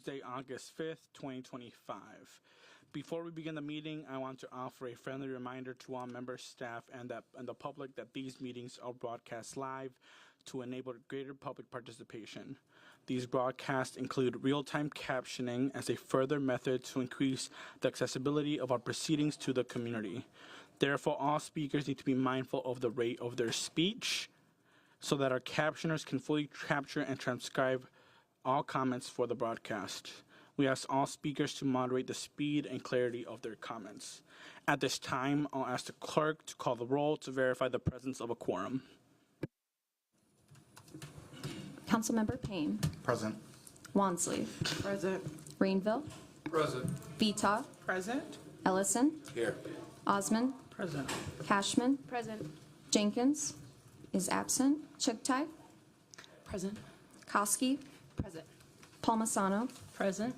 Tuesday, August 5th, 2025. Before we begin the meeting, I want to offer a friendly reminder to all members, staff, and the public that these meetings are broadcast live to enable greater public participation. These broadcasts include real-time captioning as a further method to increase the accessibility of our proceedings to the community. Therefore, all speakers need to be mindful of the rate of their speech so that our captioners can fully capture and transcribe all comments for the broadcast. We ask all speakers to moderate the speed and clarity of their comments. At this time, I'll ask the clerk to call the roll to verify the presence of a quorum. Councilmember Payne. Present. Wansley. Present. Rainville. Present. Vita. Present. Ellison. Here. Osman. Present. Cashman. Present. Jenkins is absent. Chugtai. Present. Koski. Present. Palmisano. Present.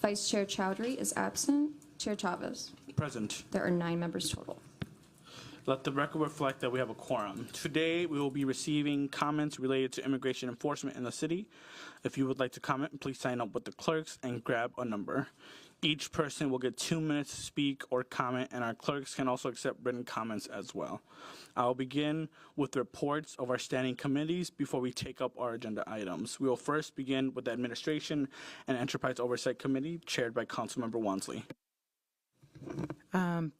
Vice Chair Chowdhury is absent. Chair Chavez. Present. There are 9 members total. Let the record reflect that we have a quorum. Today, we will be receiving comments related to immigration enforcement in the city. If you would like to comment, please sign up with the clerks and grab a number. Each person will get 2 minutes to speak or comment, and our clerks can also accept written comments as well. I'll begin with reports of our standing committees before we take up our agenda items. We will first begin with the Administration and Enterprise Oversight Committee, chaired by Councilmember Wansley.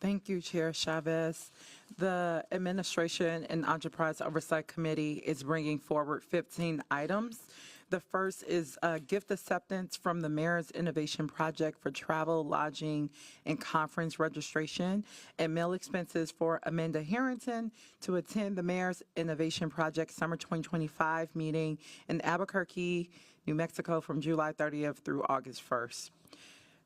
Thank you, Chair Chavez. The Administration and Enterprise Oversight Committee is bringing forward 15 items. The first is gift acceptance from the Mayor's Innovation Project for travel, lodging, and conference registration and meal expenses for Amanda Harrington to attend the Mayor's Innovation Project Summer 2025 meeting in Albuquerque, New Mexico from July 30th through August 1st.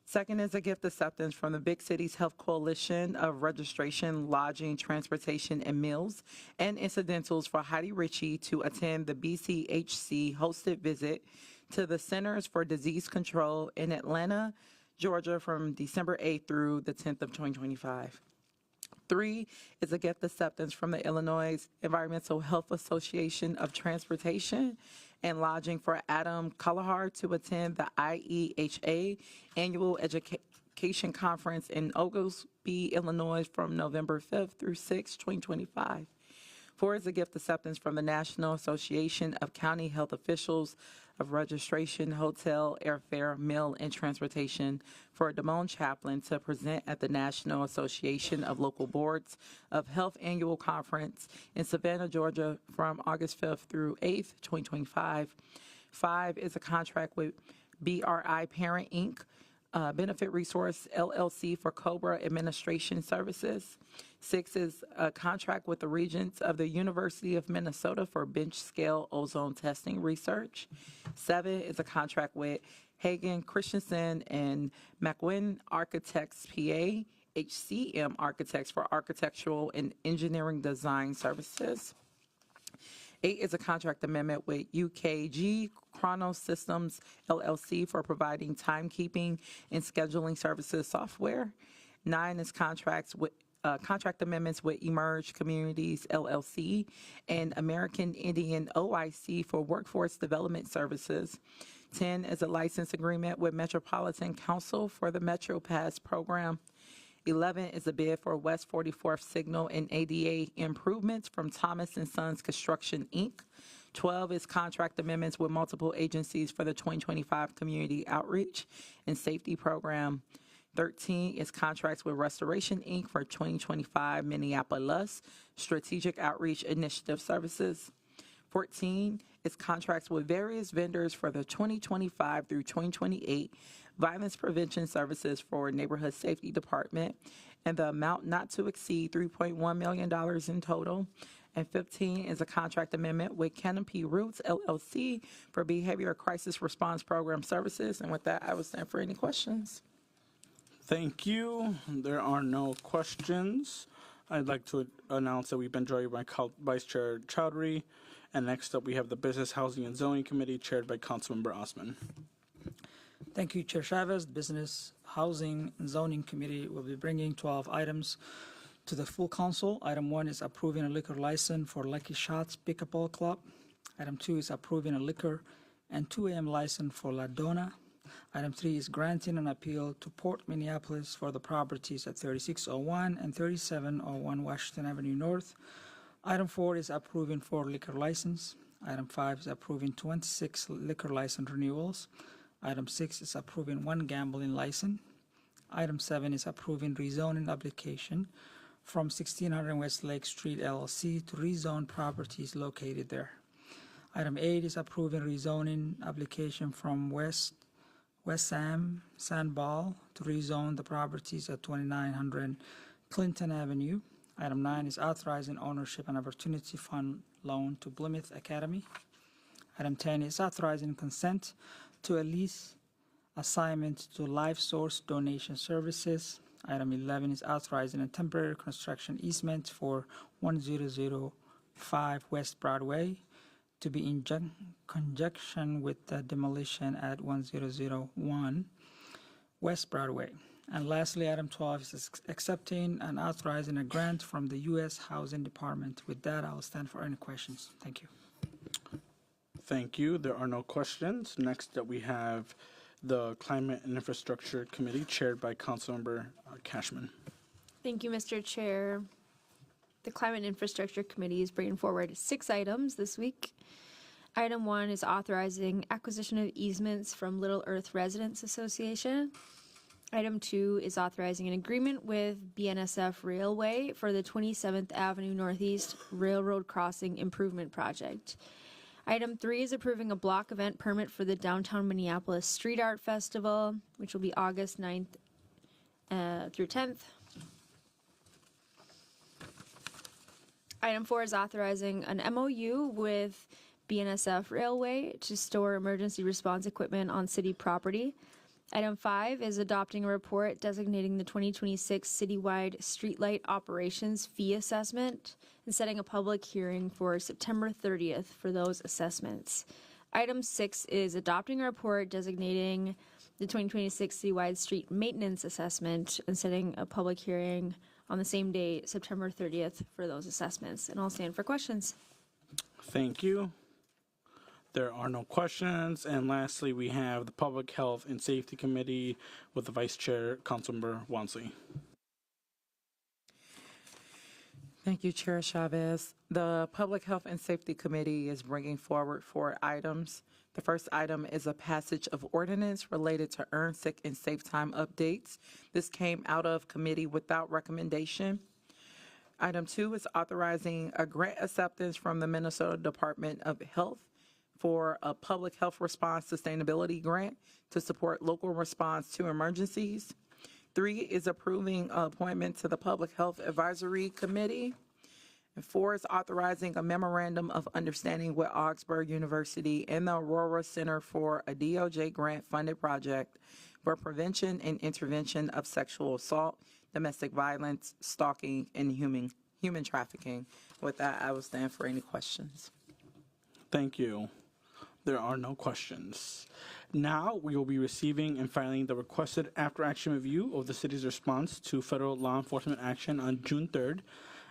Second is a gift acceptance from the Big Cities Health Coalition of registration, lodging, transportation, and meals and incidentals for Heidi Ritchie to attend the BCHC hosted visit to the Centers for Disease Control in Atlanta, Georgia from December 8th through the 10th of 2025. 3 is a gift acceptance from the Illinois Environmental Health Association of Transportation and Lodging for Adam Cullahar to attend the IEHA Annual Education Conference in Oglesby, Illinois from November 5th through 6th, 2025. 4 is a gift acceptance from the National Association of County Health Officials of Registration, Hotel, Airfare, Meal, and Transportation for Damone Chaplin to present at the National Association of Local Boards of Health Annual Conference in Savannah, Georgia from August 5th through 8th, 2025. 5 is a contract with BRI Parent, Inc., Benefit Resource LLC for COBRA Administration Services. 6 is a contract with the Regents of the University of Minnesota for bench scale ozone testing research. 7 is a contract with Hagen Christensen and McWin Architects PA, HCM Architects for architectural and engineering design services. 8 is a contract amendment with UKG Chronos Systems LLC for providing timekeeping and scheduling services software. 9 is contract amendments with Emerge Communities LLC and American Indian OIC for workforce development services. 10 is a license agreement with Metropolitan Council for the Metro Pass program. 11 is a bid for West 44th Signal and ADA improvements from Thomas & Sons Construction, Inc. 12 is contract amendments with multiple agencies for the 2025 Community Outreach and Safety Program. 13 is contracts with Restoration, Inc. for 2025 Minneapolis Strategic Outreach Initiative Services. 14 is contracts with various vendors for the 2025 through 2028 Violence Prevention Services for Neighborhood Safety Department, and the amount not to exceed $3.1 million in total. And 15 is a contract amendment with Canopy Roots LLC for Behavioral Crisis Response Program Services. And with that, I will stand for any questions. Thank you. There are no questions. I'd like to announce that we've been joined by Vice Chair Chowdhury. And next up, we have the Business, Housing, and Zoning Committee, chaired by Councilmember Osman. Thank you, Chair Chavez. The Business, Housing, and Zoning Committee will be bringing 12 items to the full council. Item 1 is approving a liquor license for Lucky Shots Pickleball Club. Item 2 is approving a liquor and 2 a.m. license for La Donna. Item 3 is granting an appeal to Port Minneapolis for the properties at 3601 and 3701 Washington Avenue North. Item 4 is approving 4 liquor license. Item 5 is approving 26 liquor license renewals. Item 6 is approving 1 gambling license. Item 7 is approving rezoning application from 1600 West Lake Street LLC to rezone properties located there. Item 8 is approving rezoning application from West Sam Sandball to rezone the properties at 2900 Clinton Avenue. Item 9 is authorizing ownership and opportunity fund loan to Plymouth Academy. Item 10 is authorizing consent to a lease assignment to Life Source Donation Services. Item 11 is authorizing a temporary construction easement for 1005 West Broadway to be in conjunction with the demolition at 1001 West Broadway. And lastly, item 12 is accepting and authorizing a grant from the U.S. Housing Department. With that, I will stand for any questions. Thank you. Thank you. There are no questions. Next up, we have the Climate and Infrastructure Committee, chaired by Councilmember Cashman. Thank you, Mr. Chair. The Climate and Infrastructure Committee is bringing forward 6 items this week. Item 1 is authorizing acquisition of easements from Little Earth Residents Association. Item 2 is authorizing an agreement with BNSF Railway for the 27th Avenue Northeast Railroad Crossing Improvement Project. Item 3 is approving a block event permit for the Downtown Minneapolis Street Art Festival, which will be August 9th through 10th. Item 4 is authorizing an MOU with BNSF Railway to store emergency response equipment on city property. Item 5 is adopting a report designating the 2026 citywide streetlight operations fee assessment and setting a public hearing for September 30th for those assessments. Item 6 is adopting a report designating the 2026 citywide street maintenance assessment and setting a public hearing on the same day, September 30th, for those assessments. And I'll stand for questions. Thank you. There are no questions. And lastly, we have the Public Health and Safety Committee with the Vice Chair, Councilmember Wansley. Thank you, Chair Chavez. The Public Health and Safety Committee is bringing forward 4 items. The first item is a passage of ordinance related to earned sick and safe time updates. This came out of committee without recommendation. Item 2 is authorizing a grant acceptance from the Minnesota Department of Health for a public health response sustainability grant to support local response to emergencies. 3 is approving an appointment to the Public Health Advisory Committee. And 4 is authorizing a memorandum of understanding with Augsburg University and the Aurora Center for a DOJ grant-funded project for prevention and intervention of sexual assault, domestic violence, stalking, and human trafficking. With that, I will stand for any questions. Thank you. There are no questions. Now we will be receiving and filing the requested after-action review of the city's response to federal law enforcement action on June 3rd.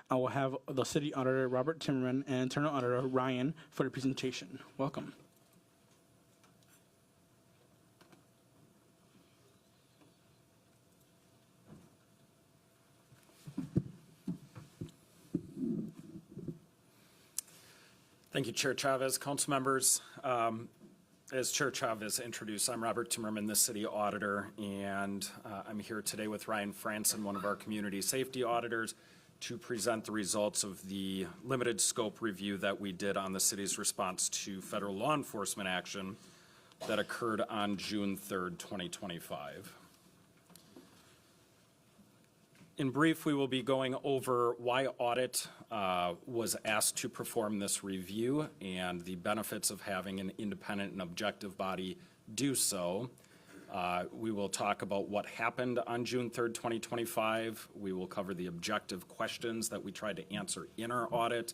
I will have the City Auditor, Robert Timmerman, and Internal Auditor, Ryan, for the presentation. Welcome. Thank you, Chair Chavez. Council members, as Chair Chavez introduced, I'm Robert Timmerman, the City Auditor, and I'm here today with Ryan Franson, one of our community safety auditors, to present the results of the limited scope review that we did on the city's response to federal law enforcement action that occurred on June 3rd, 2025. In brief, we will be going over why Audit was asked to perform this review and the benefits of having an independent and objective body do so. We will talk about what happened on June 3rd, 2025. We will cover the objective questions that we tried to answer in our audit.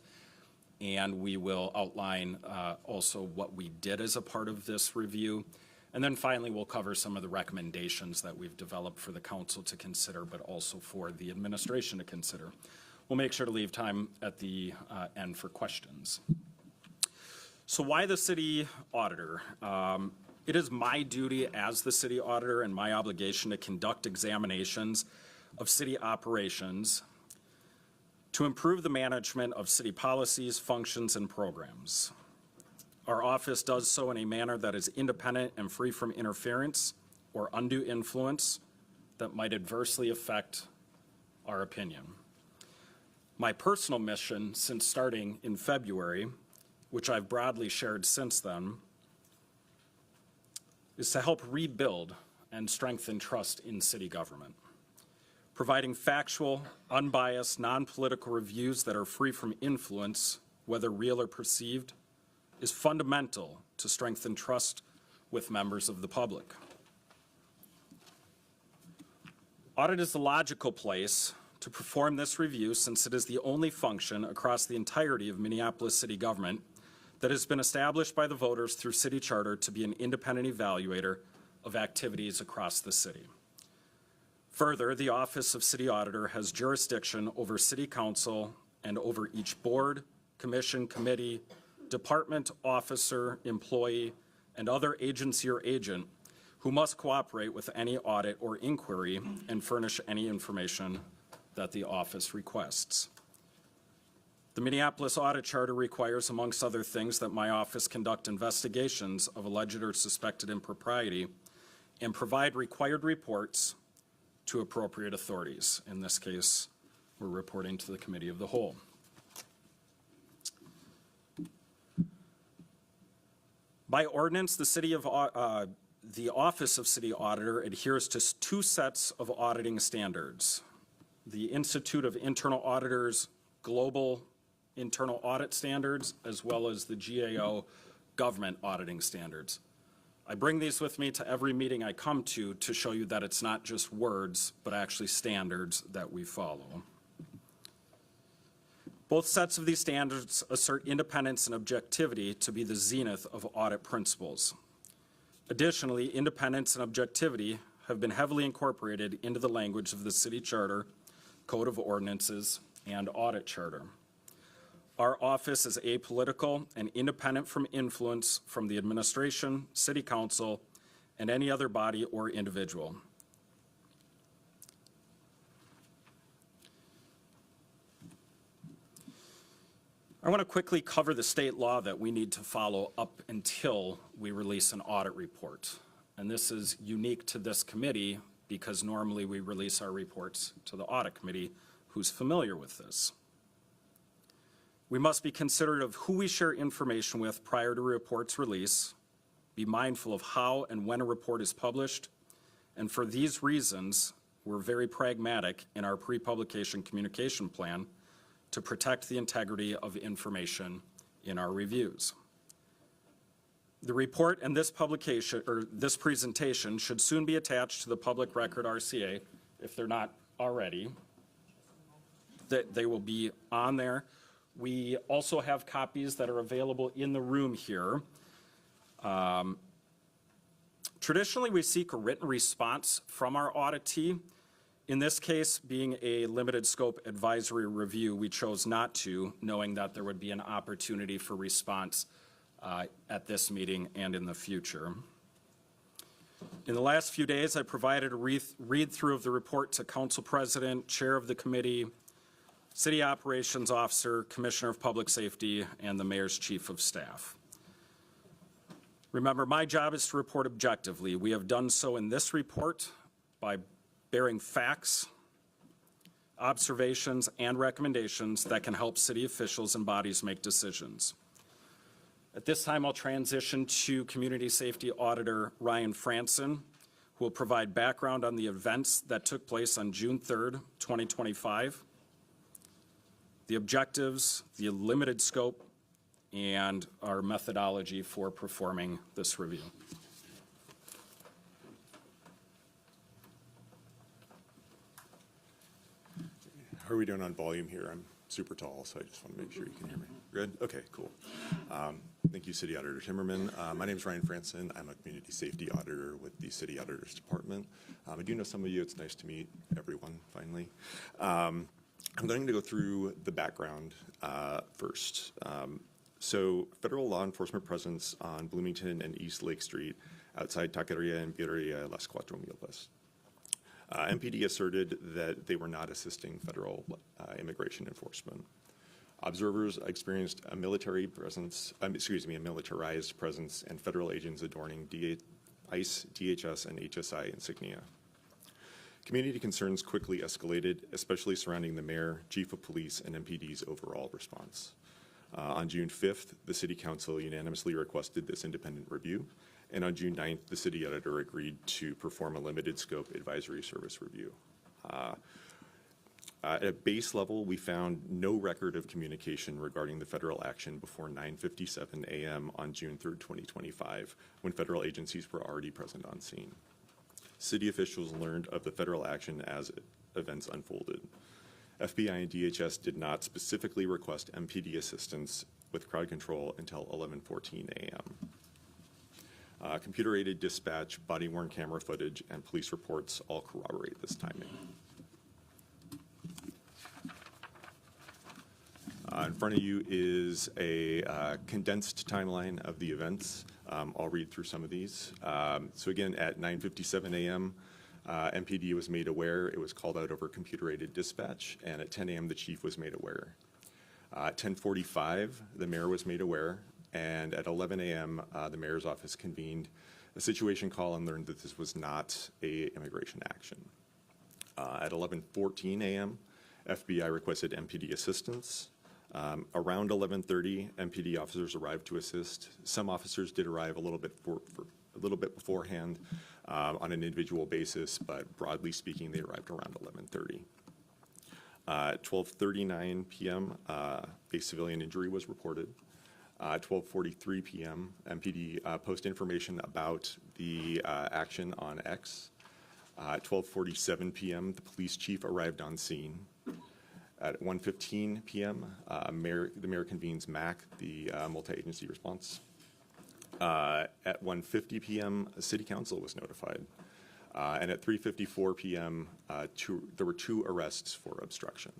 And we will outline also what we did as a part of this review. And then finally, we'll cover some of the recommendations that we've developed for the council to consider, but also for the administration to consider. We'll make sure to leave time at the end for questions. So why the city auditor? It is my duty as the city auditor and my obligation to conduct examinations of city operations to improve the management of city policies, functions, and programs. Our office does so in a manner that is independent and free from interference or undue influence that might adversely affect our opinion. My personal mission since starting in February, which I've broadly shared since then, is to help rebuild and strengthen trust in city government. Providing factual, unbiased, non-political reviews that are free from influence, whether real or perceived, is fundamental to strengthen trust with members of the public. Audit is the logical place to perform this review since it is the only function across the entirety of Minneapolis city government that has been established by the voters through city charter to be an independent evaluator of activities across the city. Further, the Office of City Auditor has jurisdiction over City Council and over each board, commission, committee, department, officer, employee, and other agency or agent who must cooperate with any audit or inquiry and furnish any information that the office requests. The Minneapolis Audit Charter requires, amongst other things, that my office conduct investigations of alleged or suspected impropriety and provide required reports to appropriate authorities. In this case, we're reporting to the Committee of the Whole. By ordinance, the Office of City Auditor adheres to two sets of auditing standards: the Institute of Internal Auditors Global Internal Audit Standards, as well as the GAO Government Auditing Standards. I bring these with me to every meeting I come to show you that it's not just words, but actually standards that we follow. Both sets of these standards assert independence and objectivity to be the zenith of audit principles. Additionally, independence and objectivity have been heavily incorporated into the language of the City Charter, Code of Ordinances, and Audit Charter. Our office is apolitical and independent from influence from the administration, City Council, and any other body or individual. I want to quickly cover the state law that we need to follow up until we release an audit report. And this is unique to this committee because normally we release our reports to the audit committee, who's familiar with this. We must be considerate of who we share information with prior to a report's release, be mindful of how and when a report is published, and for these reasons, we're very pragmatic in our pre-publication communication plan to protect the integrity of information in our reviews. The report and this publication, or this presentation, should soon be attached to the public record RCA, if they're not already. That they will be on there. We also have copies that are available in the room here. Traditionally, we seek a written response from our auditee. In this case, being a limited scope advisory review, we chose not to, knowing that there would be an opportunity for response at this meeting and in the future. In the last few days, I provided a read-through of the report to Council President, Chair of the Committee, City Operations Officer, Commissioner of Public Safety, and the Mayor's Chief of Staff. Remember, my job is to report objectively. We have done so in this report by bearing facts, observations, and recommendations that can help city officials and bodies make decisions. At this time, I'll transition to Community Safety Auditor Ryan Franson, who will provide background on the events that took place on June 3rd, 2025, the objectives, the limited scope, and our methodology for performing this review. How are we doing on volume here? I'm super tall, so I just want to make sure you can hear me. Good? Okay, cool. Thank you, City Auditor Timmerman. My name is Ryan Franson. I'm a Community Safety Auditor with the City Auditor's Department. I do know some of you. It's nice to meet everyone, finally. I'm going to go through the background first. So federal law enforcement presence on Bloomington and East Lake Street outside Taqueria and Birria Las Cuatro Milpas. MPD asserted that they were not assisting federal immigration enforcement. Observers experienced a militarized presence, and federal agents adorning ICE, DHS, and HSI insignia. Community concerns quickly escalated, especially surrounding the mayor, chief of police, and MPD's overall response. On June 5th, the City Council unanimously requested this independent review, and on June 9th, the city editor agreed to perform a limited scope advisory service review. At a base level, we found no record of communication regarding the federal action before 9:57 a.m. on June 3rd, 2025, when federal agencies were already present on scene. City officials learned of the federal action as events unfolded. FBI and DHS did not specifically request MPD assistance with crowd control until 11:14 a.m. Computer-aided dispatch, body-worn camera footage, and police reports all corroborate this timing. In front of you is a condensed timeline of the events. I'll read through some of these. So again, at 9:57 a.m., MPD was made aware. It was called out over computer-aided dispatch, and at 10 a.m., the chief was made aware. At 10:45, the mayor was made aware, and at 11 a.m., the mayor's office convened a situation call and learned that this was not an immigration action. At 11:14 a.m., FBI requested MPD assistance. Around 11:30, MPD officers arrived to assist. Some officers did arrive a little bit beforehand on an individual basis, but broadly speaking, they arrived around 11:30. At 12:39 p.m., a civilian injury was reported. At 12:43 p.m., MPD posted information about the action on X. At 12:47 p.m., the police chief arrived on scene. At 1:15 p.m., the mayor convenes MAC, the multi-agency response. At 1:50 p.m., the City Council was notified. And at 3:54 p.m., there were 2 arrests for obstruction.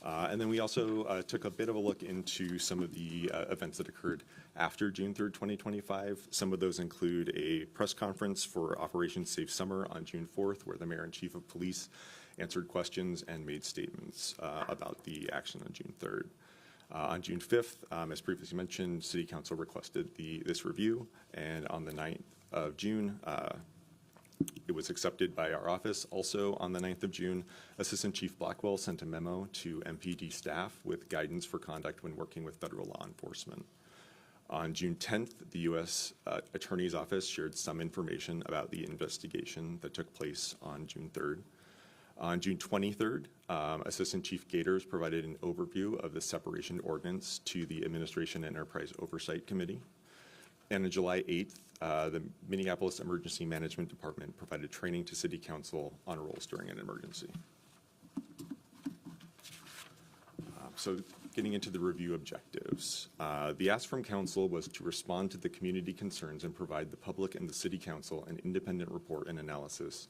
And then we also took a bit of a look into some of the events that occurred after June 3rd, 2025. Some of those include a press conference for Operation Safe Summer on June 4th, where the mayor and chief of police answered questions and made statements about the action on June 3rd. On June 5th, as previously mentioned, City Council requested this review, and on the 9th of June, it was accepted by our office. Also, on the 9th of June, Assistant Chief Blackwell sent a memo to MPD staff with guidance for conduct when working with federal law enforcement. On June 10th, the U.S. Attorney's Office shared some information about the investigation that took place on June 3rd. On June 23rd, Assistant Chief Gators provided an overview of the separation ordinance to the Administration Enterprise Oversight Committee. And on July 8th, the Minneapolis Emergency Management Department provided training to City Council on roles during an emergency. So getting into the review objectives. The ask from Council was to respond to the community concerns and provide the public and the City Council an independent report and analysis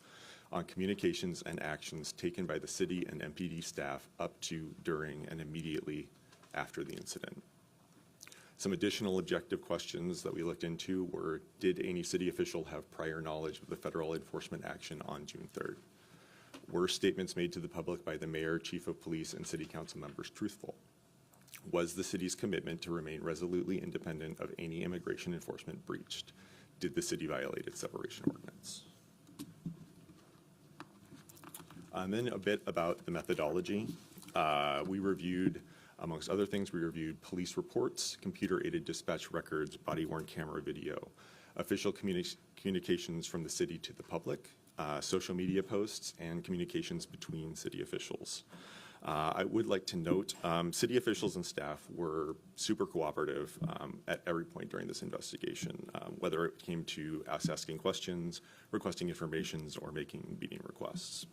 on communications and actions taken by the city and MPD staff up to, during, and immediately after the incident. Some additional objective questions that we looked into were, did any city official have prior knowledge of the federal enforcement action on June 3rd? Were statements made to the public by the mayor, chief of police, and city council members truthful? Was the city's commitment to remain resolutely independent of any immigration enforcement breached? Did the city violate its separation ordinance? And then a bit about the methodology. We reviewed, amongst other things, we reviewed police reports, computer-aided dispatch records, body-worn camera video, official communications from the city to the public, social media posts, and communications between city officials. I would like to note, city officials and staff were super cooperative at every point during this investigation, whether it came to us asking questions, requesting informations, or making meeting requests.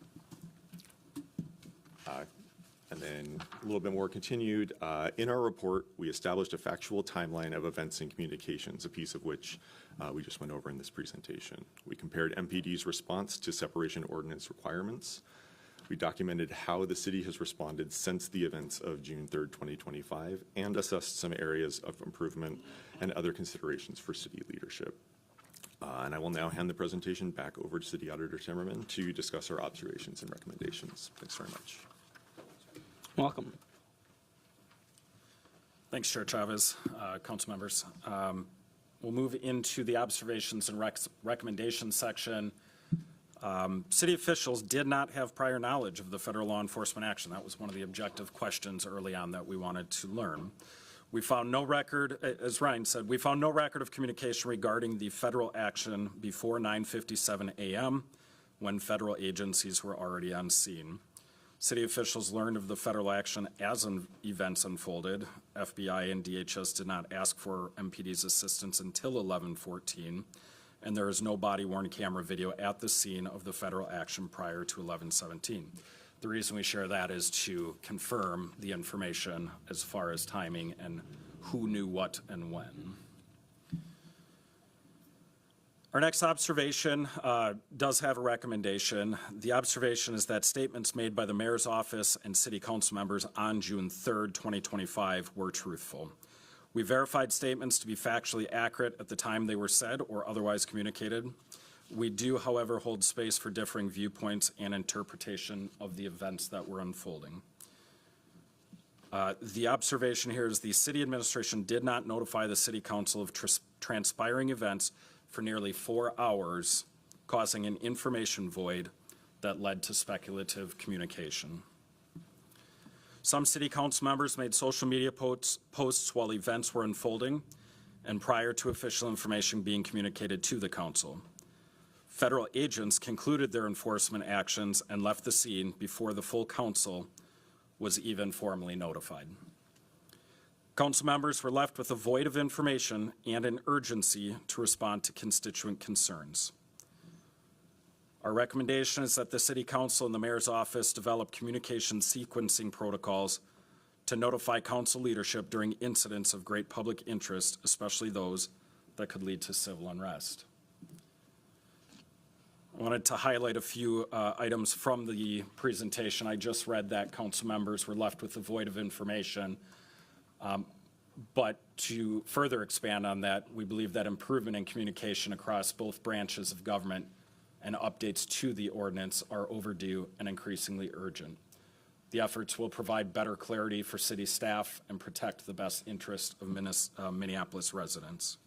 And then a little bit more continued. In our report, we established a factual timeline of events and communications, a piece of which we just went over in this presentation. We compared MPD's response to separation ordinance requirements. We documented how the city has responded since the events of June 3rd, 2025, and assessed some areas of improvement and other considerations for city leadership. And I will now hand the presentation back over to City Auditor Timmerman to discuss our observations and recommendations. Thanks very much. Welcome. Thanks, Chair Chavez, council members. We'll move into the observations and recommendations section. City officials did not have prior knowledge of the federal law enforcement action. That was one of the objective questions early on that we wanted to learn. We found no record, as Ryan said, we found no record of communication regarding the federal action before 9:57 a.m. when federal agencies were already on scene. City officials learned of the federal action as events unfolded. FBI and DHS did not ask for MPD's assistance until 11:14, and there is no body-worn camera video at the scene of the federal action prior to 11:17. The reason we share that is to confirm the information as far as timing and who knew what and when. Our next observation does have a recommendation. The observation is that statements made by the mayor's office and city council members on June 3rd, 2025 were truthful. We verified statements to be factually accurate at the time they were said or otherwise communicated. We do, however, hold space for differing viewpoints and interpretation of the events that were unfolding. The observation here is the city administration did not notify the city council of transpiring events for nearly 4 hours, causing an information void that led to speculative communication. Some city council members made social media posts while events were unfolding and prior to official information being communicated to the council. Federal agents concluded their enforcement actions and left the scene before the full council was even formally notified. Council members were left with a void of information and an urgency to respond to constituent concerns. Our recommendation is that the City Council and the Mayor's Office develop communication sequencing protocols to notify council leadership during incidents of great public interest, especially those that could lead to civil unrest. I wanted to highlight a few items from the presentation. I just read that council members were left with a void of information. But to further expand on that, we believe that improvement in communication across both branches of government and updates to the ordinance are overdue and increasingly urgent. The efforts will provide better clarity for city staff and protect the best interest of Minneapolis residents.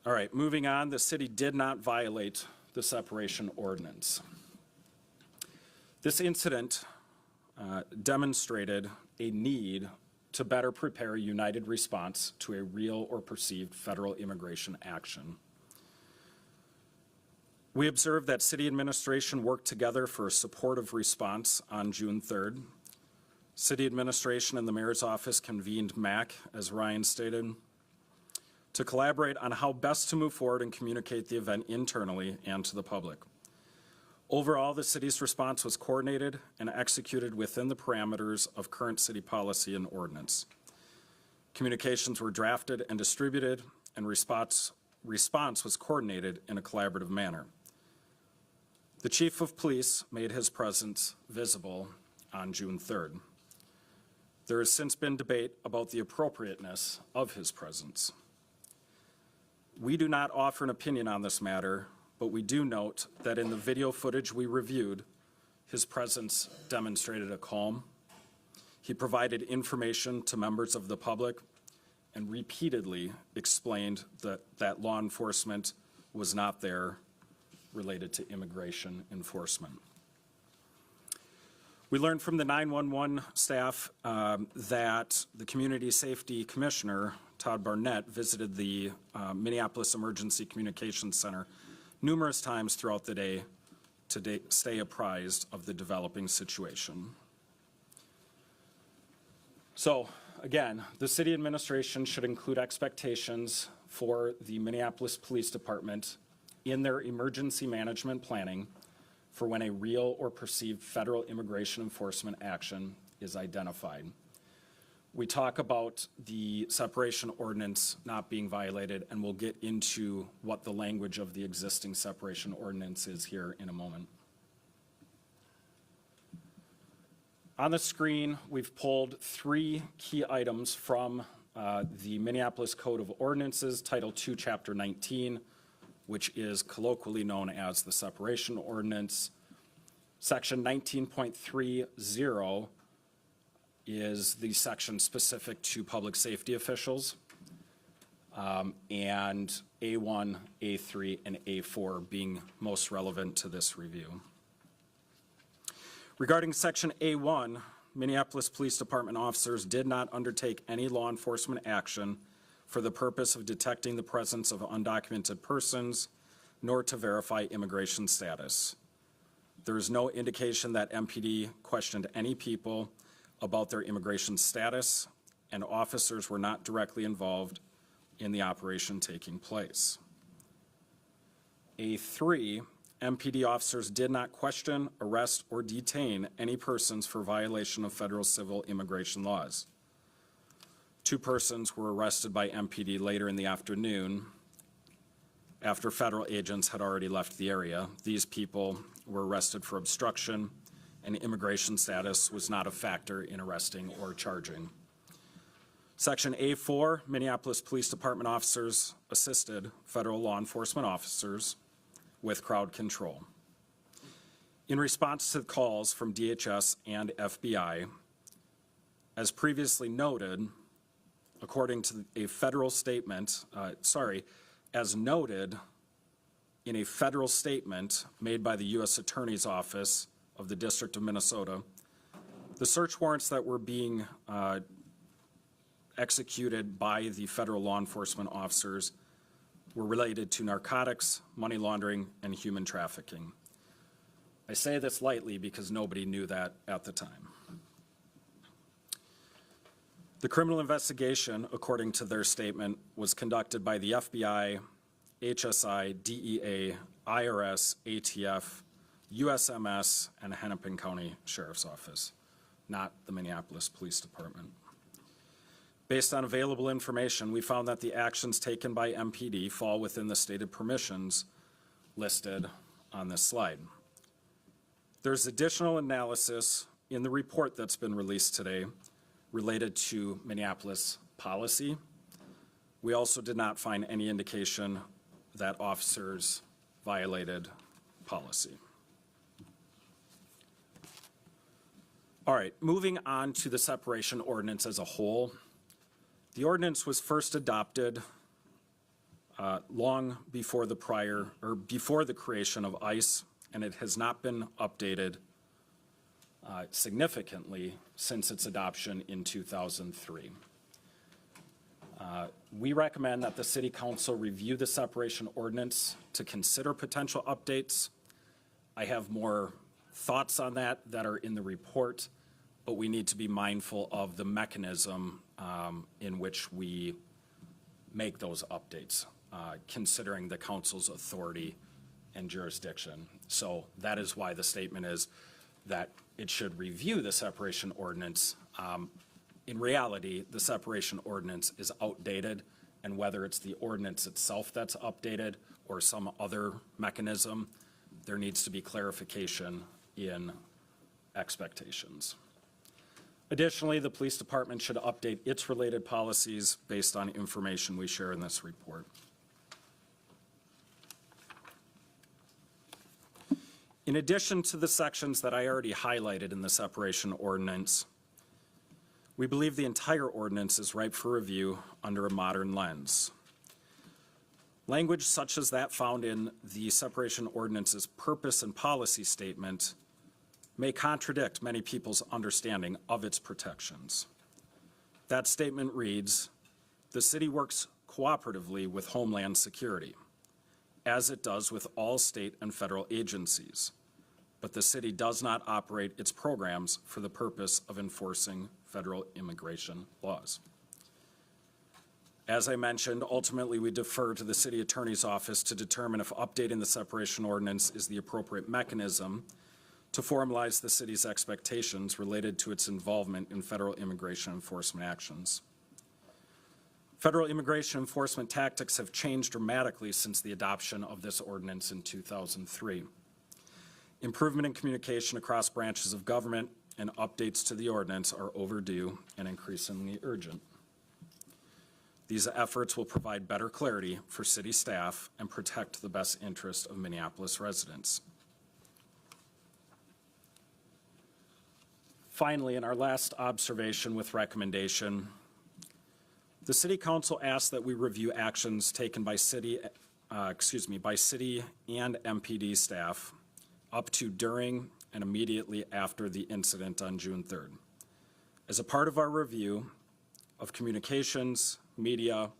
All right, moving on, the city did not violate the separation ordinance. This incident demonstrated a need to better prepare a united response to a real or perceived federal immigration action. We observed that city administration worked together for a supportive response on June 3rd. City administration and the mayor's office convened MAC, as Ryan stated, to collaborate on how best to move forward and communicate the event internally and to the public. Overall, the city's response was coordinated and executed within the parameters of current city policy and ordinance. Communications were drafted and distributed, and response was coordinated in a collaborative manner. The chief of police made his presence visible on June 3rd. There has since been debate about the appropriateness of his presence. We do not offer an opinion on this matter, but we do note that in the video footage we reviewed, his presence demonstrated a calm. He provided information to members of the public and repeatedly explained that law enforcement was not there related to immigration enforcement. We learned from the 911 staff that the Community Safety Commissioner, Todd Barnett, visited the Minneapolis Emergency Communications Center numerous times throughout the day to stay apprised of the developing situation. So, again, the city administration should include expectations for the Minneapolis Police Department in their emergency management planning for when a real or perceived federal immigration enforcement action is identified. we talk about the separation ordinance not being violated, and we'll get into what the language of the existing separation ordinance is here in a moment. On the screen, we've pulled 3 key items from the Minneapolis Code of Ordinances, Title II, Chapter 19, which is colloquially known as the separation ordinance. Section 19.30 is the section specific to public safety officials, and A1, A3, and A4 being most relevant to this review. Regarding Section A1, Minneapolis Police Department officers did not undertake any law enforcement action for the purpose of detecting the presence of undocumented persons, nor to verify immigration status. There is no indication that MPD questioned any people about their immigration status, and officers were not directly involved in the operation taking place. A3, MPD officers did not question, arrest, or detain any persons for violation of federal civil immigration laws. 2 persons were arrested by MPD later in the afternoon after federal agents had already left the area. These people were arrested for obstruction, and immigration status was not a factor in arresting or charging. Section A4, Minneapolis Police Department officers assisted federal law enforcement officers with crowd control. In response to calls from DHS and FBI, as previously noted, according to a federal statement, as noted in a federal statement made by the U.S. Attorney's Office of the District of Minnesota, the search warrants that were being executed by the federal law enforcement officers were related to narcotics, money laundering, and human trafficking. I say this lightly because nobody knew that at the time. The criminal investigation, according to their statement, was conducted by the FBI, HSI, DEA, IRS, ATF, USMS, and Hennepin County Sheriff's Office, not the Minneapolis Police Department. Based on available information, we found that the actions taken by MPD fall within the stated permissions listed on this slide. There's additional analysis in the report that's been released today related to Minneapolis policy. We also did not find any indication that officers violated policy. All right, moving on to the separation ordinance as a whole. The ordinance was first adopted long before the creation of ICE, and it has not been updated significantly since its adoption in 2003. We recommend that the City Council review the separation ordinance to consider potential updates. I have more thoughts on that are in the report, but we need to be mindful of the mechanism in which we make those updates, considering the council's authority and jurisdiction. So that is why the statement is that it should review the separation ordinance. In reality, the separation ordinance is outdated, and whether it's the ordinance itself that's updated or some other mechanism, there needs to be clarification in expectations. Additionally, the police department should update its related policies based on information we share in this report. In addition to the sections that I already highlighted in the separation ordinance, we believe the entire ordinance is ripe for review under a modern lens. Language such as that found in the separation ordinance's purpose and policy statement may contradict many people's understanding of its protections. That statement reads, "The city works cooperatively with Homeland Security, as it does with all state and federal agencies, but the city does not operate its programs for the purpose of enforcing federal immigration laws." As I mentioned, ultimately we defer to the city attorney's office to determine if updating the separation ordinance is the appropriate mechanism to formalize the city's expectations related to its involvement in federal immigration enforcement actions. Federal immigration enforcement tactics have changed dramatically since the adoption of this ordinance in 2003. Improvement in communication across branches of government and updates to the ordinance are overdue and increasingly urgent. These efforts will provide better clarity for city staff and protect the best interest of Minneapolis residents. Finally, in our last observation with recommendation, the City Council asks that we review actions taken by city and MPD staff up to, during, and immediately after the incident on June 3rd. As a part of our review of communications, media,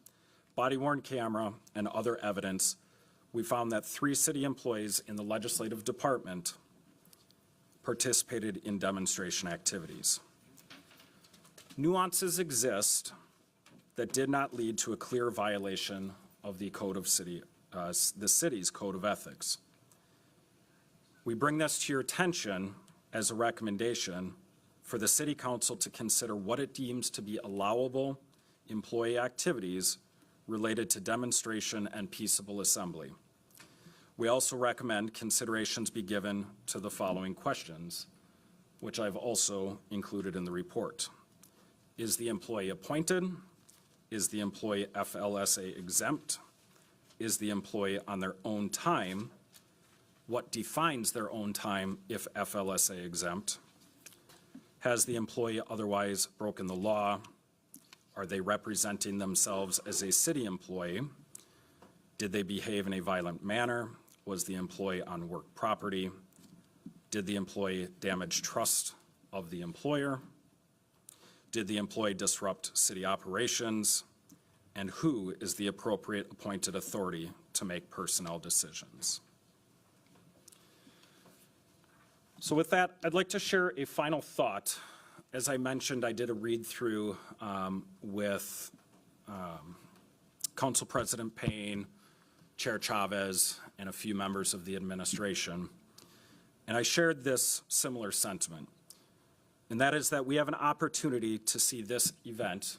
body-worn camera, and other evidence, we found that 3 city employees in the legislative department participated in demonstration activities. Nuances exist that did not lead to a clear violation of the city's code of ethics. We bring this to your attention as a recommendation for the City Council to consider what it deems to be allowable employee activities related to demonstration and peaceable assembly. We also recommend considerations be given to the following questions, which I've also included in the report. Is the employee appointed? Is the employee FLSA exempt? Is the employee on their own time? What defines their own time if FLSA exempt? Has the employee otherwise broken the law? Are they representing themselves as a city employee? Did they behave in a violent manner? Was the employee on work property? Did the employee damage trust of the employer? Did the employee disrupt city operations? And who is the appropriate appointed authority to make personnel decisions? So with that, I'd like to share a final thought. As I mentioned, I did a read-through with Council President Payne, Chair Chavez, and a few members of the administration. And I shared this similar sentiment, and that is that we have an opportunity to see this event,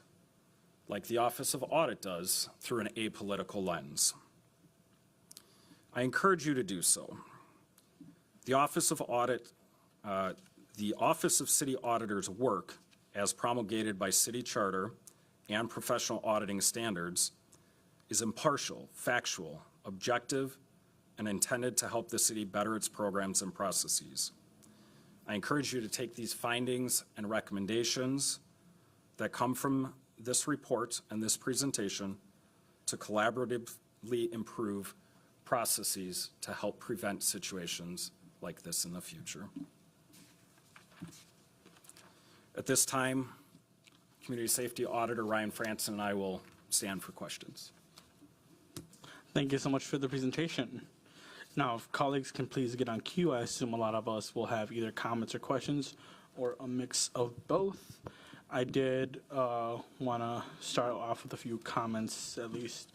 like the Office of Audit does, through an apolitical lens. I encourage you to do so. The Office of City Auditor's work, as promulgated by City Charter and professional auditing standards, is impartial, factual, objective, and intended to help the city better its programs and processes. I encourage you to take these findings and recommendations that come from this report and this presentation to collaboratively improve processes to help prevent situations like this in the future. At this time, Community Safety Auditor Ryan Franson and I will stand for questions. Thank you so much for the presentation. Now, if colleagues can please get on cue, I assume a lot of us will have either comments or questions or a mix of both. I did want to start off with a few comments, at least.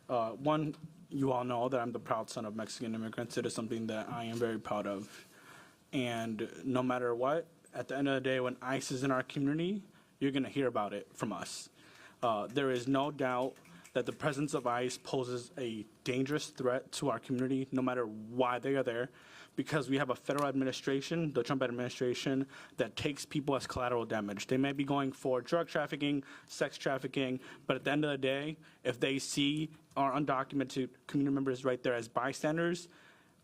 One, you all know that I'm the proud son of Mexican immigrants. It is something that I am very proud of. And no matter what, at the end of the day, when ICE is in our community, you're going to hear about it from us. There is no doubt that the presence of ICE poses a dangerous threat to our community, no matter why they are there, because we have a federal administration, the Trump administration, that takes people as collateral damage. They may be going for drug trafficking, sex trafficking, but at the end of the day, if they see our undocumented community members right there as bystanders,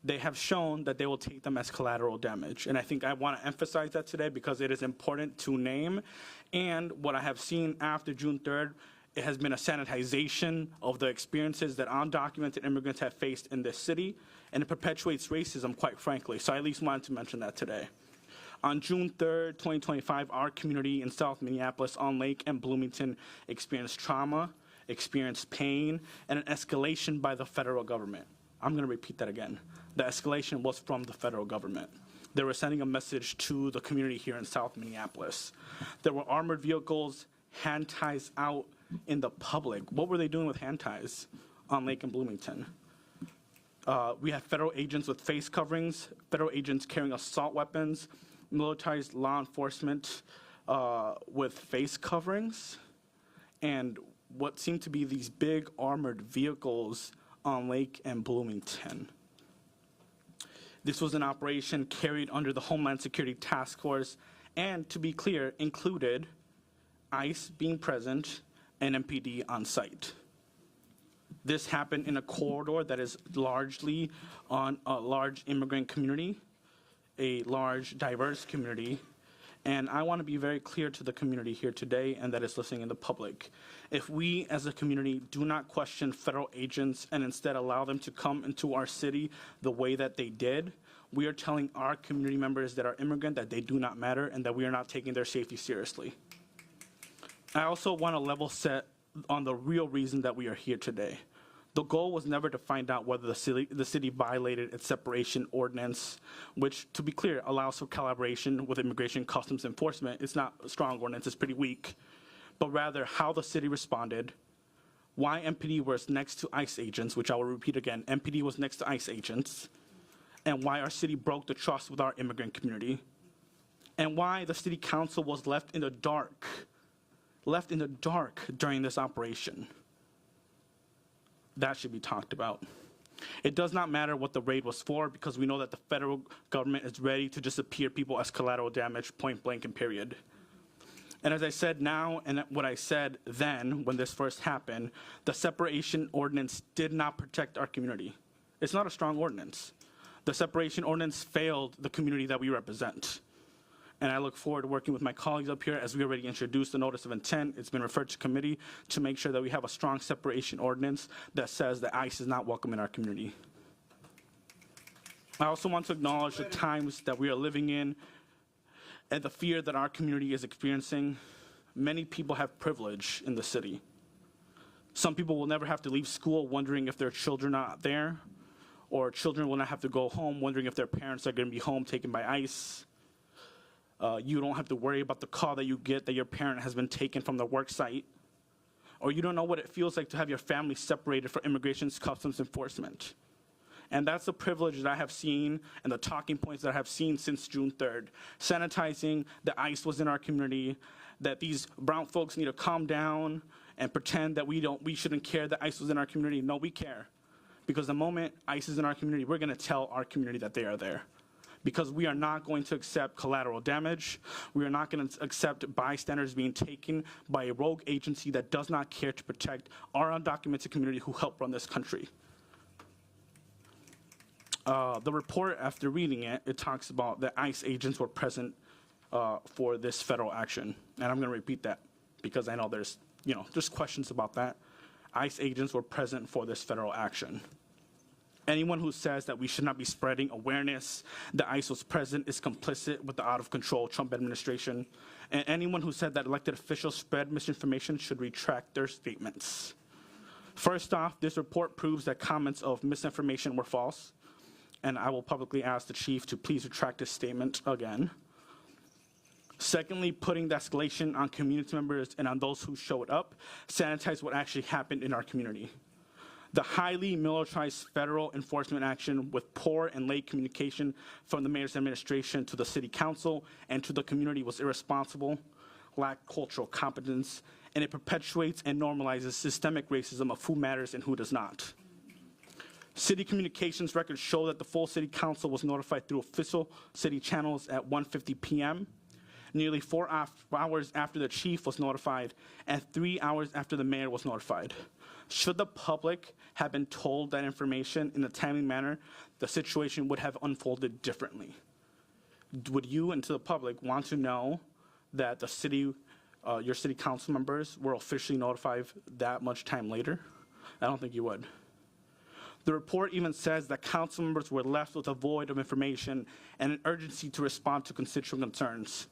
they have shown that they will take them as collateral damage. And I think I want to emphasize that today because it is important to name. And what I have seen after June 3rd, it has been a sanitization of the experiences that undocumented immigrants have faced in this city, and it perpetuates racism, quite frankly. So I at least wanted to mention that today. On June 3rd, 2025, our community in South Minneapolis on Lake and Bloomington experienced trauma, experienced pain, and an escalation by the federal government. I'm going to repeat that again. The escalation was from the federal government. They were sending a message to the community here in South Minneapolis. There were armored vehicles, hand ties out in the public. What were they doing with hand ties on Lake and Bloomington? We have federal agents with face coverings, federal agents carrying assault weapons, militarized law enforcement with face coverings, and what seem to be these big armored vehicles on Lake and Bloomington. This was an operation carried under the Homeland Security Task Force, and to be clear, included ICE being present and MPD on site. This happened in a corridor that is largely on a large immigrant community, a large diverse community, and I want to be very clear to the community here today and that is listening in the public. If we as a community do not question federal agents and instead allow them to come into our city the way that they did, we are telling our community members that are immigrant that they do not matter and that we are not taking their safety seriously. I also want to level set on the real reason that we are here today. The goal was never to find out whether the city violated its separation ordinance, which, to be clear, allows for collaboration with Immigration Customs Enforcement. It's not a strong ordinance, it's pretty weak, but rather how the city responded, why MPD was next to ICE agents, which I will repeat again, MPD was next to ICE agents, and why our city broke the trust with our immigrant community, and why the city council was left in the dark during this operation. That should be talked about. It does not matter what the raid was for because we know that the federal government is ready to disappear people as collateral damage, point blank and period. And as I said now and what I said then when this first happened, the separation ordinance did not protect our community. It's not a strong ordinance. The separation ordinance failed the community that we represent. And I look forward to working with my colleagues up here as we already introduced the notice of intent. It's been referred to committee to make sure that we have a strong separation ordinance that says that ICE is not welcome in our community. I also want to acknowledge the times that we are living in and the fear that our community is experiencing. Many people have privilege in the city. Some people will never have to leave school wondering if their children are not there, or children will not have to go home wondering if their parents are going to be home taken by ICE. You don't have to worry about the call that you get that your parent has been taken from the work site, or you don't know what it feels like to have your family separated from Immigration Customs Enforcement. And that's the privilege that I have seen and the talking points that I have seen since June 3rd. Sanitizing that ICE was in our community, that these brown folks need to calm down and pretend that we shouldn't care that ICE was in our community. No, we care. Because the moment ICE is in our community, we're gonna tell our community that they are there. Because we are not going to accept collateral damage. We are not going to accept bystanders being taken by a rogue agency that does not care to protect our undocumented community who help run this country. The report, after reading it, it talks about that ICE agents were present for this federal action. And I'm going to repeat that because I know there's questions about that. ICE agents were present for this federal action. Anyone who says that we should not be spreading awareness that ICE was present is complicit with the out-of-control Trump administration. And anyone who said that elected officials spread misinformation should retract their statements. First off, this report proves that comments of misinformation were false, and I will publicly ask the chief to please retract his statement again. Secondly, putting the escalation on community members and on those who showed up sanitize what actually happened in our community. The highly militarized federal enforcement action with poor and late communication from the mayor's administration to the city council and to the community was irresponsible, lacked cultural competence, and it perpetuates and normalizes systemic racism of who matters and who does not. City communications records show that the full city council was notified through official city channels at 1:50 p.m., nearly 4 hours after the chief was notified, and 3 hours after the mayor was notified. Should the public have been told that information in a timely manner, the situation would have unfolded differently. Would you and to the public want to know that the city, your city council members were officially notified that much time later? I don't think you would. The report even says that council members were left with a void of information and an urgency to respond to constituent concerns.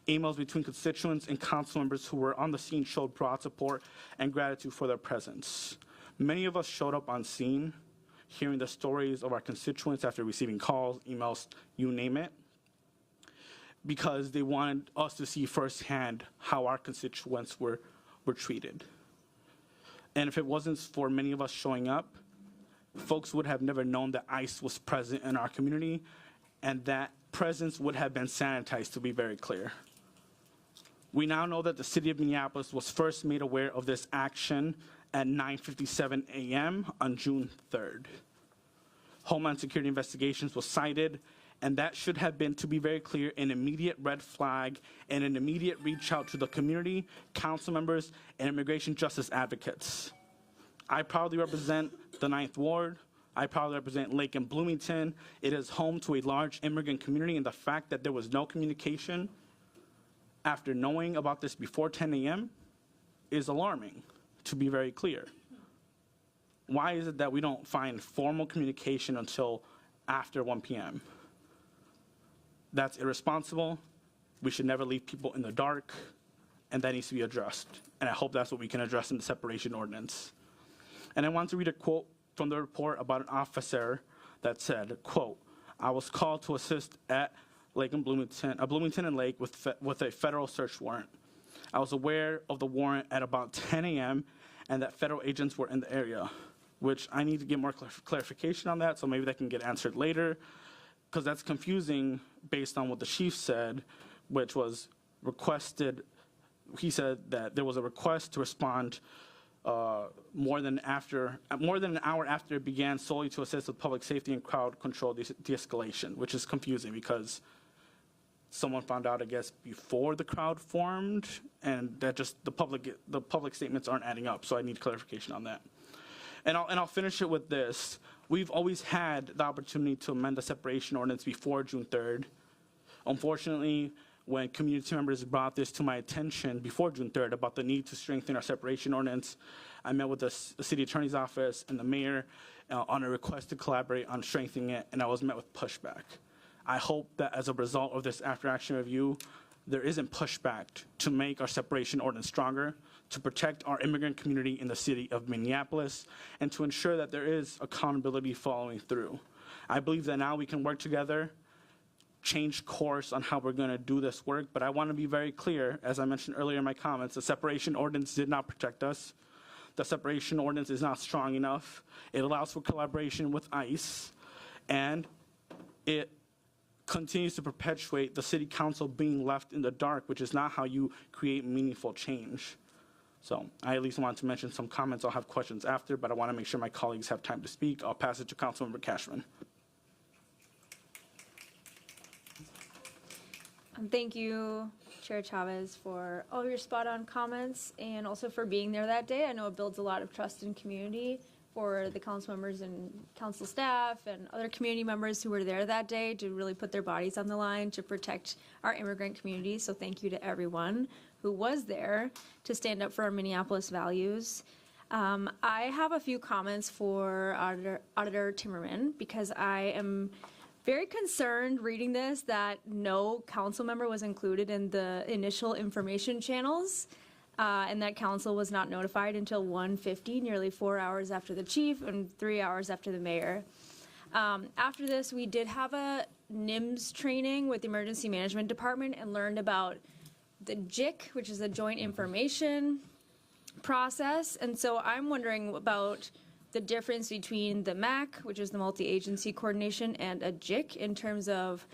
Emails between constituents and council members who were on the scene showed broad support and gratitude for their presence. Many of us showed up on scene, hearing the stories of our constituents after receiving calls, emails, you name it, because they wanted us to see firsthand how our constituents were treated. And if it wasn't for many of us showing up, folks would have never known that ICE was present in our community, and that presence would have been sanitized, to be very clear. We now know that the city of Minneapolis was first made aware of this action at 9:57 a.m. on June 3rd. Homeland Security Investigations was cited, and that should have been, to be very clear, an immediate red flag and an immediate reach out to the community, council members, and immigration justice advocates. I proudly represent the 9th Ward. I proudly represent Lake and Bloomington. It is home to a large immigrant community, and the fact that there was no communication after knowing about this before 10 a.m. is alarming, to be very clear. Why is it that we don't find formal communication until after 1 p.m.? That's irresponsible. We should never leave people in the dark, and that needs to be addressed. And I hope that's what we can address in the separation ordinance. And I want to read a quote from the report about an officer that said, quote, "I was called to assist at Lake and Bloomington and Lake with a federal search warrant. I was aware of the warrant at about 10 a.m. and that federal agents were in the area," which I need to get more clarification on that, so maybe that can get answered later, because that's confusing based on what the chief said, which was requested. He said that there was a request to respond more than an hour after it began, solely to assist with public safety and crowd control de-escalation, which is confusing because someone found out, I guess, before the crowd formed, and that just the public statements aren't adding up. So I need clarification on that. And I'll finish it with this. We've always had the opportunity to amend the separation ordinance before June 3rd. Unfortunately, when community members brought this to my attention before June 3rd about the need to strengthen our separation ordinance, I met with the city attorney's office and the mayor on a request to collaborate on strengthening it, and I was met with pushback. I hope that as a result of this after-action review, there isn't pushback to make our separation ordinance stronger, to protect our immigrant community in the city of Minneapolis, and to ensure that there is accountability following through. I believe that now we can work together, change course on how we're going to do this work, but I want to be very clear, as I mentioned earlier in my comments, the separation ordinance did not protect us. The separation ordinance is not strong enough. It allows for collaboration with ICE, and it continues to perpetuate the city council being left in the dark, which is not how you create meaningful change. So I at least wanted to mention some comments. I'll have questions after, but I want to make sure my colleagues have time to speak. I'll pass it to Councilmember Cashman. Thank you, Chair Chavez, for all your spot-on comments and also for being there that day. I know it builds a lot of trust in community for the council members and council staff and other community members who were there that day to really put their bodies on the line to protect our immigrant community. So thank you to everyone who was there to stand up for our Minneapolis values. I have a few comments for Auditor Timmerman because I am very concerned reading this that no council member was included in the initial information channels. And that council was not notified until 1:50, nearly 4 hours after the chief and 3 hours after the mayor. After this, we did have a NIMS training with the Emergency Management Department and learned about the JIC, which is a Joint Information Process. And so I'm wondering about the difference between the MAC, which is the Multi-Agency Coordination, and a JIC in terms of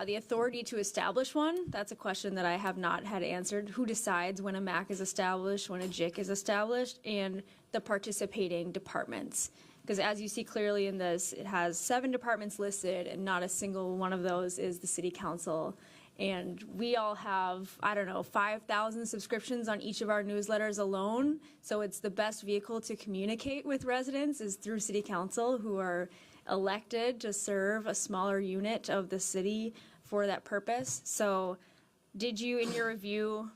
the authority to establish one. That's a question that I have not had answered. Who decides when a MAC is established, when a JIC is established, and the participating departments? Because as you see clearly in this, it has 7 departments listed, and not a single one of those is the city council. And we all have, 5,000 subscriptions on each of our newsletters alone. So it's the best vehicle to communicate with residents is through city council, who are elected to serve a smaller unit of the city for that purpose. So did you, in your review,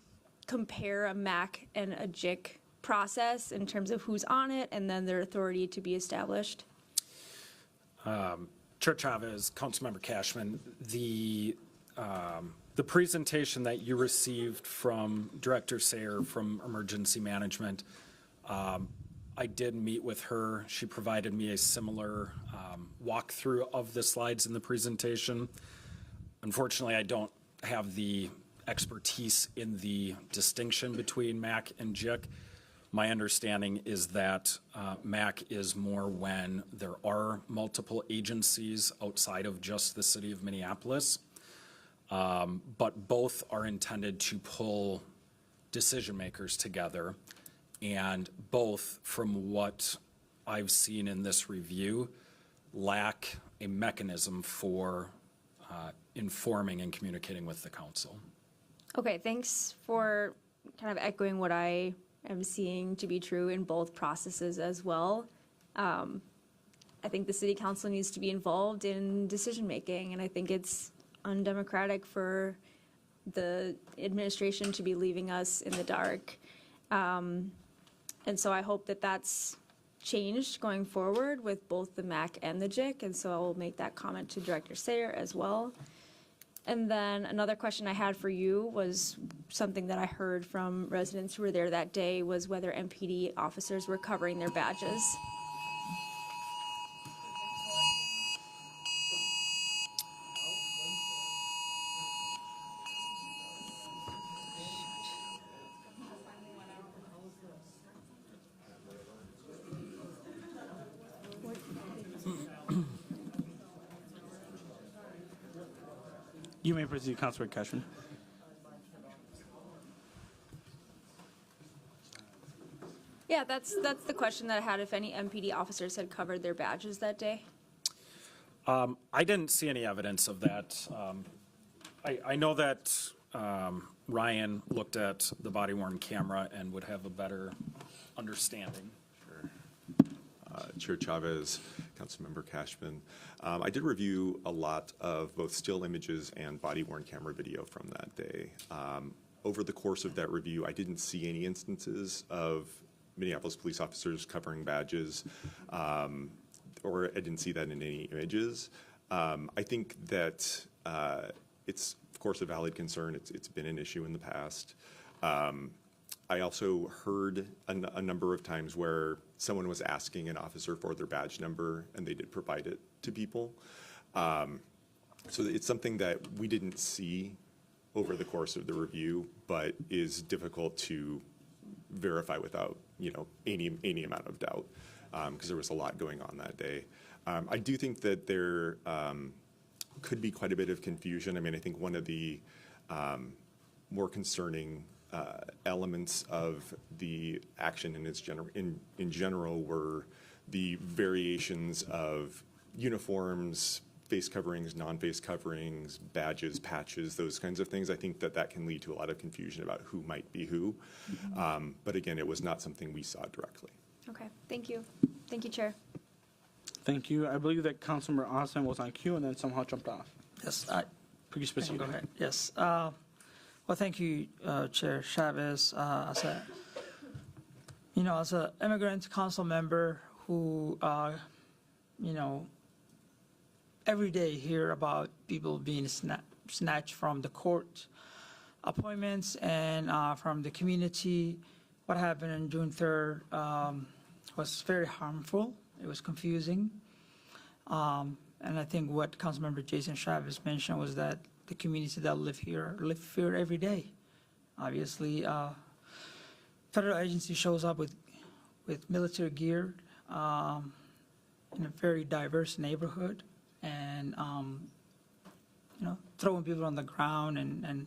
compare a MAC and a JIC process in terms of who's on it and then their authority to be established? Chair Chavez, Councilmember Cashman, the presentation that you received from Director Sayer from Emergency Management, I did meet with her. She provided me a similar walkthrough of the slides in the presentation. Unfortunately, I don't have the expertise in the distinction between MAC and JIC. My understanding is that MAC is more when there are multiple agencies outside of just the city of Minneapolis. But both are intended to pull decision makers together. And both, from what I've seen in this review, lack a mechanism for informing and communicating with the council. Okay, thanks for kind of echoing what I am seeing to be true in both processes as well. I think the city council needs to be involved in decision-making, and I think it's undemocratic for the administration to be leaving us in the dark. And so I hope that that's changed going forward with both the MAC and the JIC, and so I will make that comment to Director Sayer as well. And then another question I had for you was something that I heard from residents who were there that day, was whether MPD officers were covering their badges. You may proceed, Councilman Cashman. Yeah, that's the question that I had, if any MPD officers had covered their badges that day. I didn't see any evidence of that. I know that Ryan looked at the body-worn camera and would have a better understanding. Chair Chavez, Councilmember Cashman. I did review a lot of both still images and body-worn camera video from that day. Over the course of that review, I didn't see any instances of Minneapolis police officers covering badges, or I didn't see that in any images. I think that it's, of course, a valid concern. It's been an issue in the past. I also heard a number of times where someone was asking an officer for their badge number, and they did provide it to people. So it's something that we didn't see over the course of the review, but is difficult to verify without, any amount of doubt, because there was a lot going on that day. I do think that there could be quite a bit of confusion. I mean, I think one of the more concerning elements of the action in general were the variations of uniforms, face coverings, non-face coverings, badges, patches, those kinds of things. I think that can lead to a lot of confusion about who might be who. But again, it was not something we saw directly. Okay, thank you. Thank you, Chair. Thank you. I believe that Councilmember Austin was on queue and then somehow jumped off. Yes, Please proceed. go ahead. Yes. Well, thank you, Chair Chavez. As an immigrant council member who, every day hear about people being snatched from the court appointments and from the community. What happened on June 3rd was very harmful. It was confusing. And I think what Councilmember Jason Chavez mentioned was that the community that live here every day. Obviously, federal agency shows up with military gear in a very diverse neighborhood, and throwing people on the ground and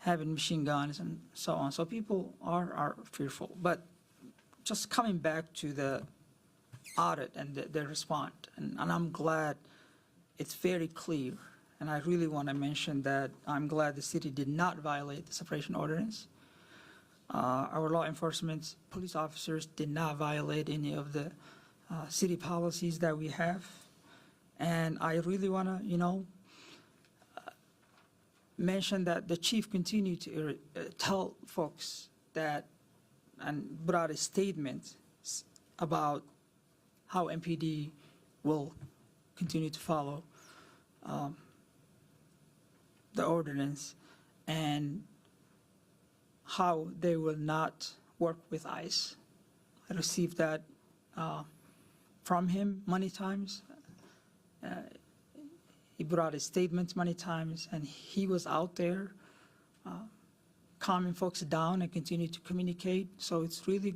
having machine guns and so on. So people are fearful. But just coming back to the audit and the response, and I'm glad it's very clear. And I really want to mention that I'm glad the city did not violate the separation ordinance. Our law enforcement police officers did not violate any of the city policies that we have. And I really want to, mention that the chief continued to tell folks that, and put out a statement about how MPD will continue to follow the ordinance and how they will not work with ICE. I received that from him many times. He brought his statements many times, and he was out there calming folks down and continue to communicate. So it's really,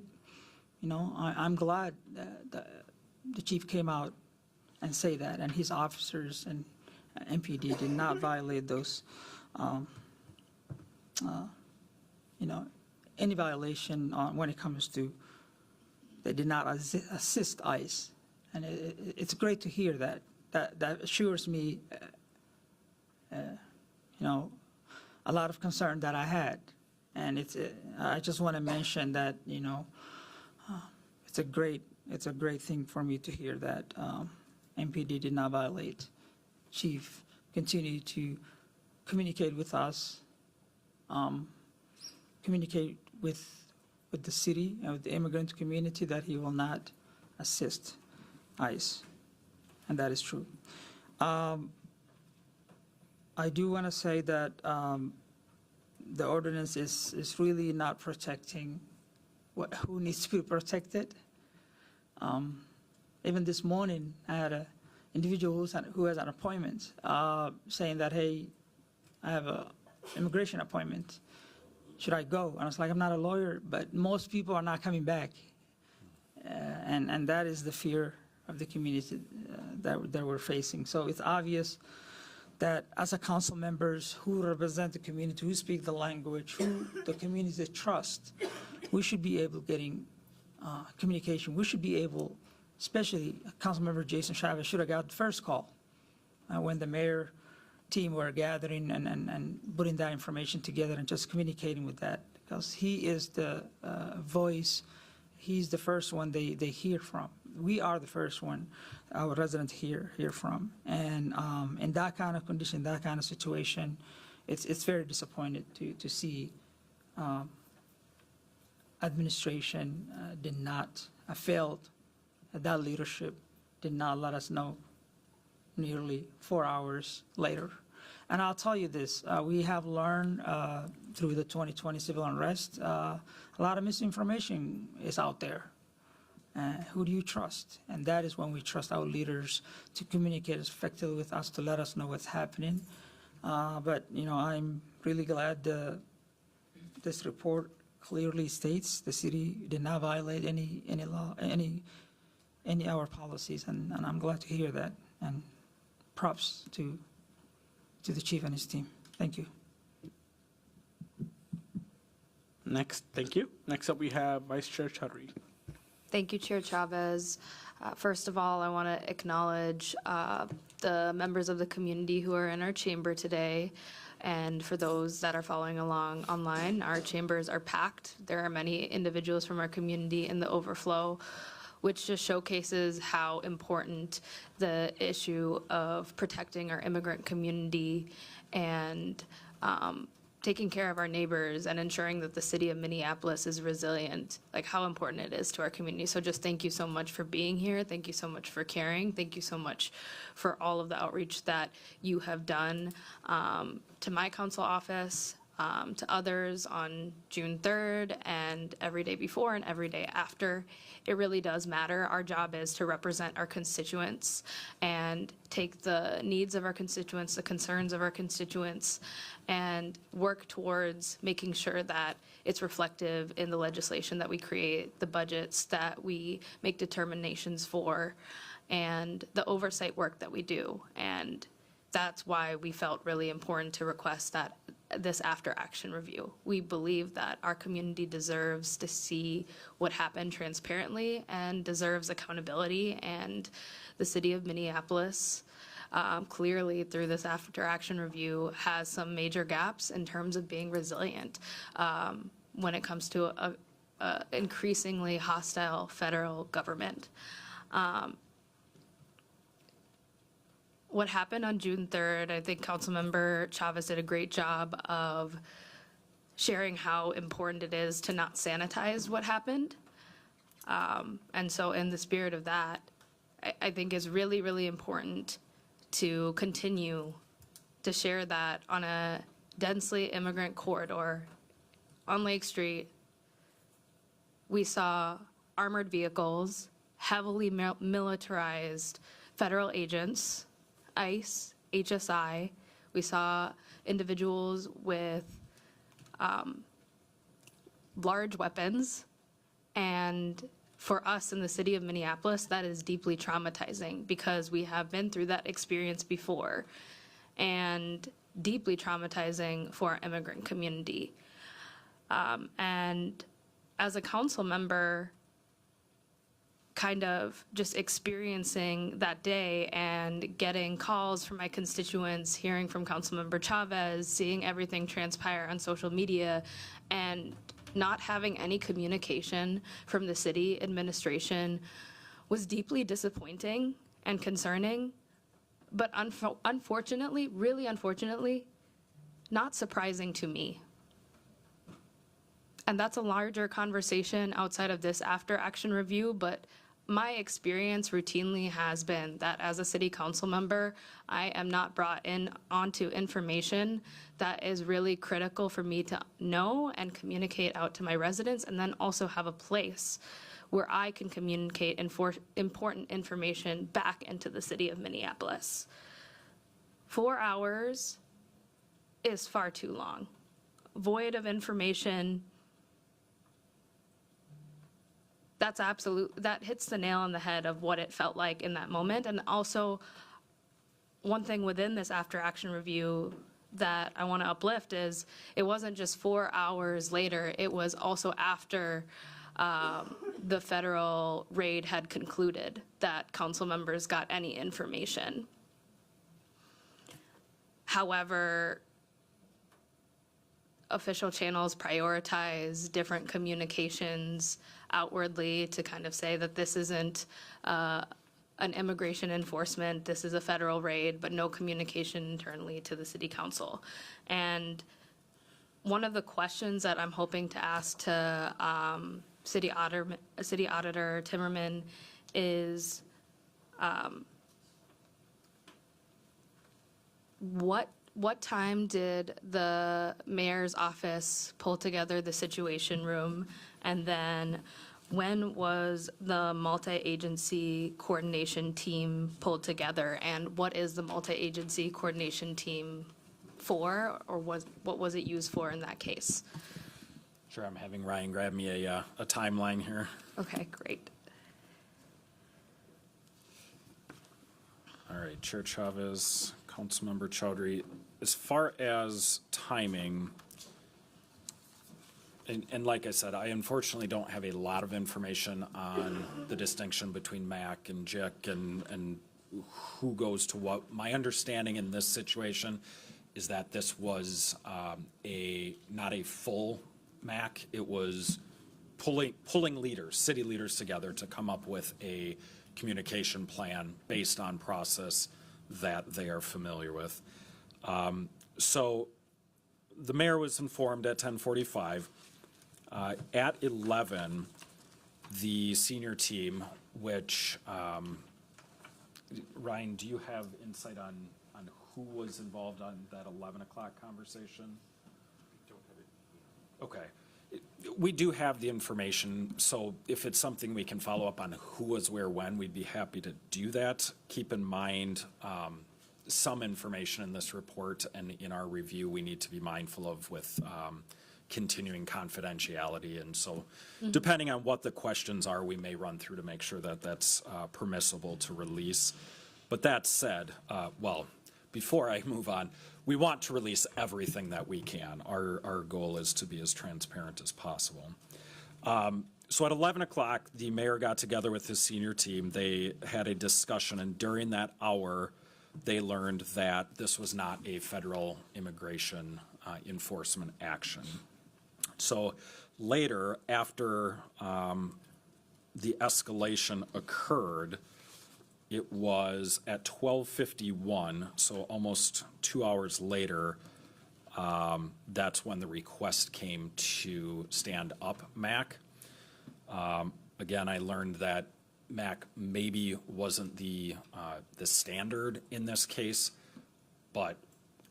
I'm glad that the chief came out and say that, and his officers and MPD did not violate those, any violation on when it comes to, they did not assist ICE. And it's great to hear that. That assures me, a lot of concern that I had. And I just want to mention that, it's a great thing for me to hear that MPD did not violate. Chief continued to communicate with us, communicate with the city and with the immigrant community that he will not assist ICE, and that is true. I do want to say that the ordinance is really not protecting who needs to be protected. Even this morning, I had an individual who has an appointment saying that, hey, I have an immigration appointment. Should I go? And I was like, I'm not a lawyer, but most people are not coming back. And that is the fear of the community that we're facing. So it's obvious that as a council members who represent the community, who speak the language, who the community trusts, we should be able getting communication. We should be able, especially Councilmember Jason Chavez should have got the first call when the mayor team were gathering and putting that information together and just communicating with that, because he is the voice. He's the first one they hear from. We are the first one our residents hear from. And in that kind of condition, that kind of situation, it's very disappointed to see administration did not, failed. That leadership did not let us know nearly 4 hours later. And I'll tell you this, we have learned through the 2020 civil unrest, a lot of misinformation is out there. Who do you trust? And that is when we trust our leaders to communicate as effectively with us, to let us know what's happening. But I'm really glad this report clearly states the city did not violate any law, any our policies, and I'm glad to hear that. And props to the chief and his team. Thank you. Thank you. Next up, we have Vice Chair Chaudhry. Thank you, Chair Chavez. First of all, I want to acknowledge the members of the community who are in our chamber today. And for those that are following along online, our chambers are packed. There are many individuals from our community in the overflow, which just showcases how important the issue of protecting our immigrant community and taking care of our neighbors and ensuring that the city of Minneapolis is resilient, like how important it is to our community. So just thank you so much for being here. Thank you so much for caring. Thank you so much for all of the outreach that you have done to my council office, to others on June 3rd and every day before and every day after. It really does matter. Our job is to represent our constituents and take the needs of our constituents, the concerns of our constituents, and work towards making sure that it's reflective in the legislation that we create, the budgets that we make determinations for, and the oversight work that we do. And that's why we felt really important to request that this after action review. We believe that our community deserves to see what happened transparently and deserves accountability, and the city of Minneapolis clearly through this after action review has some major gaps in terms of being resilient when it comes to a increasingly hostile federal government. What happened on June 3rd, I think Councilmember Chavez did a great job of sharing how important it is to not sanitize what happened. And so in the spirit of that, I think is really, really important to continue to share that on a densely immigrant corridor on Lake Street, we saw armored vehicles, heavily militarized federal agents, ICE, HSI. We saw individuals with large weapons, and for us in the city of Minneapolis, that is deeply traumatizing because we have been through that experience before, and deeply traumatizing for our immigrant community. And as a council member, kind of just experiencing that day and getting calls from my constituents, hearing from Councilmember Chavez, seeing everything transpire on social media, and not having any communication from the city administration was deeply disappointing and concerning, but unfortunately, really unfortunately, not surprising to me. And that's a larger conversation outside of this after action review, but my experience routinely has been that as a city council member, I am not brought in onto information that is really critical for me to know and communicate out to my residents, and then also have a place where I can communicate important information back into the city of Minneapolis. 4 hours is far too long. Void of information. That hits the nail on the head of what it felt like in that moment. And also, one thing within this after action review that I want to uplift is it wasn't just 4 hours later, it was also after the federal raid had concluded that council members got any information. However, official channels prioritize different communications outwardly to kind of say that this isn't an immigration enforcement, this is a federal raid, but no communication internally to the city council. And one of the questions that I'm hoping to ask to City Auditor Timmerman is what time did the mayor's office pull together the Situation Room? And then when was the multi-agency coordination team pulled together? And what is the multi-agency coordination team for, or what was it used for in that case? Sure, I'm having Ryan grab me a timeline here. Okay, great. All right, Chair Chavez, Councilmember Chowdhury. As far as timing, and like I said, I unfortunately don't have a lot of information on the distinction between MAC and JIC and who goes to what. My understanding in this situation is that this was not a full MAC. It was pulling leaders, city leaders together to come up with a communication plan based on process that they are familiar with. So the mayor was informed at 10:45. At 11, the senior team, which, Ryan, do you have insight on who was involved on that 11 o'clock conversation? Don't have it. Okay. We do have the information, so if it's something we can follow up on who was where when, we'd be happy to do that. Keep in mind, some information in this report and in our review we need to be mindful of with continuing confidentiality, and so depending on what the questions are, we may run through to make sure that that's permissible to release. But that said, well, before I move on, we want to release everything that we can. Our goal is to be as transparent as possible. So at 11 o'clock, the mayor got together with his senior team. They had a discussion, and during that hour, they learned that this was not a federal immigration enforcement action. So later, after the escalation occurred, it was at 12:51, so almost 2 hours later, that's when the request came to stand up MAC. Again, I learned that MAC maybe wasn't the standard in this case, but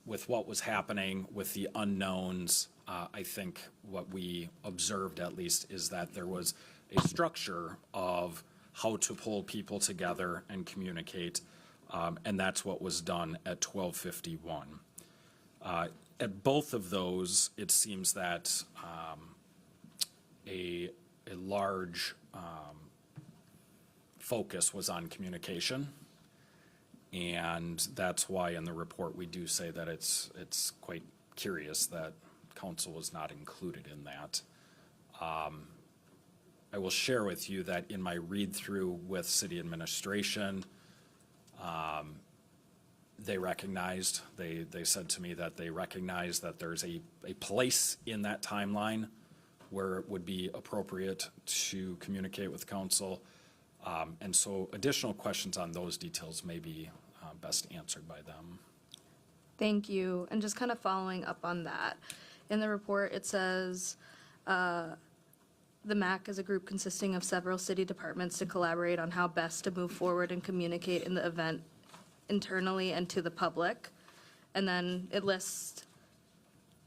with what was happening with the unknowns, I think what we observed at least is that there was a structure of how to pull people together and communicate, and that's what was done at 12:51. At both of those, it seems that a large focus was on communication. And that's why in the report we do say that it's quite curious that council was not included in that. I will share with you that in my read-through with city administration, they recognized, they said to me that they recognize that there's a place in that timeline where it would be appropriate to communicate with council. And so additional questions on those details may be best answered by them. Thank you. And just kind of following up on that, in the report, it says, the MAC is a group consisting of several city departments to collaborate on how best to move forward and communicate in the event internally and to the public. And then it lists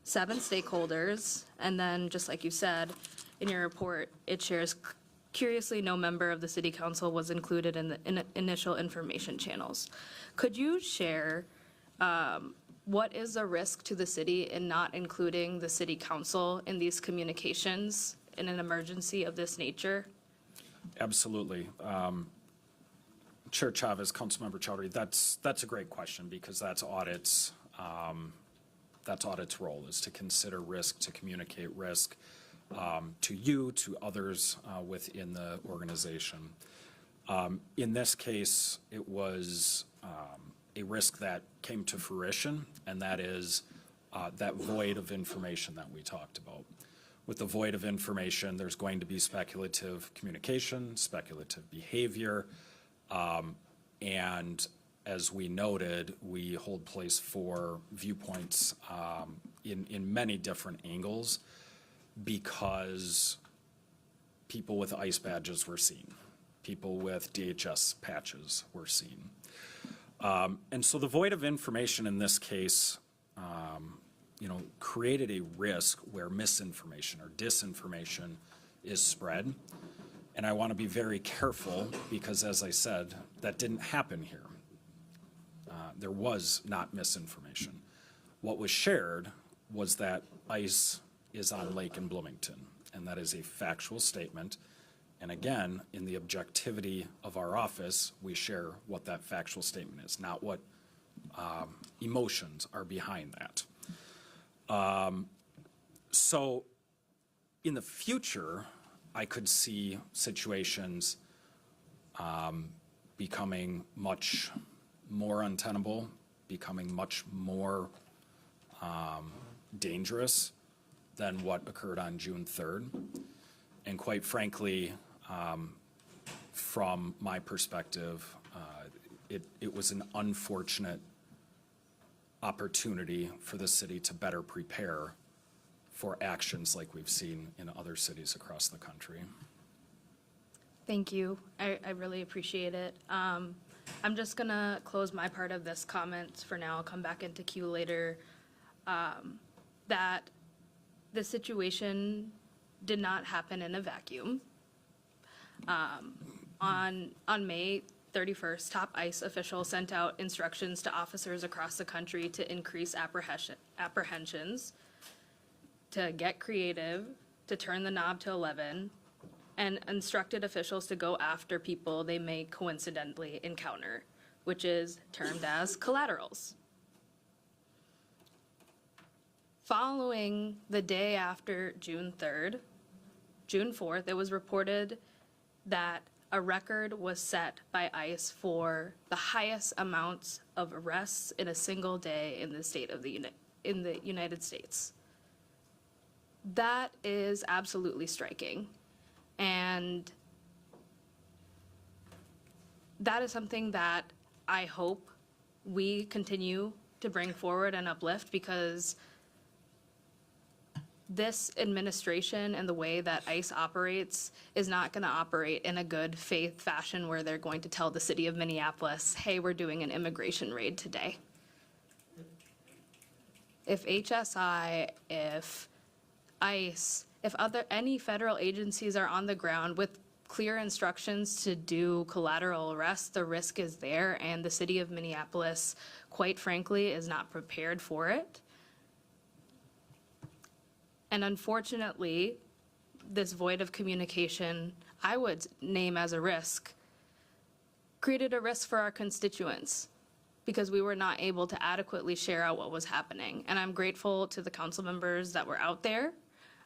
7 stakeholders. And then, just like you said, in your report, it shares, curiously, no member of the city council was included in the initial information channels. Could you share what is the risk to the city in not including the city council in these communications in an emergency of this nature? Absolutely. Chair Chavez, Councilmember Chowdhury, that's a great question because that's Audit's role, is to consider risk, to communicate risk to you, to others within the organization. In this case, it was a risk that came to fruition, and that is that void of information that we talked about. With the void of information, there's going to be speculative communication, speculative behavior, and as we noted, we hold place for viewpoints in many different angles because people with ICE badges were seen. People with DHS patches were seen. And so the void of information in this case created a risk where misinformation or disinformation is spread. And I want to be very careful because, as I said, that didn't happen here. There was not misinformation. What was shared was that ICE is on lake in Bloomington, and that is a factual statement. And again, in the objectivity of our office, we share what that factual statement is, not what emotions are behind that. So in the future, I could see situations becoming much more untenable, becoming much more dangerous than what occurred on June 3rd. And quite frankly, from my perspective, it was an unfortunate opportunity for the city to better prepare for actions like we've seen in other cities across the country. Thank you. I really appreciate it. I'm just going to close my part of this comment for now. I'll come back into queue later. That the situation did not happen in a vacuum. On May 31st, top ICE officials sent out instructions to officers across the country to increase apprehensions, to get creative, to turn the knob to 11, and instructed officials to go after people they may coincidentally encounter, which is termed as collaterals. Following the day after June 3rd, June 4th, it was reported that a record was set by ICE for the highest amounts of arrests in a single day in the United States. That is absolutely striking. And that is something that I hope we continue to bring forward and uplift, because this administration and the way that ICE operates is not going to operate in a good faith fashion where they're going to tell the city of Minneapolis, hey, we're doing an immigration raid today. If HSI, if ICE, if any federal agencies are on the ground with clear instructions to do collateral arrests, the risk is there, and the city of Minneapolis, quite frankly, is not prepared for it. And unfortunately, this void of communication, I would name as a risk, created a risk for our constituents because we were not able to adequately share out what was happening. And I'm grateful to the council members that were out there.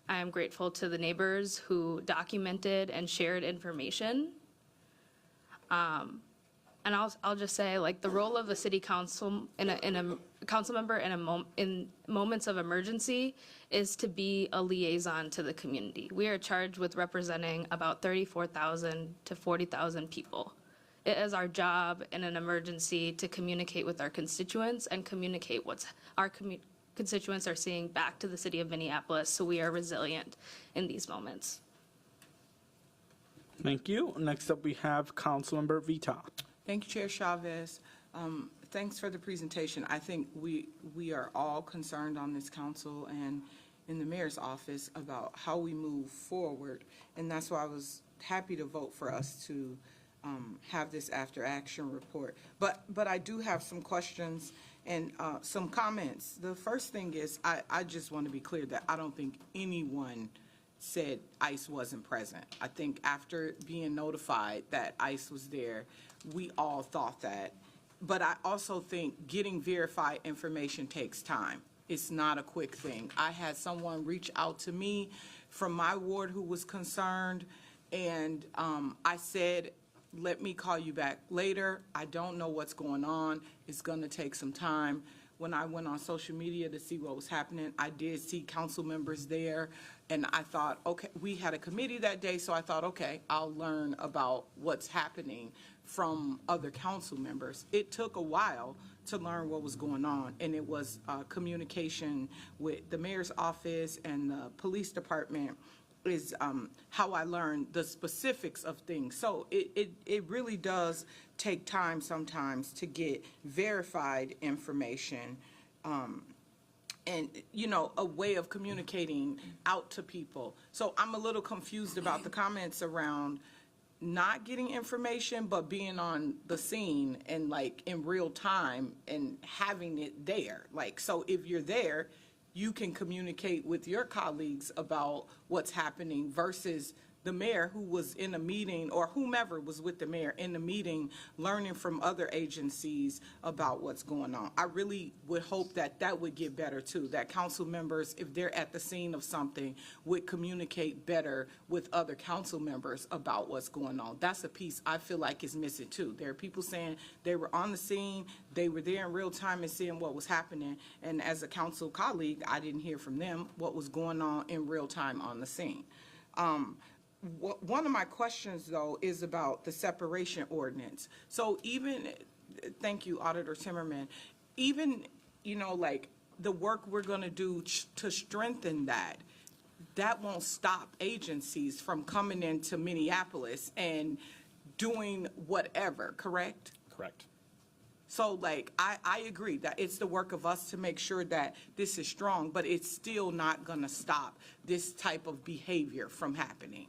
I am grateful to the neighbors who documented and shared information. And I'll just say, like, the role of the city council in a council member in moments of emergency is to be a liaison to the community. We are charged with representing about 34,000 to 40,000 people. It is our job in an emergency to communicate with our constituents and communicate what our constituents are seeing back to the city of Minneapolis, so we are resilient in these moments. Thank you. Next up, we have Councilmember Vita. Thank you, Chair Chavez. Thanks for the presentation. I think we are all concerned on this council and in the mayor's office about how we move forward, and that's why I was happy to vote for us to have this after-action report. But I do have some questions and some comments. The first thing is I just want to be clear that I don't think anyone said ICE wasn't present. I think after being notified that ICE was there, we all thought that. But I also think getting verified information takes time. It's not a quick thing. I had someone reach out to me from my ward who was concerned, and I said, let me call you back later. I don't know what's going on. It's going to take some time. When I went on social media to see what was happening, I did see council members there, and I thought, okay, we had a committee that day, so I thought, okay, I'll learn about what's happening from other council members. It took a while to learn what was going on, and it was communication with the mayor's office and the police department is how I learned the specifics of things. So it really does take time sometimes to get verified information and, you know, a way of communicating out to people. So I'm a little confused about the comments around not getting information, but being on the scene and like in real time and having it there. Like, so if you're there, you can communicate with your colleagues about what's happening versus the mayor who was in a meeting or whomever was with the mayor in the meeting learning from other agencies about what's going on. I really would hope that that would get better too, that council members, if they're at the scene of something, would communicate better with other council members about what's going on. That's a piece I feel like is missing too. There are people saying they were on the scene, they were there in real time and seeing what was happening, and as a council colleague, I didn't hear from them what was going on in real time on the scene. One of my questions, though, is about the separation ordinance. So even, thank you, Auditor Timmerman, even, you know, like the work we're going to do to strengthen that, that won't stop agencies from coming into Minneapolis and doing whatever, correct? Correct. So, like, I agree that it's the work of us to make sure that this is strong, but it's still not going to stop this type of behavior from happening.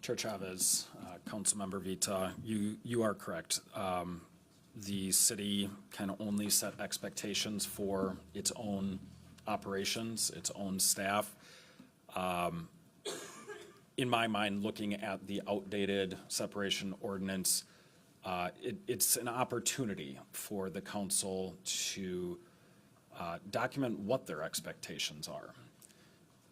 Chair Chavez, Councilmember Vita, you are correct. The city can only set expectations for its own operations, its own staff. In my mind, looking at the outdated separation ordinance, it's an opportunity for the council to document what their expectations are.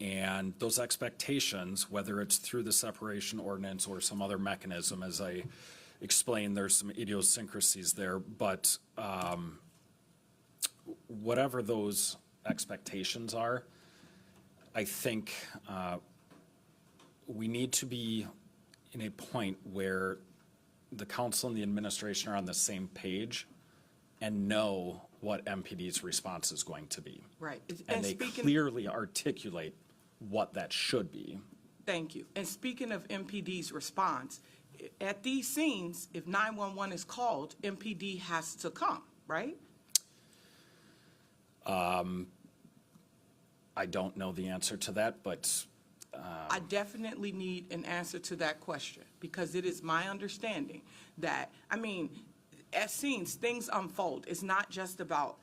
And those expectations, whether it's through the separation ordinance or some other mechanism, as I explained, there's some idiosyncrasies there, but whatever those expectations are, I think we need to be in a point where the council and the administration are on the same page and know what MPD's response is going to be. Right. And they clearly articulate what that should be. Thank you. And speaking of MPD's response, at these scenes, if 911 is called, MPD has to come, right? I don't know the answer to that, but I definitely need an answer to that question because it is my understanding that, I mean, at scenes, things unfold. It's not just about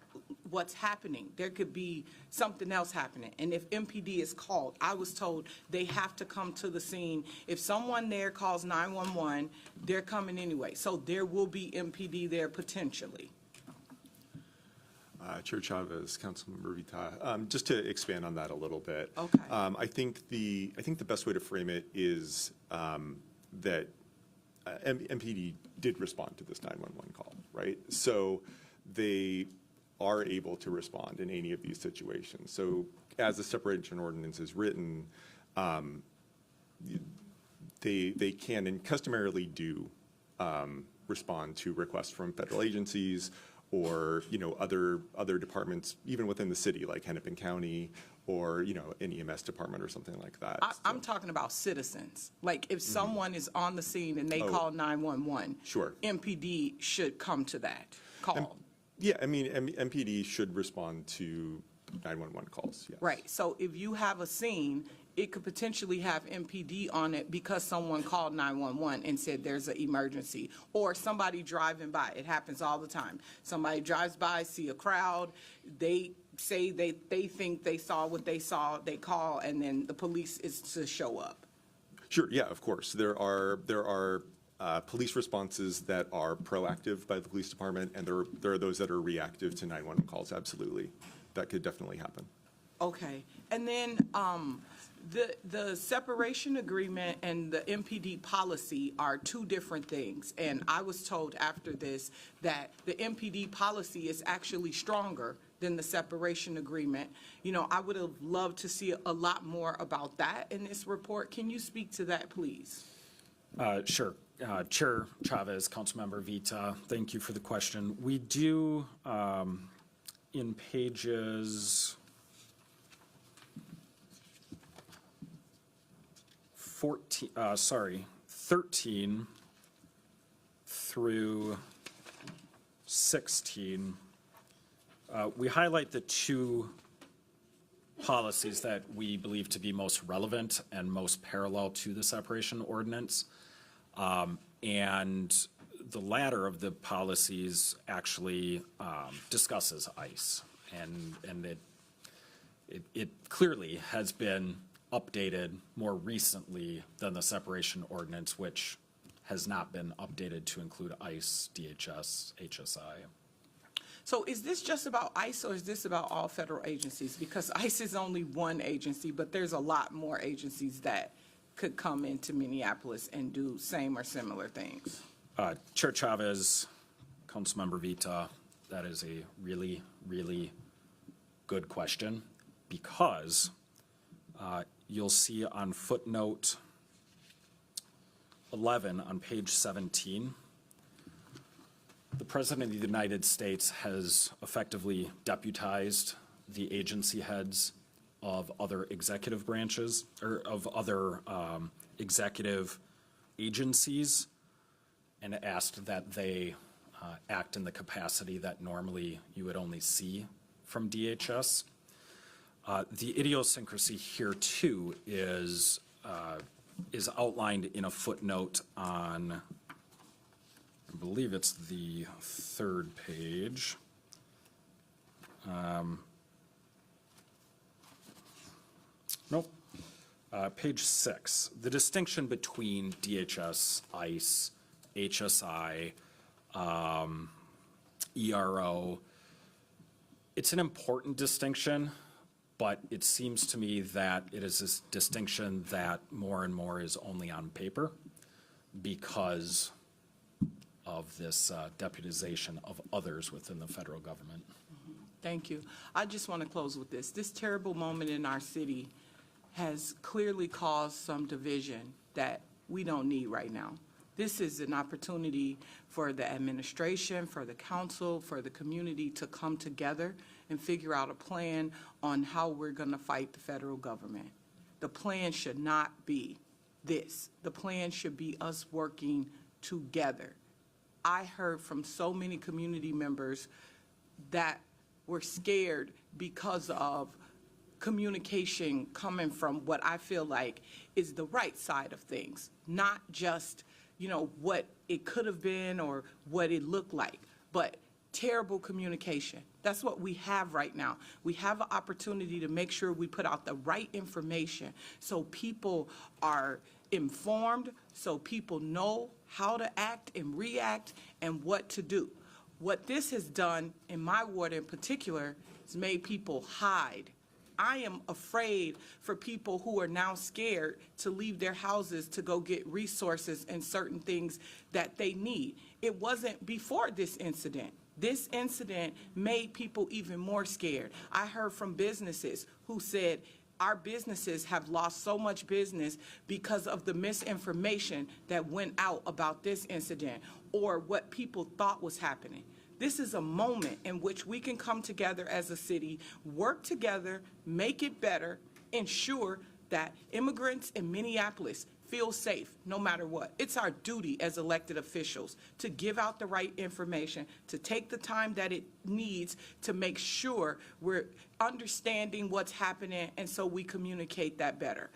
what's happening. There could be something else happening. And if MPD is called, I was told they have to come to the scene. If someone there calls 911, they're coming anyway. So there will be MPD there potentially. Chair Chavez, Councilmember Vita, just to expand on that a little bit. Okay. I think the best way to frame it is that MPD did respond to this 911 call, right? So they are able to respond in any of these situations. So as the separation ordinance is written, they can and customarily do respond to requests from federal agencies or, other departments, even within the city, like Hennepin County or, an EMS department or something like that. I'm talking about citizens. Like if someone is on the scene and they call 911. Sure. MPD should come to that call. Yeah, I mean, MPD should respond to 911 calls, yes. Right. So if you have a scene, it could potentially have MPD on it because someone called 911 and said there's an emergency, or somebody driving by. It happens all the time. Somebody drives by, see a crowd, they say they think they saw what they saw, they call, and then the police is to show up. Sure, yeah, of course. There are police responses that are proactive by the police department, and there are those that are reactive to 911 calls, absolutely. That could definitely happen. Okay. And then the separation agreement and the MPD policy are two different things. And I was told after this that the MPD policy is actually stronger than the separation agreement. I would have loved to see a lot more about that in this report. Can you speak to that, please? Sure. Chair Chavez, Councilmember Vita, thank you for the question. We do, in pages 13 through 16, we highlight the two policies that we believe to be most relevant and most parallel to the separation ordinance. And the latter of the policies actually discusses ICE. And it clearly has been updated more recently than the separation ordinance, which has not been updated to include ICE, DHS, HSI. So is this just about ICE, or is this about all federal agencies? Because ICE is only one agency, but there's a lot more agencies that could come into Minneapolis and do same or similar things. Chair Chavez, Councilmember Vita, that is a really, really good question, because you'll see on footnote 11 on page 17, the President of the United States has effectively deputized the agency heads of other executive branches, or of other executive agencies, and asked that they act in the capacity that normally you would only see from DHS. The idiosyncrasy here, too, is outlined in a footnote on, I believe it's the third page. Nope. Page 6. The distinction between DHS, ICE, HSI, ERO, it's an important distinction, but it seems to me that it is this distinction that more and more is only on paper because of this deputization of others within the federal government. Thank you. I just want to close with this. This terrible moment in our city has clearly caused some division that we don't need right now. This is an opportunity for the administration, for the council, for the community to come together and figure out a plan on how we're going to fight the federal government. The plan should not be this. The plan should be us working together. I heard from so many community members that were scared because of communication coming from what I feel like is the right side of things, not just, what it could have been or what it looked like, but terrible communication. That's what we have right now. We have an opportunity to make sure we put out the right information so people are informed, so people know how to act and react and what to do. What this has done, in my ward in particular, has made people hide. I am afraid for people who are now scared to leave their houses to go get resources and certain things that they need. It wasn't before this incident. This incident made people even more scared. I heard from businesses who said, our businesses have lost so much business because of the misinformation that went out about this incident or what people thought was happening. This is a moment in which we can come together as a city, work together, make it better, ensure that immigrants in Minneapolis feel safe no matter what. It's our duty as elected officials to give out the right information, to take the time that it needs to make sure we're understanding what's happening, and so we communicate that better.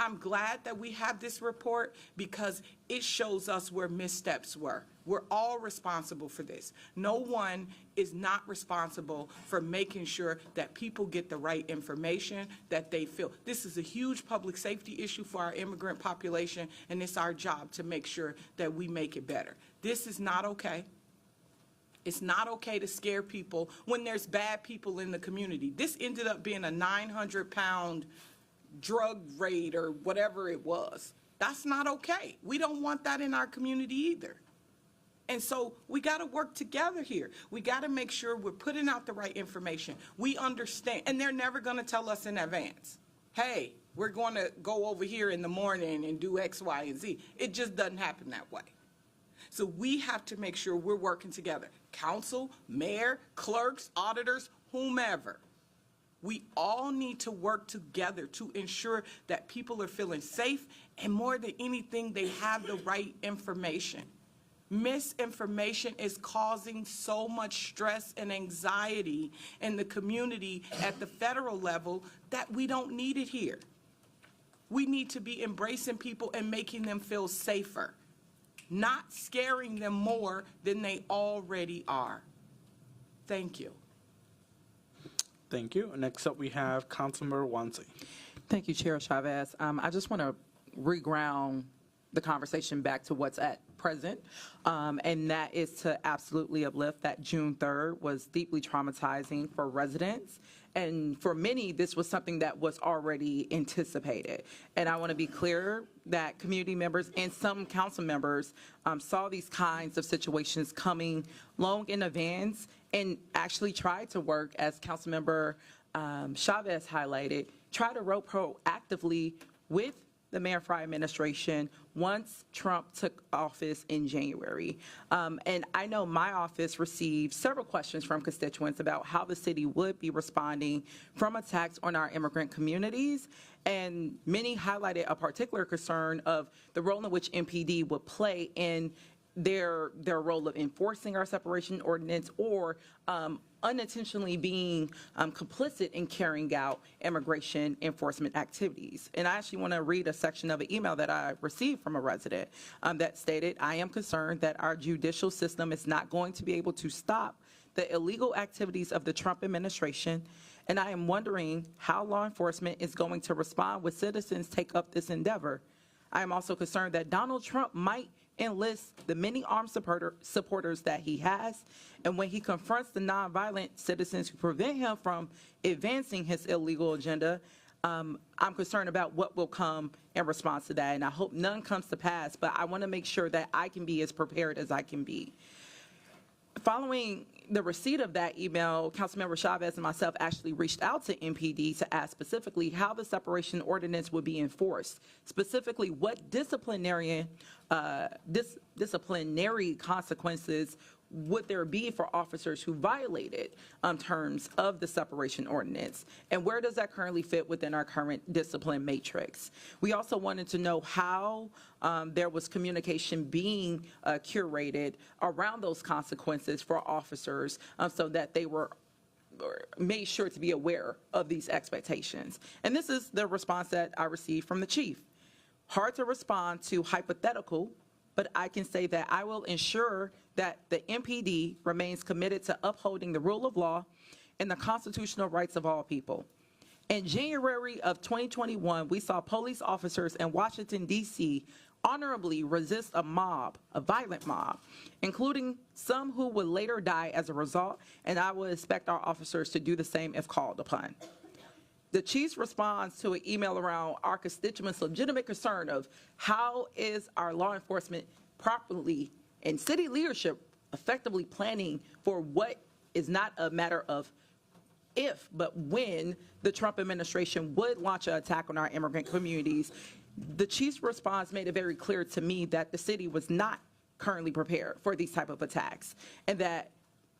I'm glad that we have this report because it shows us where missteps were. We're all responsible for this. No one is not responsible for making sure that people get the right information, that they feel. This is a huge public safety issue for our immigrant population, and it's our job to make sure that we make it better. This is not okay. It's not okay to scare people when there's bad people in the community. This ended up being a 900-pound drug raid or whatever it was. That's not okay. We don't want that in our community either. And so we got to work together here. We got to make sure we're putting out the right information. We understand, and they're never going to tell us in advance, hey, we're going to go over here in the morning and do X, Y, and Z. It just doesn't happen that way. So we have to make sure we're working together. Council, mayor, clerks, auditors, whomever. We all need to work together to ensure that people are feeling safe, and more than anything, they have the right information. Misinformation is causing so much stress and anxiety in the community at the federal level that we don't need it here. We need to be embracing people and making them feel safer, not scaring them more than they already are. Thank you. Thank you. Next up, we have Councilmember Wansley. Thank you, Chair Chavez. I just want to reground the conversation back to what's at present, and that is to absolutely uplift that June 3rd was deeply traumatizing for residents. And for many, this was something that was already anticipated. And I want to be clear that community members and some council members saw these kinds of situations coming long in advance and actually tried to work, as Councilmember Chavez highlighted, try to work proactively with the Mayor Frey administration once Trump took office in January. And I know my office received several questions from constituents about how the city would be responding from attacks on our immigrant communities. And many highlighted a particular concern of the role in which MPD would play in their role of enforcing our separation ordinance or unintentionally being complicit in carrying out immigration enforcement activities. And I actually want to read a section of an email that I received from a resident that stated, I am concerned that our judicial system is not going to be able to stop the illegal activities of the Trump administration, and I am wondering how law enforcement is going to respond when citizens take up this endeavor. I am also concerned that Donald Trump might enlist the many armed supporters that he has, and when he confronts the nonviolent citizens who prevent him from advancing his illegal agenda, I'm concerned about what will come in response to that, and I hope none comes to pass, but I want to make sure that I can be as prepared as I can be. Following the receipt of that email, Councilmember Chavez and myself actually reached out to MPD to ask specifically how the separation ordinance would be enforced, specifically what disciplinary consequences would there be for officers who violated terms of the separation ordinance, and where does that currently fit within our current discipline matrix? We also wanted to know how there was communication being curated around those consequences for officers so that they were made sure to be aware of these expectations. And this is the response that I received from the chief. Hard to respond to hypothetical but I can say that I will ensure that the MPD remains committed to upholding the rule of law and the constitutional rights of all people. In January of 2021, we saw police officers in Washington, D.C. honorably resist a mob, a violent mob, including some who would later die as a result, and I would expect our officers to do the same if called upon. The chief's response to an email around our constituents' legitimate concern of how is our law enforcement properly and city leadership effectively planning for what is not a matter of if, but when the Trump administration would launch an attack on our immigrant communities. The chief's response made it very clear to me that the city was not currently prepared for these type of attacks, and that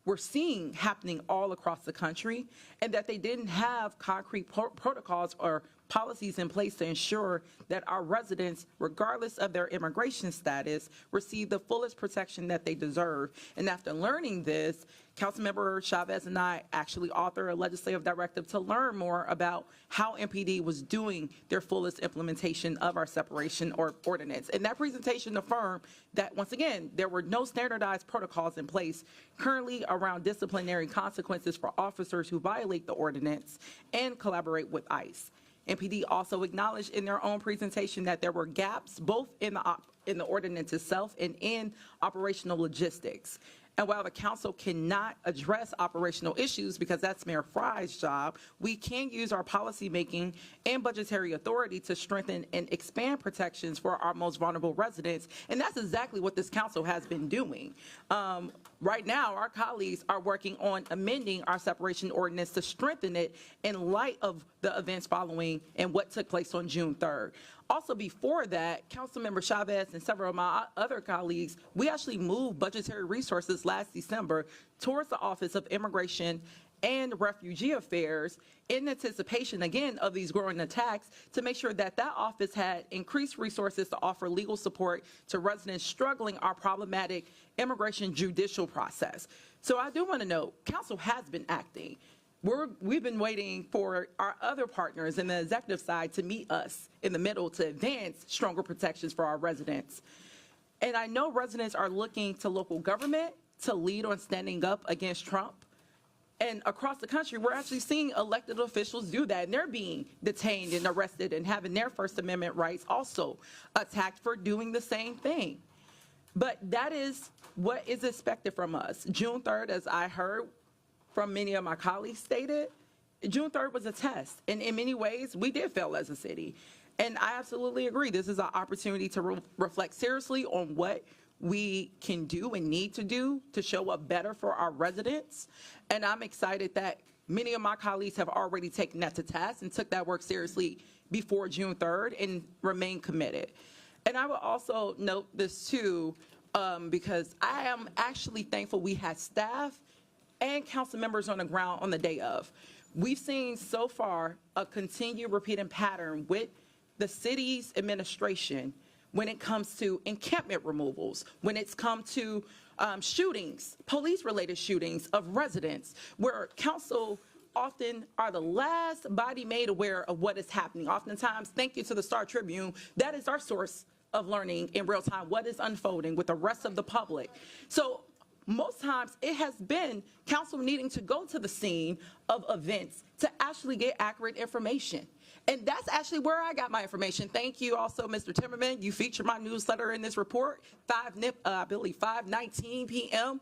we're seeing happening all across the country, and that they didn't have concrete protocols or policies in place to ensure that our residents, regardless of their immigration status, receive the fullest protection that they deserve. And after learning this, Councilmember Chavez and I actually authored a legislative directive to learn more about how MPD was doing their fullest implementation of our separation ordinance. And that presentation affirmed that, once again, there were no standardized protocols in place currently around disciplinary consequences for officers who violate the ordinance and collaborate with ICE. MPD also acknowledged in their own presentation that there were gaps both in the ordinance itself and in operational logistics. And while the council cannot address operational issues because that's Mayor Fry's job, we can use our policymaking and budgetary authority to strengthen and expand protections for our most vulnerable residents. And that's exactly what this council has been doing. Right now, our colleagues are working on amending our separation ordinance to strengthen it in light of the events following and what took place on June 3rd. Also, before that, Councilmember Chavez and several of my other colleagues, we actually moved budgetary resources last December towards the Office of Immigration and Refugee Affairs in anticipation, again, of these growing attacks, to make sure that that office had increased resources to offer legal support to residents struggling our problematic immigration judicial process. So I do want to note, council has been acting. We've been waiting for our other partners in the executive side to meet us in the middle to advance stronger protections for our residents. And I know residents are looking to local government to lead on standing up against Trump. And across the country, we're actually seeing elected officials do that, and they're being detained and arrested and having their First Amendment rights also attacked for doing the same thing. But that is what is expected from us. June 3rd, as I heard from many of my colleagues stated, June 3rd was a test. And in many ways, we did fail as a city. And I absolutely agree. This is an opportunity to reflect seriously on what we can do and need to do to show up better for our residents. And I'm excited that many of my colleagues have already taken that to task and took that work seriously before June 3rd and remain committed. And I will also note this too, because I am actually thankful we had staff and council members on the ground on the day of. We've seen so far a continued repeating pattern with the city's administration when it comes to encampment removals, when it's come to shootings, police-related shootings of residents, where council often are the last body made aware of what is happening. Oftentimes, thank you to the Star Tribune, that is our source of learning in real time what is unfolding with the rest of the public. So most times it has been council needing to go to the scene of events to actually get accurate information. And that's actually where I got my information. Thank you also, Mr. Timmerman. You featured my newsletter in this report, I believe 5:19 p.m.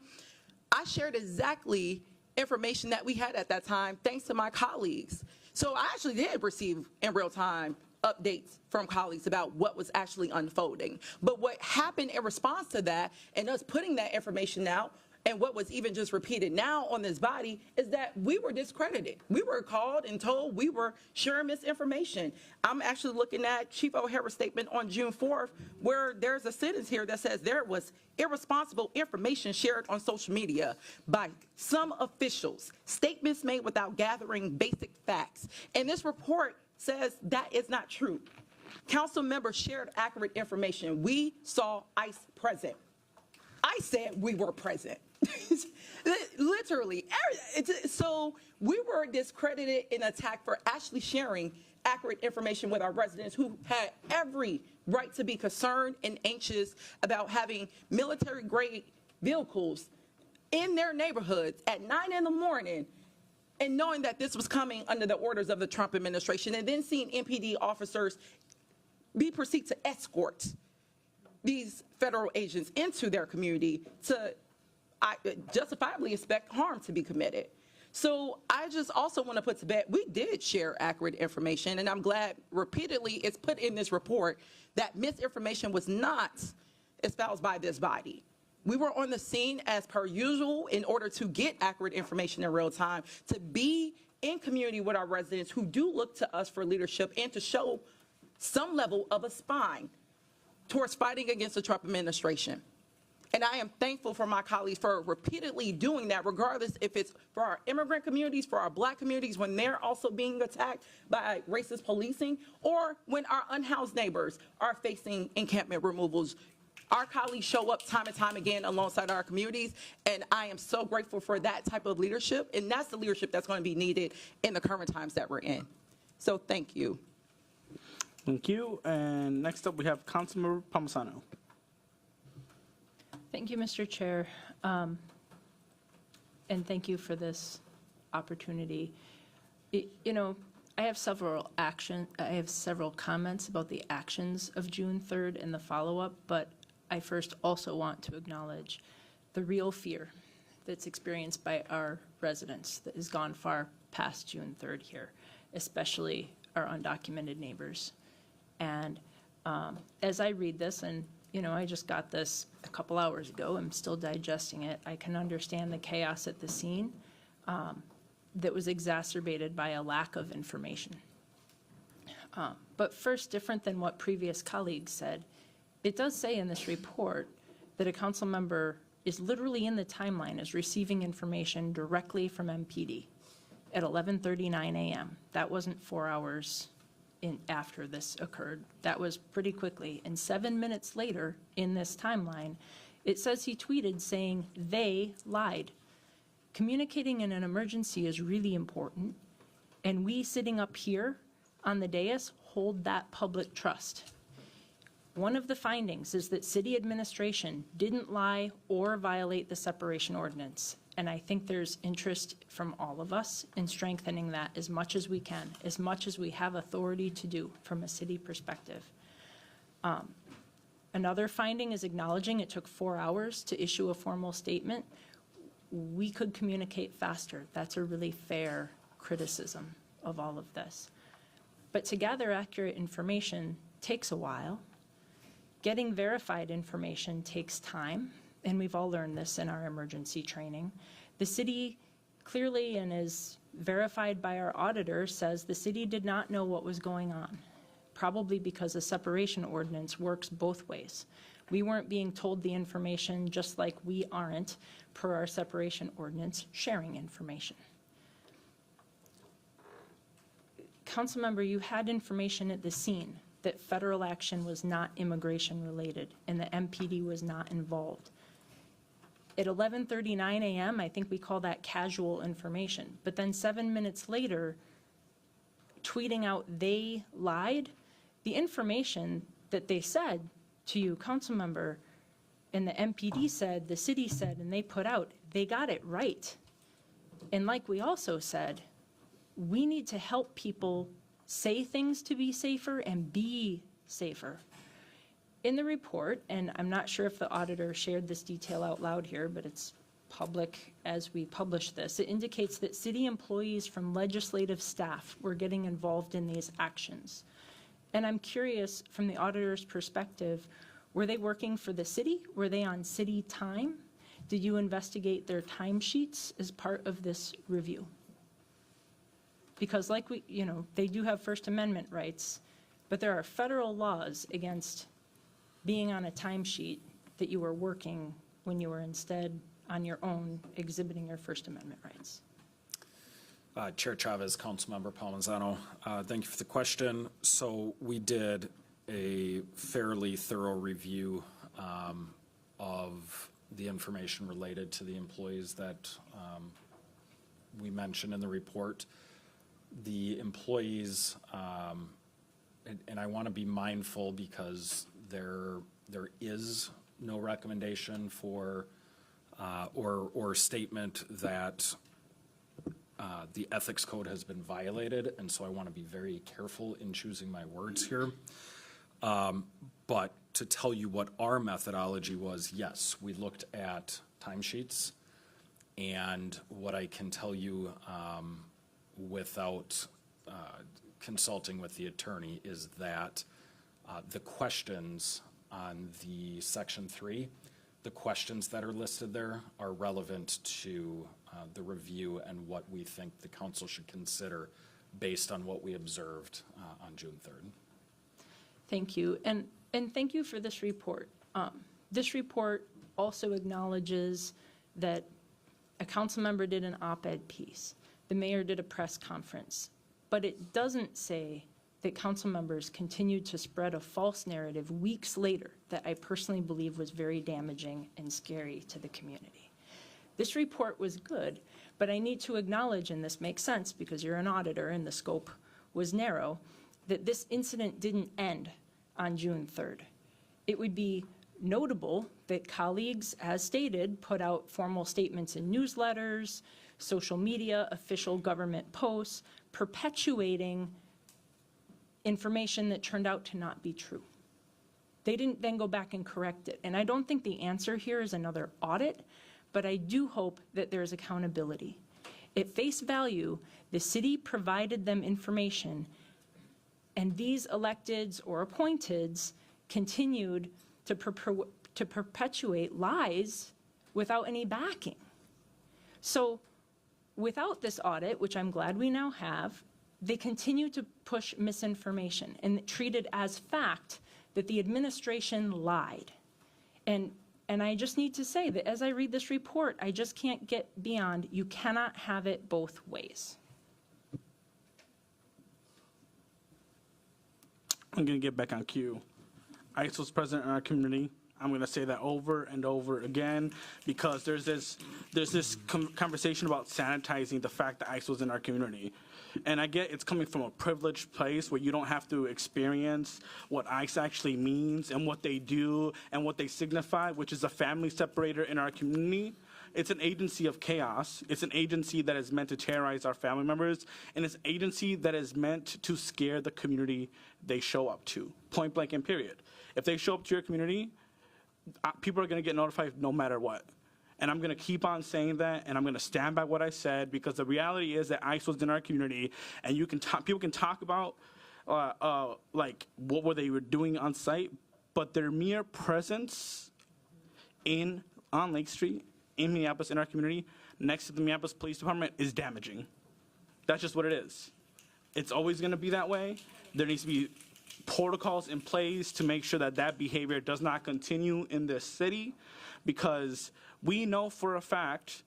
I shared exactly information that we had at that time, thanks to my colleagues. So I actually did receive in real time updates from colleagues about what was actually unfolding. But what happened in response to that and us putting that information out, and what was even just repeated now on this body, is that we were discredited. We were called and told we were sharing misinformation. I'm actually looking at Chief O'Hara's statement on June 4th, where there's a sentence here that says there was irresponsible information shared on social media by some officials, statements made without gathering basic facts. And this report says that is not true. Council members shared accurate information. We saw ICE present. I said we were present. Literally. So we were discredited and attacked for actually sharing accurate information with our residents who had every right to be concerned and anxious about having military-grade vehicles in their neighborhoods at 9 in the morning, and knowing that this was coming under the orders of the Trump administration, and then seeing MPD officers be proceeded to escort these federal agents into their community to justifiably expect harm to be committed. So I just also want to put to bed, we did share accurate information, and I'm glad repeatedly it's put in this report that misinformation was not espoused by this body. We were on the scene as per usual in order to get accurate information in real time, to be in community with our residents who do look to us for leadership, and to show some level of a spine towards fighting against the Trump administration. And I am thankful for my colleagues for repeatedly doing that, regardless if it's for our immigrant communities, for our Black communities, when they're also being attacked by racist policing, or when our unhoused neighbors are facing encampment removals. Our colleagues show up time and time again alongside our communities, and I am so grateful for that type of leadership, and that's the leadership that's going to be needed in the current times that we're in. So thank you. Thank you. And next up, we have Councilmember Palmisano. Thank you, Mr. Chair, and thank you for this opportunity. You know, I have several comments about the actions of June 3rd and the follow-up, but I first also want to acknowledge the real fear that's experienced by our residents that has gone far past June 3rd here, especially our undocumented neighbors. And as I read this, and you know, I just got this a couple hours ago, I'm still digesting it, I can understand the chaos at the scene that was exacerbated by a lack of information. But first, different than what previous colleagues said, it does say in this report that a council member is literally in the timeline as receiving information directly from MPD at 11:39 a.m. That wasn't 4 hours after this occurred. That was pretty quickly. And 7 minutes later in this timeline, it says he tweeted saying they lied. Communicating in an emergency is really important, and we sitting up here on the dais hold that public trust. One of the findings is that city administration didn't lie or violate the separation ordinance, and I think there's interest from all of us in strengthening that as much as we can, as much as we have authority to do from a city perspective. Another finding is acknowledging it took 4 hours to issue a formal statement. We could communicate faster. That's a really fair criticism of all of this. But to gather accurate information takes a while. Getting verified information takes time, and we've all learned this in our emergency training. The city clearly, and is verified by our auditor, says the city did not know what was going on, probably because the separation ordinance works both ways. We weren't being told the information, just like we aren't, per our separation ordinance, sharing information. Councilmember, you had information at the scene that federal action was not immigration related and the MPD was not involved. At 11:39 a.m., I think we call that casual information. But then 7 minutes later, tweeting out they lied, the information that they said to you, Councilmember, and the MPD said, the city said, and they put out, they got it right. And like we also said, we need to help people say things to be safer and be safer. In the report, and I'm not sure if the auditor shared this detail out loud here, but it's public as we publish this, it indicates that city employees from legislative staff were getting involved in these actions. And I'm curious, from the auditor's perspective, were they working for the city? Were they on city time? Did you investigate their timesheets as part of this review? Because like we, you know, they do have First Amendment rights, but there are federal laws against being on a timesheet that you were working when you were instead on your own exhibiting your First Amendment rights. Chair Chavez, Councilmember Palmisano, thank you for the question. So we did a fairly thorough review of the information related to the employees that we mentioned in the report. the employees, and I want to be mindful because there is no recommendation for or statement that the ethics code has been violated, and so I want to be very careful in choosing my words here. But to tell you what our methodology was, yes, we looked at timesheets, and what I can tell you without consulting with the attorney is that the questions on the Section 3, the questions that are listed there are relevant to the review and what we think the council should consider based on what we observed on June 3rd. Thank you. And thank you for this report. This report also acknowledges that a council member did an op-ed piece. The mayor did a press conference. But it doesn't say that council members continued to spread a false narrative weeks later that I personally believe was very damaging and scary to the community. This report was good, but I need to acknowledge, and this makes sense because you're an auditor and the scope was narrow, that this incident didn't end on June 3rd. It would be notable that colleagues, as stated, put out formal statements in newsletters, social media, official government posts, perpetuating information that turned out to not be true. They didn't then go back and correct it. And I don't think the answer here is another audit, but I do hope that there's accountability. At face value, the city provided them information, and these electeds or appointeds continued to perpetuate lies without any backing. So without this audit, which I'm glad we now have, they continue to push misinformation and treat it as fact that the administration lied. And I just need to say that as I read this report, I just can't get beyond, you cannot have it both ways. I'm going to get back on cue. ICE was present in our community. I'm going to say that over and over again because there's this conversation about sanitizing the fact that ICE was in our community. And I get it's coming from a privileged place where you don't have to experience what ICE actually means and what they do and what they signify, which is a family separator in our community. It's an agency of chaos. It's an agency that is meant to terrorize our family members, and it's an agency that is meant to scare the community they show up to, point blank and period. If they show up to your community, people are going to get notified no matter what. And I'm going to keep on saying that, and I'm going to stand by what I said, because the reality is that ICE was in our community, and people can talk about like what were they doing on site, but their mere presence on Lake Street in Minneapolis in our community next to the Minneapolis Police Department is damaging. That's just what it is. It's always going to be that way. There needs to be protocols in place to make sure that that behavior does not continue in this city, because we know for a fact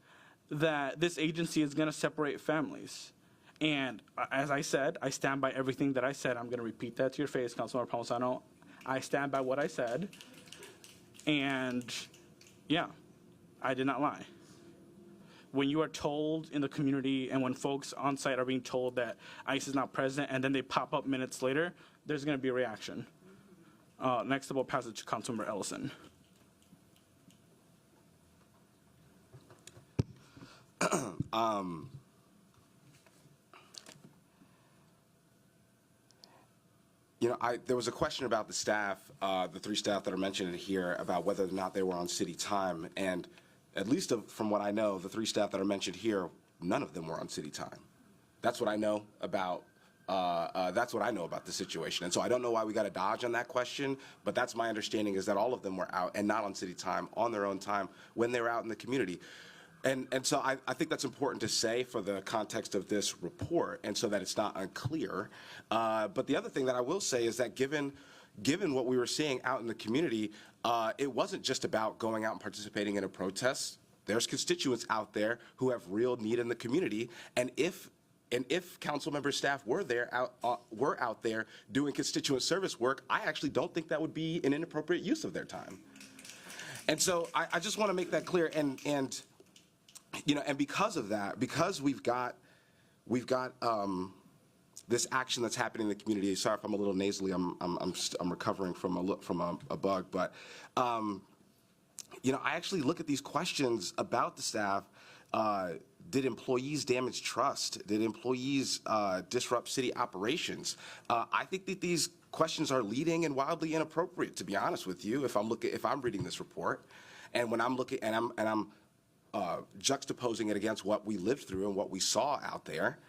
that this agency is going to separate families. And as I said, I stand by everything that I said. I'm going to repeat that to your face, Councilmember Palmisano. I stand by what I said. And yeah, I did not lie. When you are told in the community and when folks on site are being told that ICE is not present and then they pop up minutes later, there's going to be a reaction. Next up, I'll pass it to Councilmember Ellison. You know, there was a question about the staff, the three staff that are mentioned here, about whether or not they were on city time. And at least from what I know, the three staff that are mentioned here, none of them were on city time. That's what I know about. That's what I know about the situation. And so I don't know why we got to dodge on that question, but that's my understanding, is that all of them were out and not on city time, on their own time, when they were out in the community. And so I think that's important to say for the context of this report, and so that it's not unclear. But the other thing that I will say is that given what we were seeing out in the community, it wasn't just about going out and participating in a protest. There's constituents out there who have real need in the community, and if council member staff were out there doing constituent service work, I actually don't think that would be an inappropriate use of their time. And so I just want to make that clear. And you know, and because of that, because we've got this action that's happening in the community. Sorry if I'm a little nasally. I'm recovering from a bug, but you know, I actually look at these questions about the staff. Did employees damage trust? Did employees disrupt city operations? I think that these questions are leading and wildly inappropriate, to be honest with you. If I'm reading this report, and when I'm looking and I'm juxtaposing it against what we lived through and what we saw out there.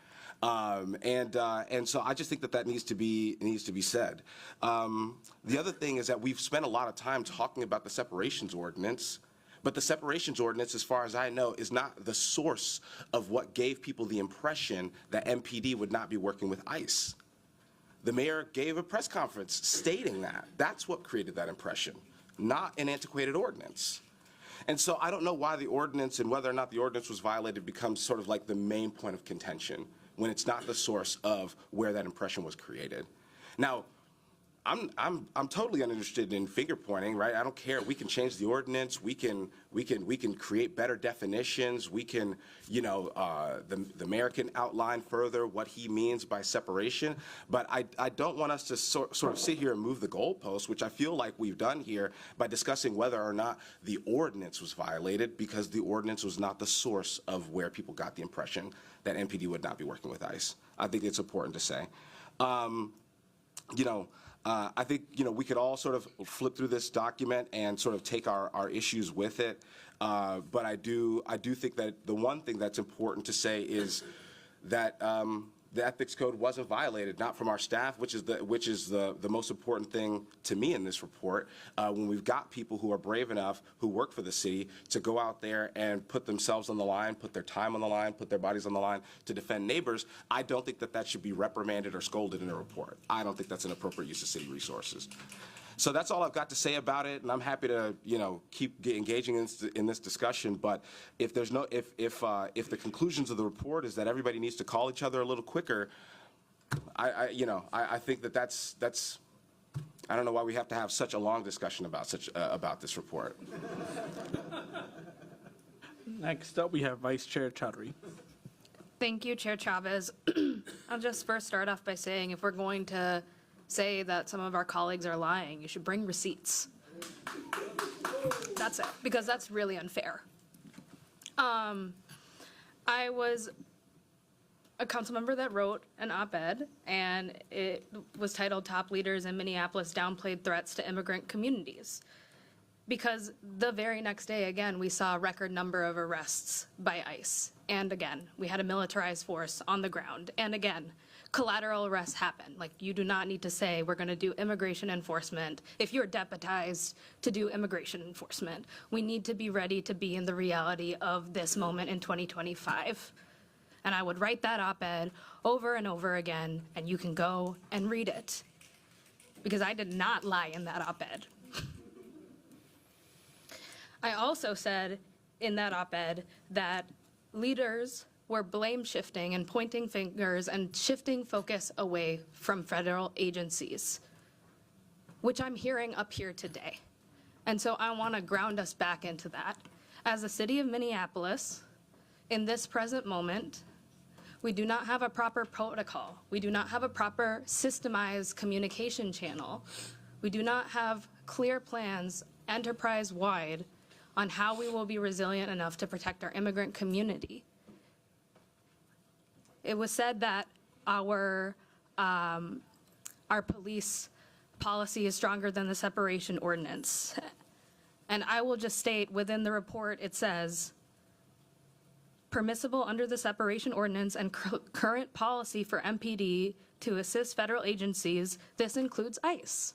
And so I just think that needs to be said. The other thing is that we've spent a lot of time talking about the separations ordinance, but the separations ordinance, as far as I know, is not the source of what gave people the impression that MPD would not be working with ICE. The mayor gave a press conference stating that. That's what created that impression, not an antiquated ordinance. And so I don't know why the ordinance and whether or not the ordinance was violated becomes sort of like the main point of contention when it's not the source of where that impression was created. Now, I'm totally uninterested in finger pointing, right? I don't care. We can change the ordinance. We can create better definitions. We can, you know, the mayor can outline further what he means by separation. But I don't want us to sort of sit here and move the goalposts, which I feel like we've done here by discussing whether or not the ordinance was violated, because the ordinance was not the source of where people got the impression that MPD would not be working with ICE. I think it's important to say. You know, I think, you know, we could all sort of flip through this document and sort of take our issues with it. But I do think that the one thing that's important to say is that the ethics code wasn't violated, not from our staff, which is the most important thing to me in this report. When we've got people who are brave enough, who work for the city, to go out there and put themselves on the line, put their time on the line, put their bodies on the line to defend neighbors, I don't think that should be reprimanded or scolded in a report. I don't think that's an appropriate use of city resources. So that's all I've got to say about it, and I'm happy to, you know, keep engaging in this discussion. But if there's no, if the conclusions of the report is that everybody needs to call each other a little quicker, I think that's I don't know why we have to have such a long discussion about this report. Next up, we have Vice Chair Chowdhury. Thank you, Chair Chavez. I'll just first start off by saying, if we're going to say that some of our colleagues are lying, you should bring receipts. That's it, because that's really unfair. I was a council member that wrote an op-ed, and it was titled "Top Leaders in Minneapolis Downplayed Threats to Immigrant Communities." Because the very next day, again, we saw a record number of arrests by ICE. And again, we had a militarized force on the ground. And again, collateral arrests happen. Like, you do not need to say we're going to do immigration enforcement if you're deputized to do immigration enforcement. We need to be ready to be in the reality of this moment in 2025. And I would write that op-ed over and over again, and you can go and read it. Because I did not lie in that op-ed. I also said in that op-ed that leaders were blame shifting and pointing fingers and shifting focus away from federal agencies, which I'm hearing up here today. And so I want to ground us back into that. As the city of Minneapolis, in this present moment, we do not have a proper protocol. We do not have a proper systemized communication channel. We do not have clear plans enterprise-wide on how we will be resilient enough to protect our immigrant community. It was said that our police policy is stronger than the separation ordinance. And I will just state within the report, it says, permissible under the separation ordinance and current policy for MPD to assist federal agencies, this includes ICE.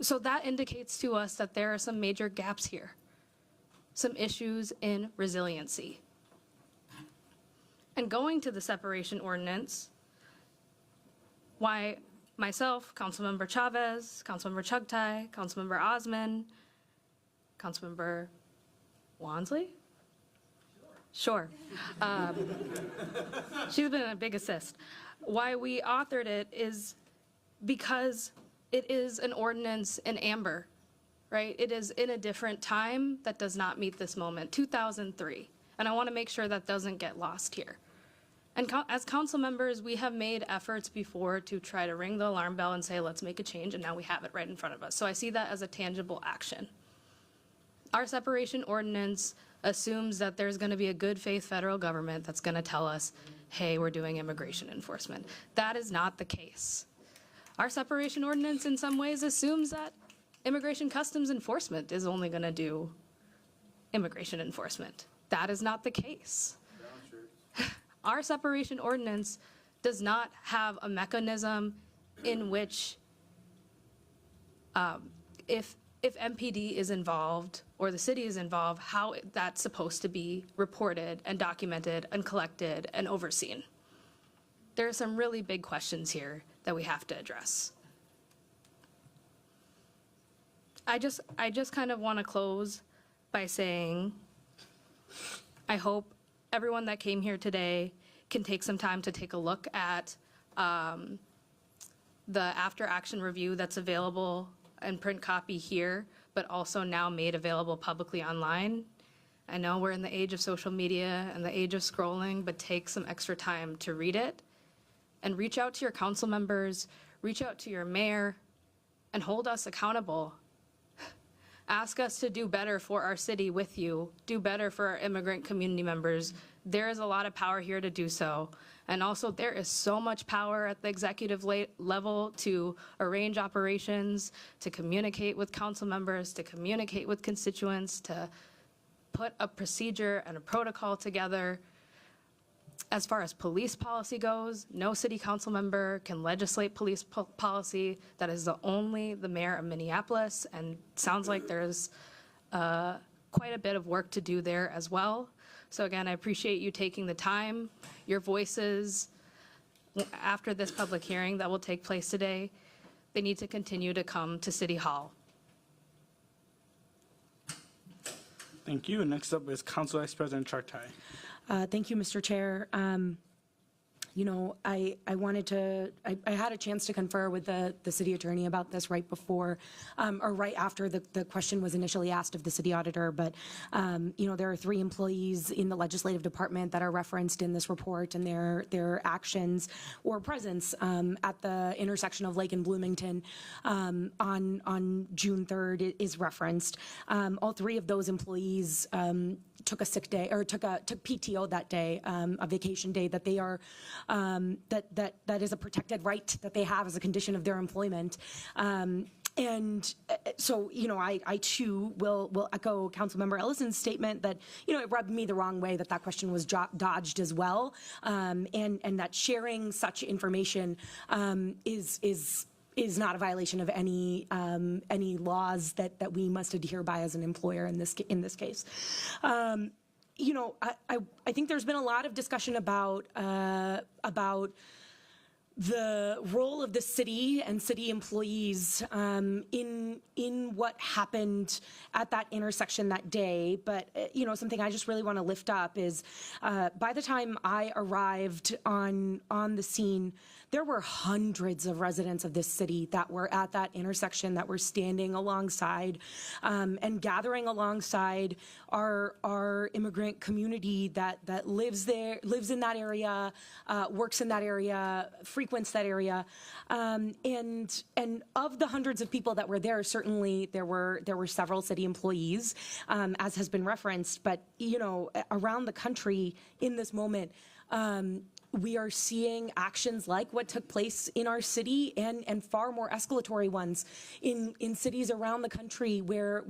So that indicates to us that there are some major gaps here, some issues in resiliency. And going to the separation ordinance, why myself, Councilmember Chavez, Councilmember Chugtai, Councilmember Osman, Councilmember Wansley? Sure. She's been a big assist. Why we authored it is because it is an ordinance in amber, right? It is in a different time that does not meet this moment, 2003. And I want to make sure that doesn't get lost here. And as council members, we have made efforts before to try to ring the alarm bell and say, let's make a change, and now we have it right in front of us. So I see that as a tangible action. Our separation ordinance assumes that there's going to be a good faith federal government that's going to tell us, hey, we're doing immigration enforcement. That is not the case. Our separation ordinance in some ways assumes that immigration customs enforcement is only going to do immigration enforcement. That is not the case. Our separation ordinance does not have a mechanism in which if MPD is involved or the city is involved, how that's supposed to be reported and documented and collected and overseen. There are some really big questions here that we have to address. I just kind of want to close by saying, I hope everyone that came here today can take some time to take a look at the after action review that's available in print copy here, but also now made available publicly online. I know we're in the age of social media and the age of scrolling, but take some extra time to read it and reach out to your council members, reach out to your mayor, and hold us accountable. Ask us to do better for our city with you, do better for our immigrant community members. There is a lot of power here to do so. And also there is so much power at the executive level to arrange operations, to communicate with council members, to communicate with constituents, to put a procedure and a protocol together. As far as police policy goes, no city council member can legislate police policy. That is only the mayor of Minneapolis, and sounds like there's quite a bit of work to do there as well. So again, I appreciate you taking the time. Your voices, after this public hearing that will take place today, they need to continue to come to City Hall. Thank you. And next up is Council Vice President Chartai. Thank you, Mr. Chair. You know, I wanted to, I had a chance to confer with the city attorney about this right before, or right after the question was initially asked of the city auditor, but, you know, there are 3 employees in the legislative department that are referenced in this report, and their actions or presence at the intersection of Lake and Bloomington on June 3rd is referenced. All 3 of those employees took a sick day, or took PTO that day, a vacation day that they are, that is a protected right that they have as a condition of their employment. And so, you know, I too will echo Councilmember Ellison's statement that, you know, it rubbed me the wrong way that question was dodged as well, and that sharing such information is not a violation of any laws that we must adhere by as an employer in this case. You know, I think there's been a lot of discussion about the role of the city and city employees in what happened at that intersection that day. But, you know, something I just really want to lift up is by the time I arrived on the scene, there were hundreds of residents of this city that were at that intersection, that were standing alongside and gathering alongside our immigrant community that lives there, lives in that area, works in that area, frequents that area, and of the hundreds of people that were there, certainly there were several city employees, as has been referenced. But you know, around the country in this moment, we are seeing actions like what took place in our city, and far more escalatory ones in cities around the country where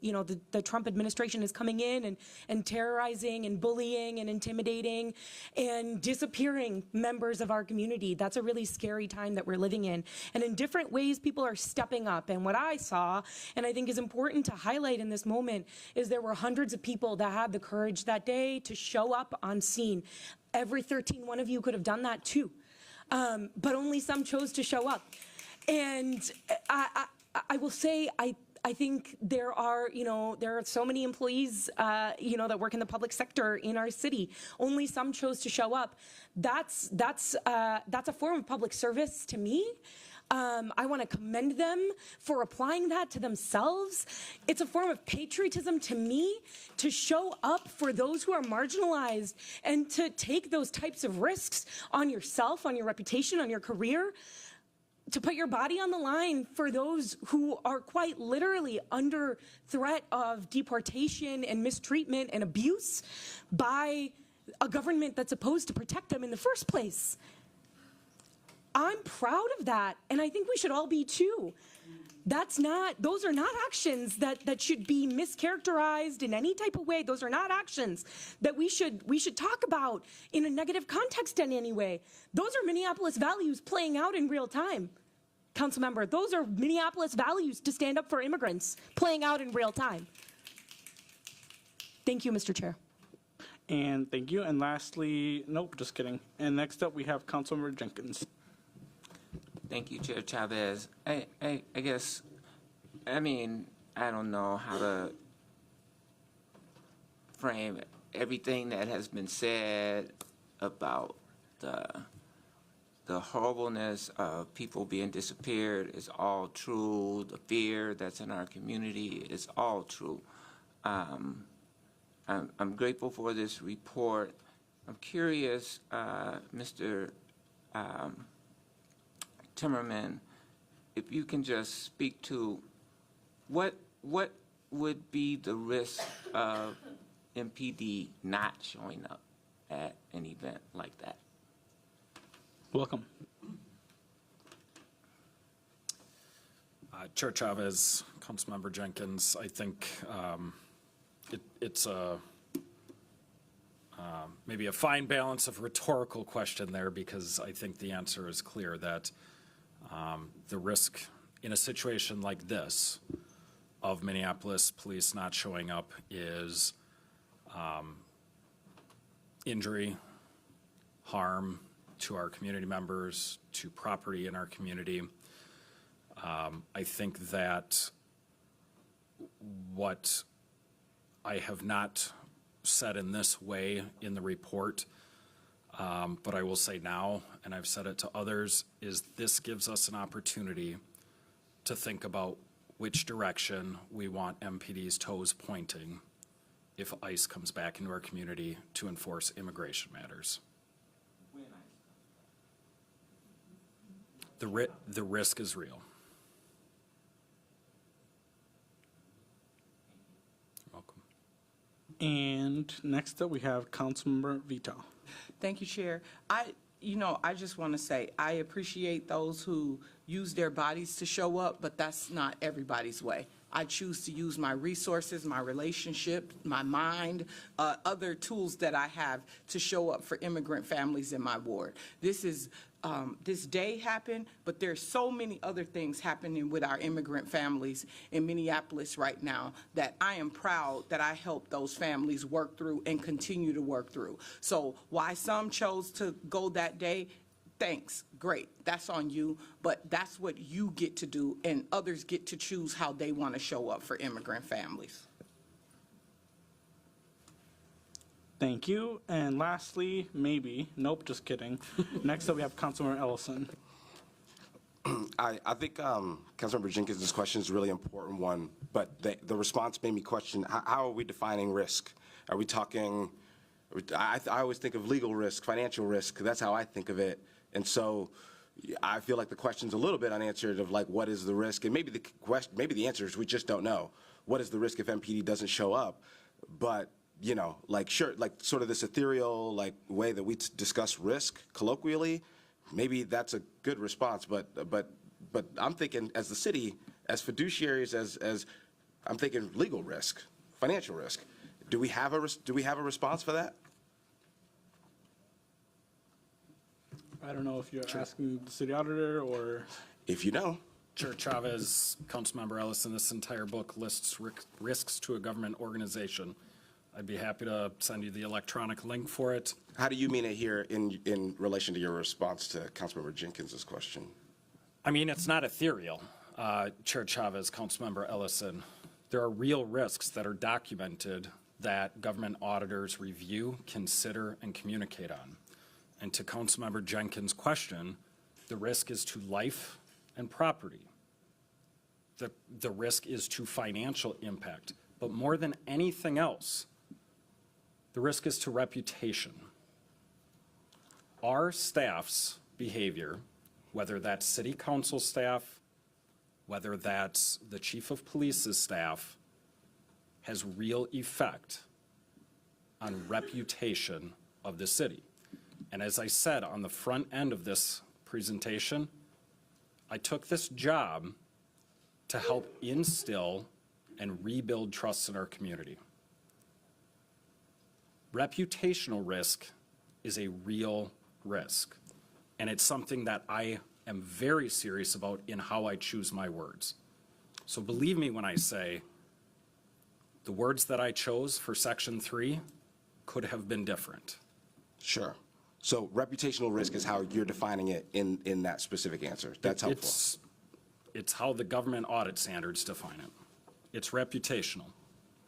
you know, the Trump administration is coming in and terrorizing and bullying and intimidating and disappearing members of our community. That's a really scary time that we're living in. And in different ways, people are stepping up. And what I saw, and I think is important to highlight in this moment, is there were hundreds of people that had the courage that day to show up on scene. Every 13 one of you could have done that too, but only some chose to show up. And I will say, I think there are so many employees, you know, that work in the public sector in our city. Only some chose to show up. That's a form of public service to me. I want to commend them for applying that to themselves. It's a form of patriotism to me to show up for those who are marginalized and to take those types of risks on yourself, on your reputation, on your career, to put your body on the line for those who are quite literally under threat of deportation and mistreatment and abuse by a government that's supposed to protect them in the first place. I'm proud of that, and I think we should all be too. Those are not actions that should be mischaracterized in any type of way. Those are not actions that we should talk about in a negative context in any way. Those are Minneapolis values playing out in real time. Councilmember, those are Minneapolis values to stand up for immigrants playing out in real time. Thank you, Mr. Chair. And thank you. And lastly, nope, just kidding. And next up, we have Councilmember Jenkins. Thank you, Chair Chavez. I guess, I mean, I don't know how to frame everything that has been said about the horribleness of people being disappeared is all true. The fear that's in our community is all true. I'm grateful for this report. I'm curious, Mr. Timmerman, if you can just speak to what would be the risk of MPD not showing up at an event like that? Welcome. Chair Chavez, Councilmember Jenkins, I think it's maybe a fine balance of rhetorical question there, because I think the answer is clear that the risk in a situation like this of Minneapolis police not showing up is injury, harm to our community members, to property in our community. I think that what I have not said in this way in the report, but I will say now, and I've said it to others, is this gives us an opportunity to think about which direction we want MPD's toes pointing if ICE comes back into our community to enforce immigration matters. The risk is real. You're welcome. And next up, we have Councilmember Vito. Thank you, Chair. I just want to say, I appreciate those who use their bodies to show up, but that's not everybody's way. I choose to use my resources, my relationship, my mind, other tools that I have to show up for immigrant families in my ward. This day happened, but there's so many other things happening with our immigrant families in Minneapolis right now that I am proud that I helped those families work through and continue to work through. So why some chose to go that day, thanks, great, that's on you, but that's what you get to do, and others get to choose how they want to show up for immigrant families. Thank you. And lastly, maybe, nope, just kidding. Next up, we have Councilmember Ellison. I think Councilmember Jenkins' question is a really important one, but the response made me question, how are we defining risk? Are we talking, I always think of legal risk, financial risk, that's how I think of it. And so I feel like the question's a little bit unanswered of like, what is the risk? And maybe the answer is we just don't know. What is the risk if MPD doesn't show up? But you know, like sure, like sort of this ethereal like way that we discuss risk colloquially, maybe that's a good response. But I'm thinking as the city, as fiduciaries, as I'm thinking legal risk, financial risk. Do we have a response for that? I don't know if you're asking the city auditor or. If you know. Chair Chavez, Councilmember Ellison, this entire book lists risks to a government organization. I'd be happy to send you the electronic link for it. How do you mean it here in relation to your response to Councilmember Jenkins' question? I mean, it's not ethereal, Chair Chavez, Councilmember Ellison. There are real risks that are documented that government auditors review, consider, and communicate on. And to Councilmember Jenkins' question, the risk is to life and property. The risk is to financial impact, but more than anything else, the risk is to reputation. Our staff's behavior, whether that's city council staff, whether that's the chief of police's staff, has real effect on reputation of the city. And as I said on the front end of this presentation, I took this job to help instill and rebuild trust in our community. Reputational risk is a real risk, and it's something that I am very serious about in how I choose my words. So believe me when I say the words that I chose for Section 3 could have been different. Sure. So reputational risk is how you're defining it in that specific answer. That's helpful. It's how the government audit standards define it. It's reputational.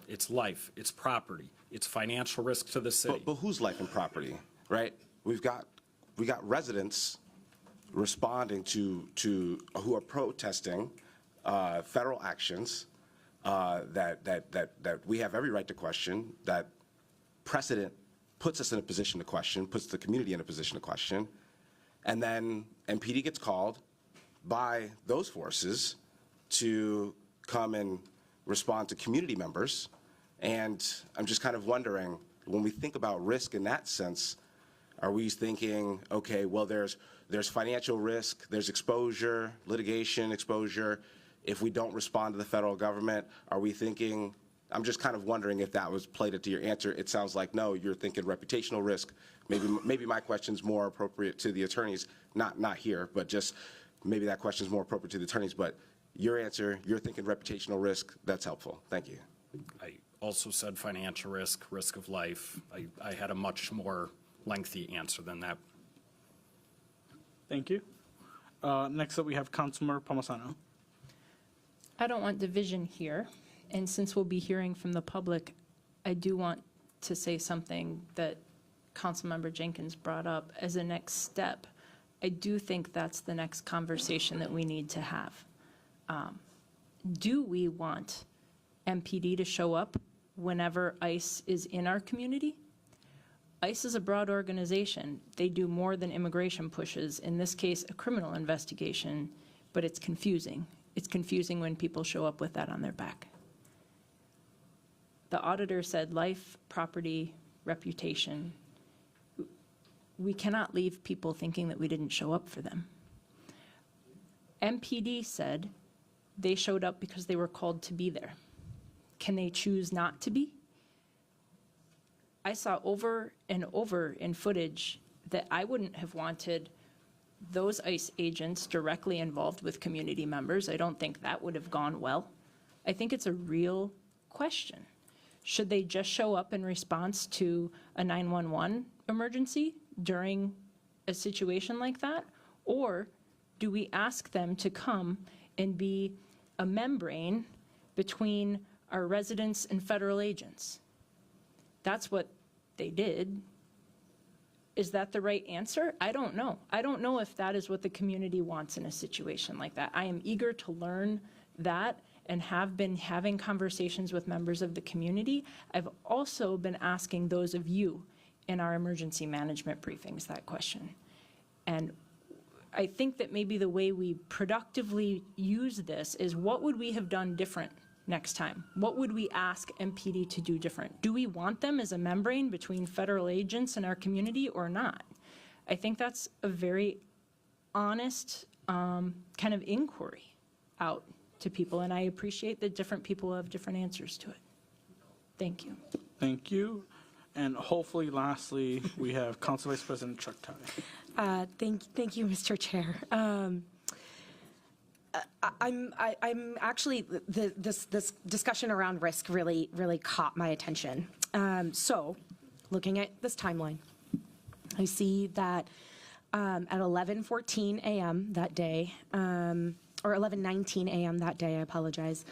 It's life. It's property. It's financial risk to the city. But whose life and property, right? We got residents responding to who are protesting federal actions that we have every right to question, that precedent puts us in a position to question, puts the community in a position to question, and then MPD gets called by those forces to come and respond to community members. And I'm just kind of wondering, when we think about risk in that sense, are we thinking, okay, well, there's financial risk, there's exposure, litigation exposure, if we don't respond to the federal government? Are we thinking, I'm just kind of wondering if that was played into your answer. It sounds like, no, you're thinking reputational risk. Maybe my question's more appropriate to the attorneys, not here, but just maybe that question's more appropriate to the attorneys. But your answer, you're thinking reputational risk. That's helpful. Thank you. I also said financial risk, risk of life. I had a much more lengthy answer than that. Thank you. Next up, we have Councilmember Palmisano. I don't want division here, and since we'll be hearing from the public, I do want to say something that Councilmember Jenkins brought up as a next step. I do think that's the next conversation that we need to have. Do we want MPD to show up whenever ICE is in our community? ICE is a broad organization. They do more than immigration pushes, in this case, a criminal investigation, but it's confusing. It's confusing when people show up with that on their back. The auditor said life, property, reputation. We cannot leave people thinking that we didn't show up for them. MPD said they showed up because they were called to be there. Can they choose not to be? I saw over and over in footage that I wouldn't have wanted those ICE agents directly involved with community members. I don't think that would have gone well. I think it's a real question. Should they just show up in response to a 911 emergency during a situation like that? Or do we ask them to come and be a membrane between our residents and federal agents? That's what they did. Is that the right answer? I don't know. I don't know if that is what the community wants in a situation like that. I am eager to learn that and have been having conversations with members of the community. I've also been asking those of you in our emergency management briefings that question. And I think that maybe the way we productively use this is, what would we have done different next time? What would we ask MPD to do different? Do we want them as a membrane between federal agents and our community or not? I think that's a very honest kind of inquiry out to people, and I appreciate that different people have different answers to it. Thank you. Thank you. And hopefully, lastly, we have Council Vice President Chuck Tye. Thank you, Mr. Chair. I'm actually, this discussion around risk really caught my attention. So, looking at this timeline, I see that at 11:14 a.m. that day, or 11:19 a.m. that day, I apologize,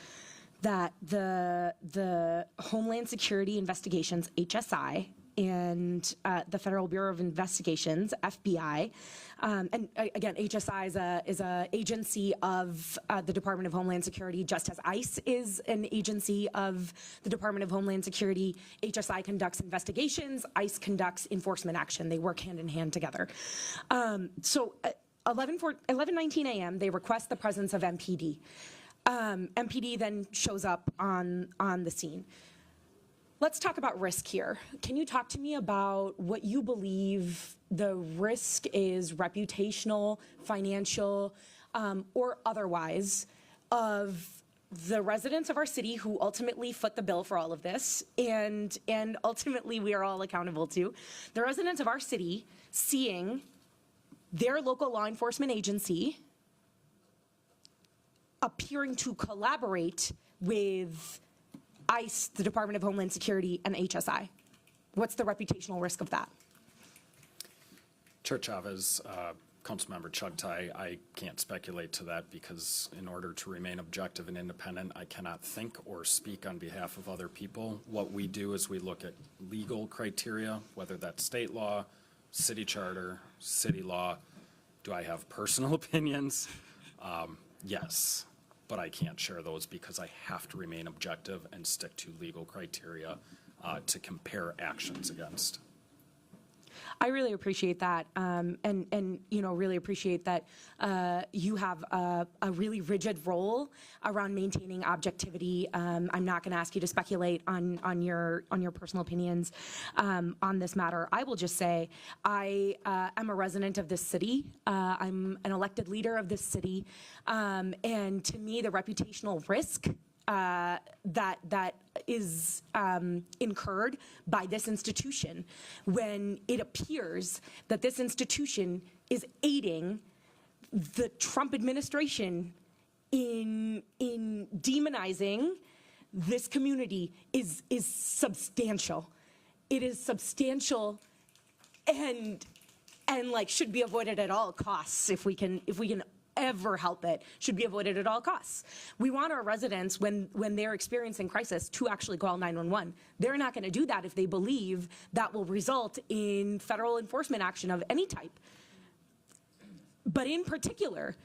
that the Homeland Security Investigations, HSI, and the Federal Bureau of Investigations, FBI. And again, HSI is a agency of the Department of Homeland Security, just as ICE is an agency of the Department of Homeland Security. HSI conducts investigations, ICE conducts enforcement action. They work hand in hand together. So 11:19 a.m., they request the presence of MPD. MPD then shows up on the scene. Let's talk about risk here. Can you talk to me about what you believe the risk is, reputational, financial, or otherwise, of the residents of our city who ultimately foot the bill for all of this, and ultimately we are all accountable to, the residents of our city seeing their local law enforcement agency appearing to collaborate with ICE, the Department of Homeland Security, and HSI? What's the reputational risk of that? Chair Chavez, Councilmember Chugtai, I can't speculate to that because in order to remain objective and independent, I cannot think or speak on behalf of other people. What we do is we look at legal criteria, whether that's state law, city charter, city law. Do I have personal opinions? Yes, but I can't share those because I have to remain objective and stick to legal criteria to compare actions against. I really appreciate that, and really appreciate that you have a really rigid role around maintaining objectivity. I'm not going to ask you to speculate on your personal opinions on this matter. I will just say I am a resident of this city. I'm an elected leader of this city, and to me, the reputational risk that is incurred by this institution when it appears that this institution is aiding the Trump administration in demonizing this community is substantial. It is substantial and like should be avoided at all costs if we can ever help it, should be avoided at all costs. We want our residents, when they're experiencing crisis, to actually call 911. They're not going to do that if they believe that will result in federal enforcement action of any type. But in particular,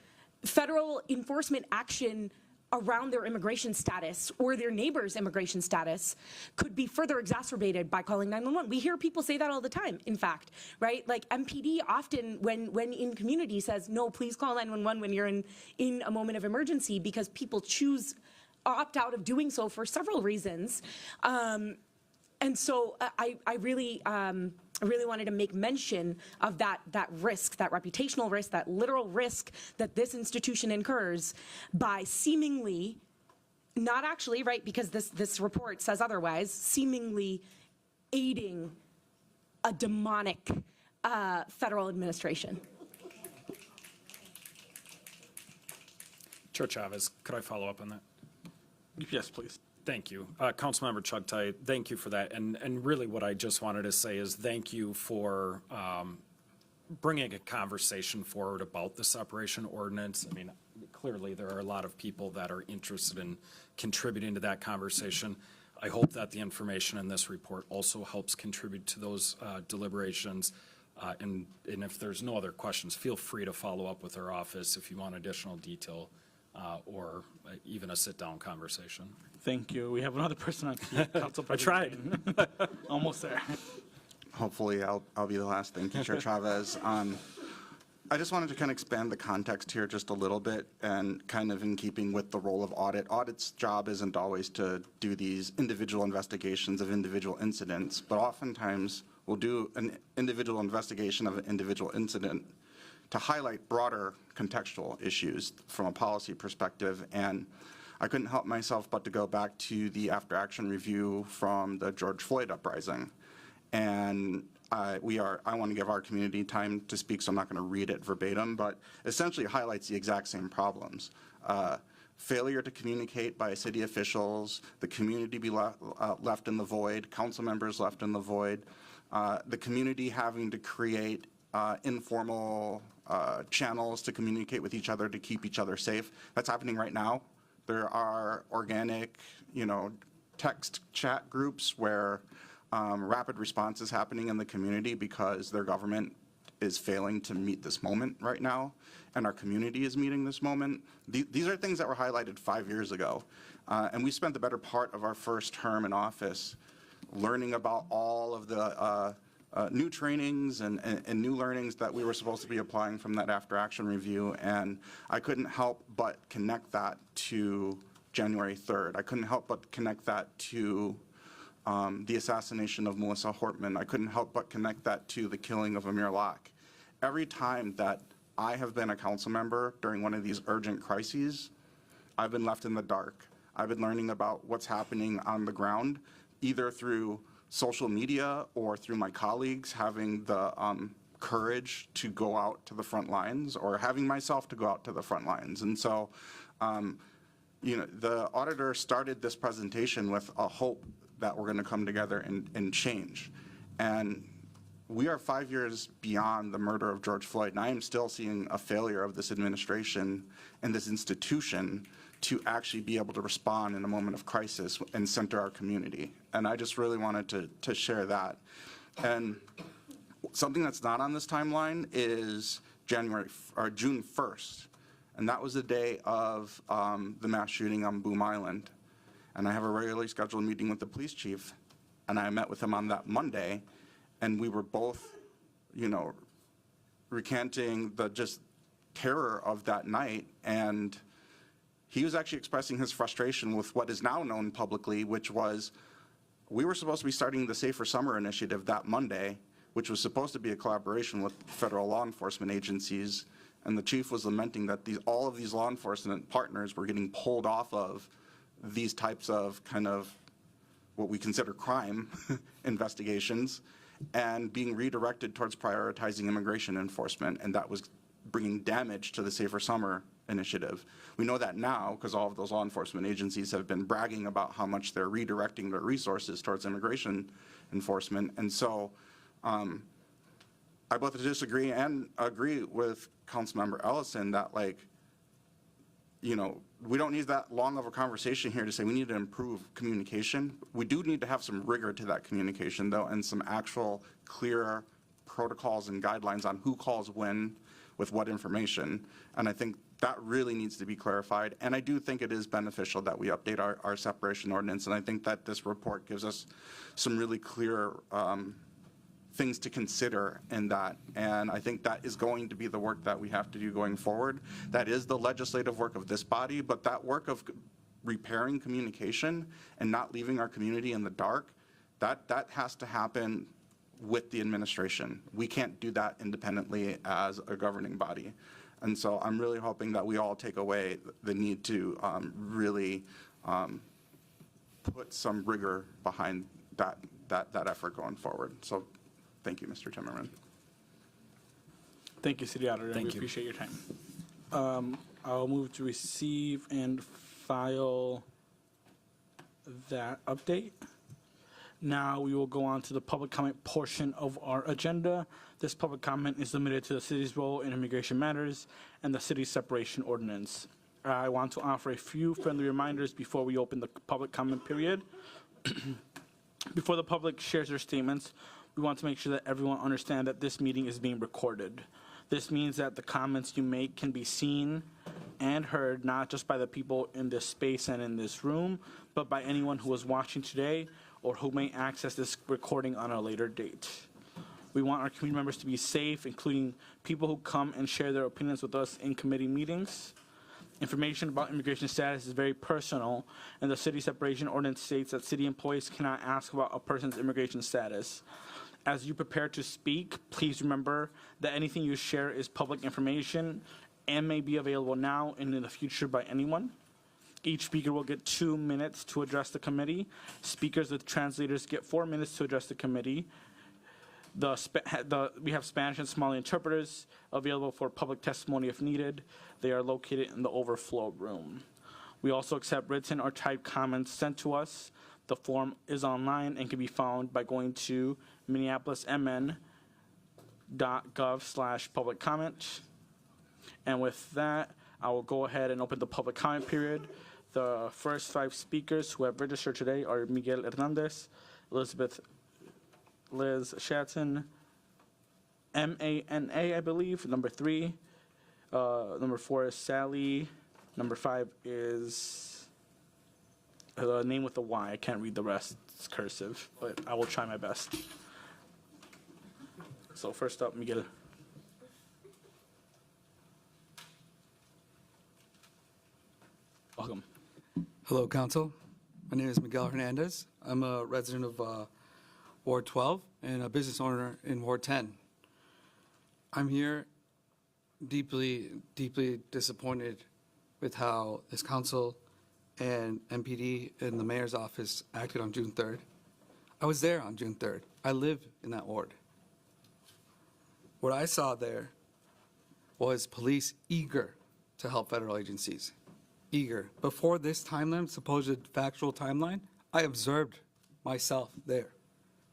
federal enforcement action around their immigration status or their neighbor's immigration status could be further exacerbated by calling 911. We hear people say that all the time, in fact, right? Like MPD often, when in community, says, no, please call 911 when you're in a moment of emergency, because people opt out of doing so for several reasons. And so I really wanted to make mention of that risk, that reputational risk, that literal risk that this institution incurs by seemingly, not actually, right, because this report says otherwise, seemingly aiding a demonic federal administration. Chair Chavez, could I follow up on that? Yes, please. Thank you. Councilmember Chugtai, thank you for that. And really what I just wanted to say is thank you for bringing a conversation forward about the separation ordinance. I mean, clearly there are a lot of people that are interested in contributing to that conversation. I hope that the information in this report also helps contribute to those deliberations. And if there's no other questions, feel free to follow up with our office if you want additional detail or even a sit-down conversation. Thank you. We have another person on queue, Council I tried. Almost there. Hopefully I'll be the last. Thank you, Chair Chavez. I just wanted to kind of expand the context here just a little bit, and kind of in keeping with the role of audit. Audit's job isn't always to do these individual investigations of individual incidents, but oftentimes we'll do an individual investigation of an individual incident to highlight broader contextual issues from a policy perspective. And I couldn't help myself but to go back to the after-action review from the George Floyd uprising. And I want to give our community time to speak, so I'm not going to read it verbatim, but essentially highlights the exact same problems. Failure to communicate by city officials, the community be left in the void, council members left in the void, the community having to create informal channels to communicate with each other to keep each other safe. That's happening right now. There are organic, text chat groups where rapid response is happening in the community because their government is failing to meet this moment right now, and our community is meeting this moment. These are things that were highlighted 5 years ago, and we spent the better part of our first term in office learning about all of the new trainings and new learnings that we were supposed to be applying from that after action review, and I couldn't help but connect that to January 3rd. I couldn't help but connect that to the assassination of Melissa Hortman. I couldn't help but connect that to the killing of Amir Locke. Every time that I have been a council member during one of these urgent crises, I've been left in the dark. I've been learning about what's happening on the ground, either through social media or through my colleagues having the courage to go out to the front lines, or having myself to go out to the front lines. And so, you know, the auditor started this presentation with a hope that we're going to come together and change. And we are 5 years beyond the murder of George Floyd, and I am still seeing a failure of this administration and this institution to actually be able to respond in a moment of crisis and center our community. And I just really wanted to share that. And something that's not on this timeline is June 1st. And that was the day of the mass shooting on Boom Island. And I have a regularly scheduled meeting with the police chief, and I met with him on that Monday, and we were both, you know, recanting the just terror of that night. And he was actually expressing his frustration with what is now known publicly, which was we were supposed to be starting the Safer Summer initiative that Monday, which was supposed to be a collaboration with federal law enforcement agencies. And the chief was lamenting that all of these law enforcement partners were getting pulled off of these types of kind of what we consider crime investigations and being redirected towards prioritizing immigration enforcement, and that was bringing damage to the Safer Summer initiative. We know that now because all of those law enforcement agencies have been bragging about how much they're redirecting their resources towards immigration enforcement. And so I both disagree and agree with Councilmember Ellison that, like, you know, we don't need that long of a conversation here to say we need to improve communication. We do need to have some rigor to that communication, though, and some actual clear protocols and guidelines on who calls when with what information. And I think that really needs to be clarified. And I do think it is beneficial that we update our separation ordinance. And I think that this report gives us some really clear things to consider in that. And I think that is going to be the work that we have to do going forward. That is the legislative work of this body, but that work of repairing communication and not leaving our community in the dark, that has to happen with the administration. We can't do that independently as a governing body. And so I'm really hoping that we all take away the need to really put some rigor behind that effort going forward. So thank you, Mr. Timmerman. Thank you, City Auditor. We appreciate your time. I'll move to receive and file that update. Now we will go on to the public comment portion of our agenda. This public comment is limited to the city's role in immigration matters and the city's separation ordinance. I want to offer a few friendly reminders before we open the public comment period. Before the public shares their statements, we want to make sure that everyone understands that this meeting is being recorded. This means that the comments you make can be seen and heard not just by the people in this space and in this room, but by anyone who is watching today or who may access this recording on a later date. We want our community members to be safe, including people who come and share their opinions with us in committee meetings. Information about immigration status is very personal, and the city separation ordinance states that city employees cannot ask about a person's immigration status. As you prepare to speak, please remember that anything you share is public information and may be available now and in the future by anyone. Each speaker will get 2 minutes to address the committee. Speakers with translators get 4 minutes to address the committee. We have Spanish and Somali interpreters available for public testimony if needed. They are located in the overflow room. We also accept written or typed comments sent to us. The form is online and can be found by going to minneapolismn.gov/public comment. And with that, I will go ahead and open the public comment period. The first 5 speakers who have registered today are Miguel Hernandez, Elizabeth Liz Shatton, MANA, I believe. Number 3. Number 4 is Sally. Number 5 is a name with a Y. I can't read the rest. It's cursive, but I will try my best. So first up, Miguel. Welcome. Hello, Council. My name is Miguel Hernandez. I'm a resident of Ward 12 and a business owner in Ward 10. I'm here deeply, deeply disappointed with how this council and MPD and the mayor's office acted on June 3rd. I was there on June 3rd. I live in that ward. What I saw there was police eager to help federal agencies. Eager. Before this timeline, supposed factual timeline, I observed myself there.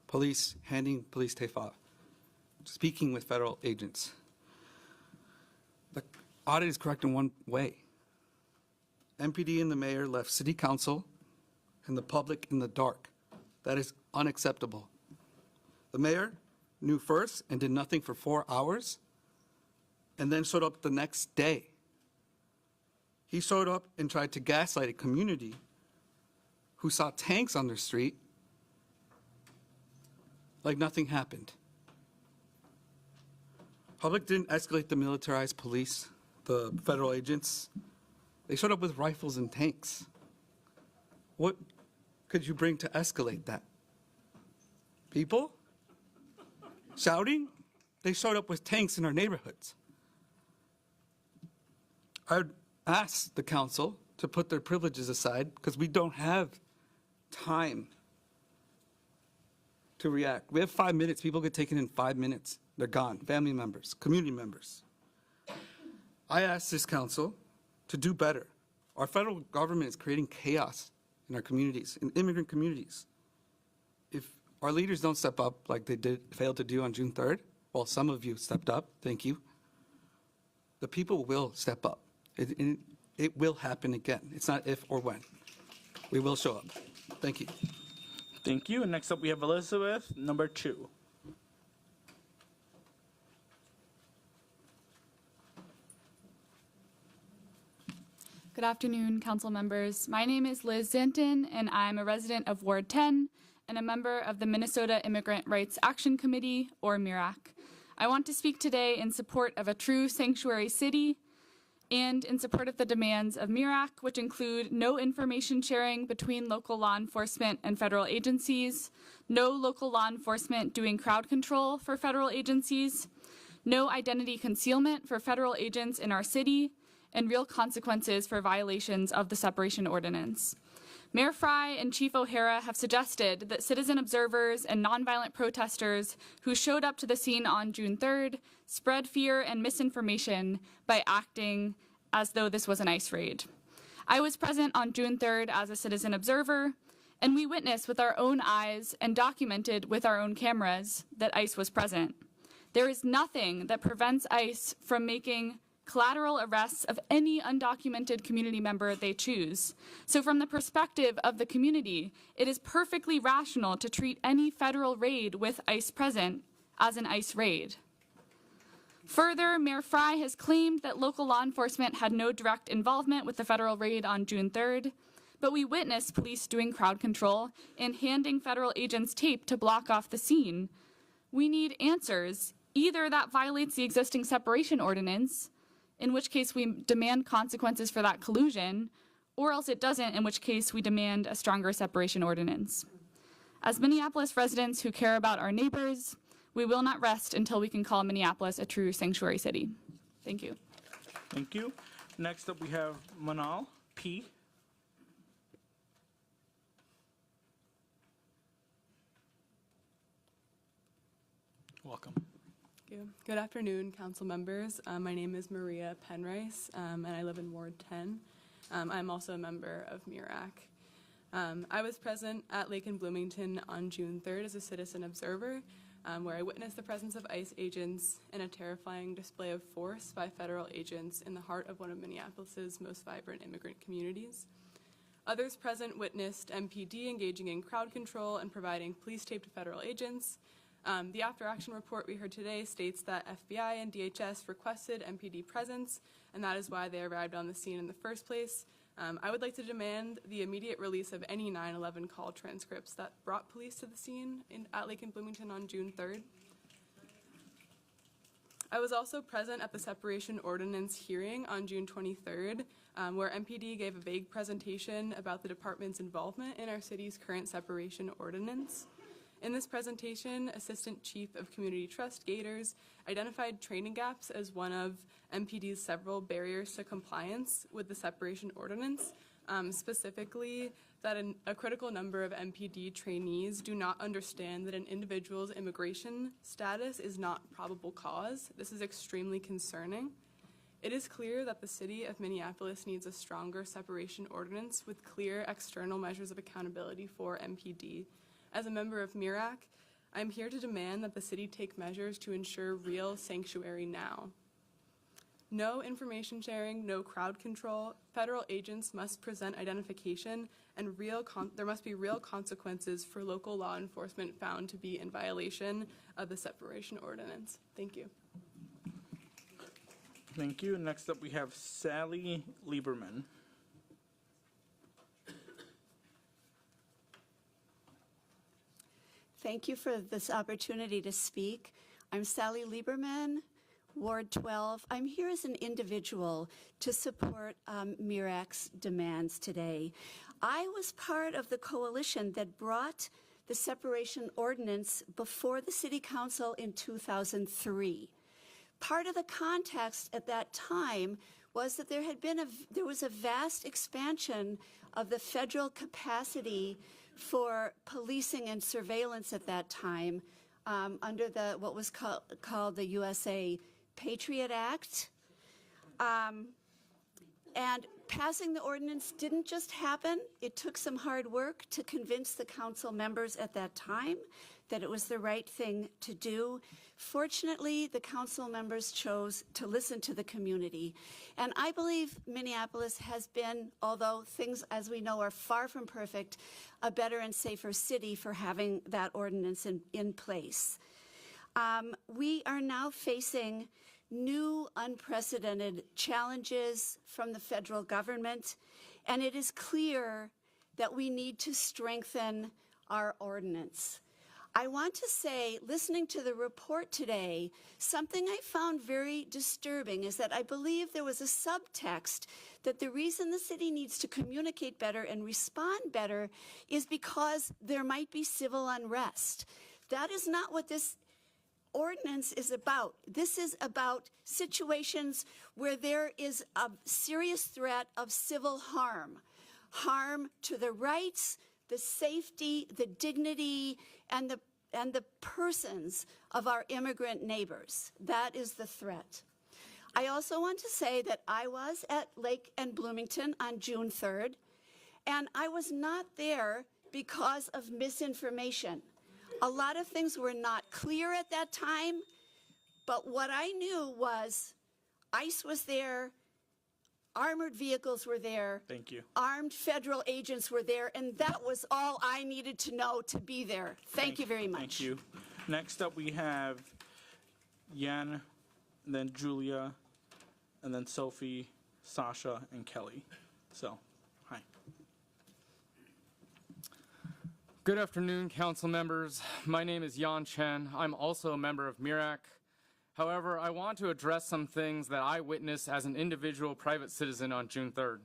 Police handing police tape off, speaking with federal agents. The audit is correct in one way. MPD and the mayor left city council and the public in the dark. That is unacceptable. The mayor knew first and did nothing for 4 hours and then showed up the next day. He showed up and tried to gaslight a community who saw tanks on their street like nothing happened. Public didn't escalate the militarized police, the federal agents. They showed up with rifles and tanks. What could you bring to escalate that? People? Shouting? They showed up with tanks in our neighborhoods. I would ask the council to put their privileges aside because we don't have time to react. We have 5 minutes. People get taken in 5 minutes. They're gone. Family members, community members. I ask this council to do better. Our federal government is creating chaos in our communities, in immigrant communities. If our leaders don't step up like they failed to do on June 3rd, well, some of you stepped up, thank you. The people will step up. It will happen again. It's not if or when. We will show up. Thank you. Thank you. And next up, we have Elizabeth, number 2. Good afternoon, council members. My name is Liz Zanton, and I'm a resident of Ward 10 and a member of the Minnesota Immigrant Rights Action Committee, or MIRAC. I want to speak today in support of a true sanctuary city and in support of the demands of MIRAC, which include no information sharing between local law enforcement and federal agencies, no local law enforcement doing crowd control for federal agencies, no identity concealment for federal agents in our city, and real consequences for violations of the separation ordinance. Mayor Fry and Chief O'Hara have suggested that citizen observers and nonviolent protesters who showed up to the scene on June 3rd spread fear and misinformation by acting as though this was an ICE raid. I was present on June 3rd as a citizen observer, and we witnessed with our own eyes and documented with our own cameras that ICE was present. There is nothing that prevents ICE from making collateral arrests of any undocumented community member they choose. So from the perspective of the community, it is perfectly rational to treat any federal raid with ICE present as an ICE raid. Further, Mayor Fry has claimed that local law enforcement had no direct involvement with the federal raid on June 3rd, but we witnessed police doing crowd control and handing federal agents tape to block off the scene. We need answers. Either that violates the existing separation ordinance, in which case we demand consequences for that collusion, or else it doesn't, in which case we demand a stronger separation ordinance. As Minneapolis residents who care about our neighbors, we will not rest until we can call Minneapolis a true sanctuary city. Thank you. Thank you. Next up, we have Manal P. Welcome. Thank you. Good afternoon, council members. My name is Maria Penrice, and I live in Ward 10. I'm also a member of MIRAC. I was present at Lake and Bloomington on June 3rd as a citizen observer, where I witnessed the presence of ICE agents and a terrifying display of force by federal agents in the heart of one of Minneapolis's most vibrant immigrant communities. Others present witnessed MPD engaging in crowd control and providing police tape to federal agents, The after-action report we heard today states that FBI and DHS requested MPD presence, and that is why they arrived on the scene in the first place. I would like to demand the immediate release of any 9/11 call transcripts that brought police to the scene at Lake and Bloomington on June 3rd. I was also present at the separation ordinance hearing on June 23rd, where MPD gave a vague presentation about the department's involvement in our city's current separation ordinance. In this presentation, Assistant Chief of Community Trust Gators identified training gaps as one of MPD's several barriers to compliance with the separation ordinance, specifically that a critical number of MPD trainees do not understand that an individual's immigration status is not probable cause. This is extremely concerning. It is clear that the city of Minneapolis needs a stronger separation ordinance with clear external measures of accountability for MPD. As a member of MIRAC, I'm here to demand that the city take measures to ensure real sanctuary now. No information sharing, no crowd control. Federal agents must present identification, and there must be real consequences for local law enforcement found to be in violation of the separation ordinance. Thank you. Thank you. Next up, we have Sally Lieberman. Thank you for this opportunity to speak. I'm Sally Lieberman, Ward 12. I'm here as an individual to support MIRAC's demands today. I was part of the coalition that brought the separation ordinance before the City Council in 2003. Part of the context at that time was that there was a vast expansion of the federal capacity for policing and surveillance at that time under what was called the USA Patriot Act. And passing the ordinance didn't just happen. It took some hard work to convince the council members at that time that it was the right thing to do. Fortunately, the council members chose to listen to the community. And I believe Minneapolis has been, although things, as we know, are far from perfect, a better and safer city for having that ordinance in place. We are now facing new unprecedented challenges from the federal government, and it is clear that we need to strengthen our ordinance. I want to say, listening to the report today, something I found very disturbing is that I believe there was a subtext that the reason the city needs to communicate better and respond better is because there might be civil unrest. That is not what this ordinance is about. This is about situations where there is a serious threat of civil harm to the rights, the safety, the dignity, and the persons of our immigrant neighbors. That is the threat. I also want to say that I was at Lake and Bloomington on June 3rd, and I was not there because of misinformation. A lot of things were not clear at that time, but what I knew was ICE was there, armored vehicles were there. Thank you. Armed federal agents were there, and that was all I needed to know to be there. Thank you very much. Thank you. Next up, we have Yan, and then Julia, and then Sophie, Sasha, and Kelly. So, hi. Good afternoon, council members. My name is Yan Chen. I'm also a member of MIRAC. However, I want to address some things that I witnessed as an individual private citizen on June 3rd.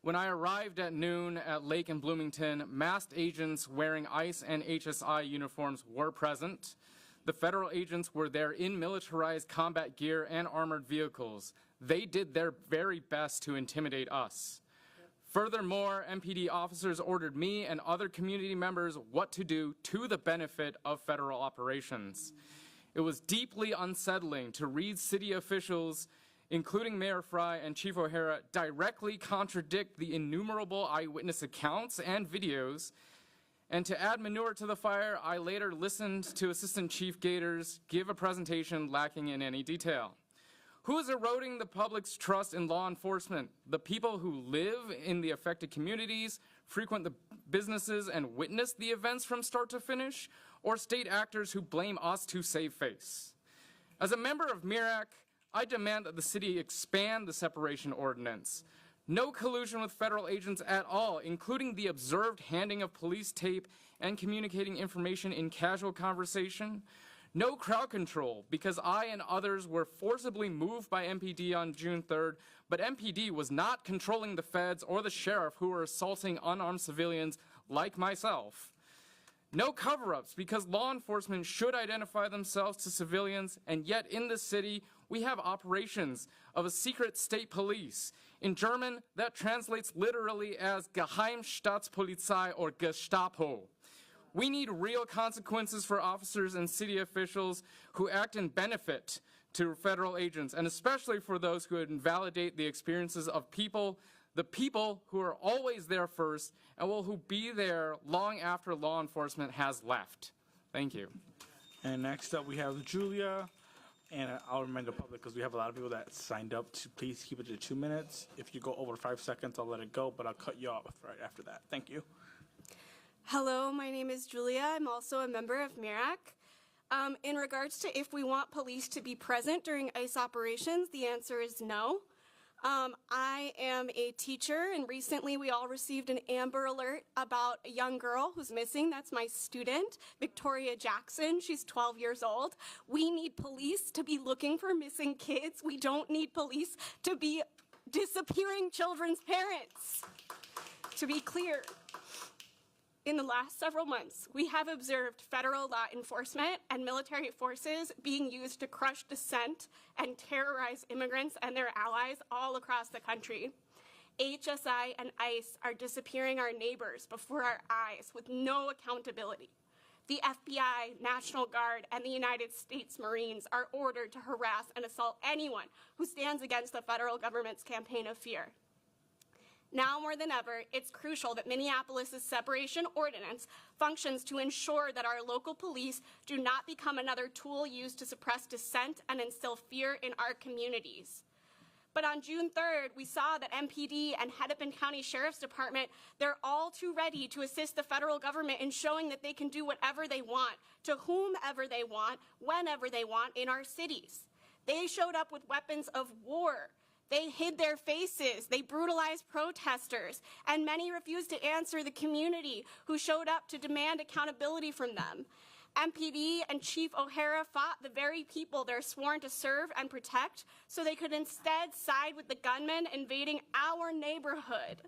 When I arrived at noon at Lake and Bloomington, masked agents wearing ICE and HSI uniforms were present. The federal agents were there in militarized combat gear and armored vehicles. They did their very best to intimidate us. Furthermore, MPD officers ordered me and other community members what to do to the benefit of federal operations. It was deeply unsettling to read city officials, including Mayor Fry and Chief O'Hara, directly contradict the innumerable eyewitness accounts and videos. And to add manure to the fire, I later listened to Assistant Chief Gators give a presentation lacking in any detail. Who is eroding the public's trust in law enforcement? The people who live in the affected communities, frequent the businesses, and witness the events from start to finish? or state actors who blame us to save face. As a member of MIRAC, I demand that the city expand the separation ordinance. No collusion with federal agents at all, including the observed handing of police tape and communicating information in casual conversation. No crowd control, because I and others were forcibly moved by MPD on June 3rd, but MPD was not controlling the feds or the sheriff who were assaulting unarmed civilians like myself. No cover-ups, because law enforcement should identify themselves to civilians, and yet in the city, we have operations of a secret state police. In German, that translates literally as Geheimstaatspolizei or Gestapo. We need real consequences for officers and city officials who act in benefit to federal agents, and especially for those who invalidate the experiences of people, the people who are always there first and who be there long after law enforcement has left. Thank you. And next up we have Julia. And I'll remind the public, because we have a lot of people that signed up, to please keep it to 2 minutes. If you go over 5 seconds, I'll let it go, but I'll cut you off right after that. Thank you. Hello, my name is Julia. I'm also a member of MIRAC. In regards to if we want police to be present during ICE operations, the answer is no. I am a teacher, and recently we all received an Amber Alert about a young girl who's missing. That's my student, Victoria Jackson. She's 12 years old. We need police to be looking for missing kids. We don't need police to be disappearing children's parents. To be clear, in the last several months, we have observed federal law enforcement and military forces being used to crush dissent and terrorize immigrants and their allies all across the country. HSI and ICE are disappearing our neighbors before our eyes with no accountability. The FBI, National Guard, and the United States Marines are ordered to harass and assault anyone who stands against the federal government's campaign of fear. Now more than ever, it's crucial that Minneapolis' separation ordinance functions to ensure that our local police do not become another tool used to suppress dissent and instill fear in our communities. But on June 3rd, we saw that MPD and Hennepin County Sheriff's Department, they're all too ready to assist the federal government in showing that they can do whatever they want, to whomever they want, whenever they want in our cities. They showed up with weapons of war. They hid their faces, they brutalized protesters, and many refused to answer the community who showed up to demand accountability from them. MPD and Chief O'Hara fought the very people they're sworn to serve and protect, so they could instead side with the gunmen invading our neighborhood.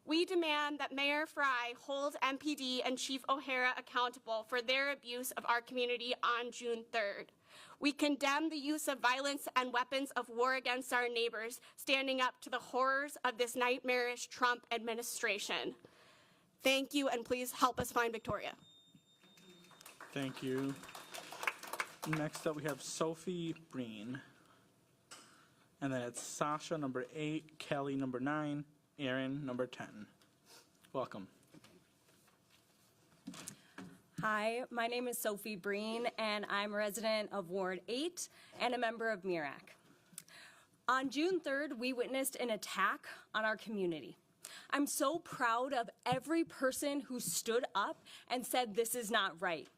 We demand that Mayor Fry hold MPD and Chief O'Hara accountable for their abuse of our community on June 3rd. We condemn the use of violence and weapons of war against our neighbors, standing up to the horrors of this nightmarish Trump administration. Thank you, and please help us find Victoria. Thank you. Next up, we have Sophie Breen. And then it's Sasha, number 8, Kelly, number 9, Aaron, number 10. Welcome. Hi, my name is Sophie Breen, and I'm a resident of Ward 8 and a member of MIRAC. On June 3rd, we witnessed an attack on our community. I'm so proud of every person who stood up and said this is not right.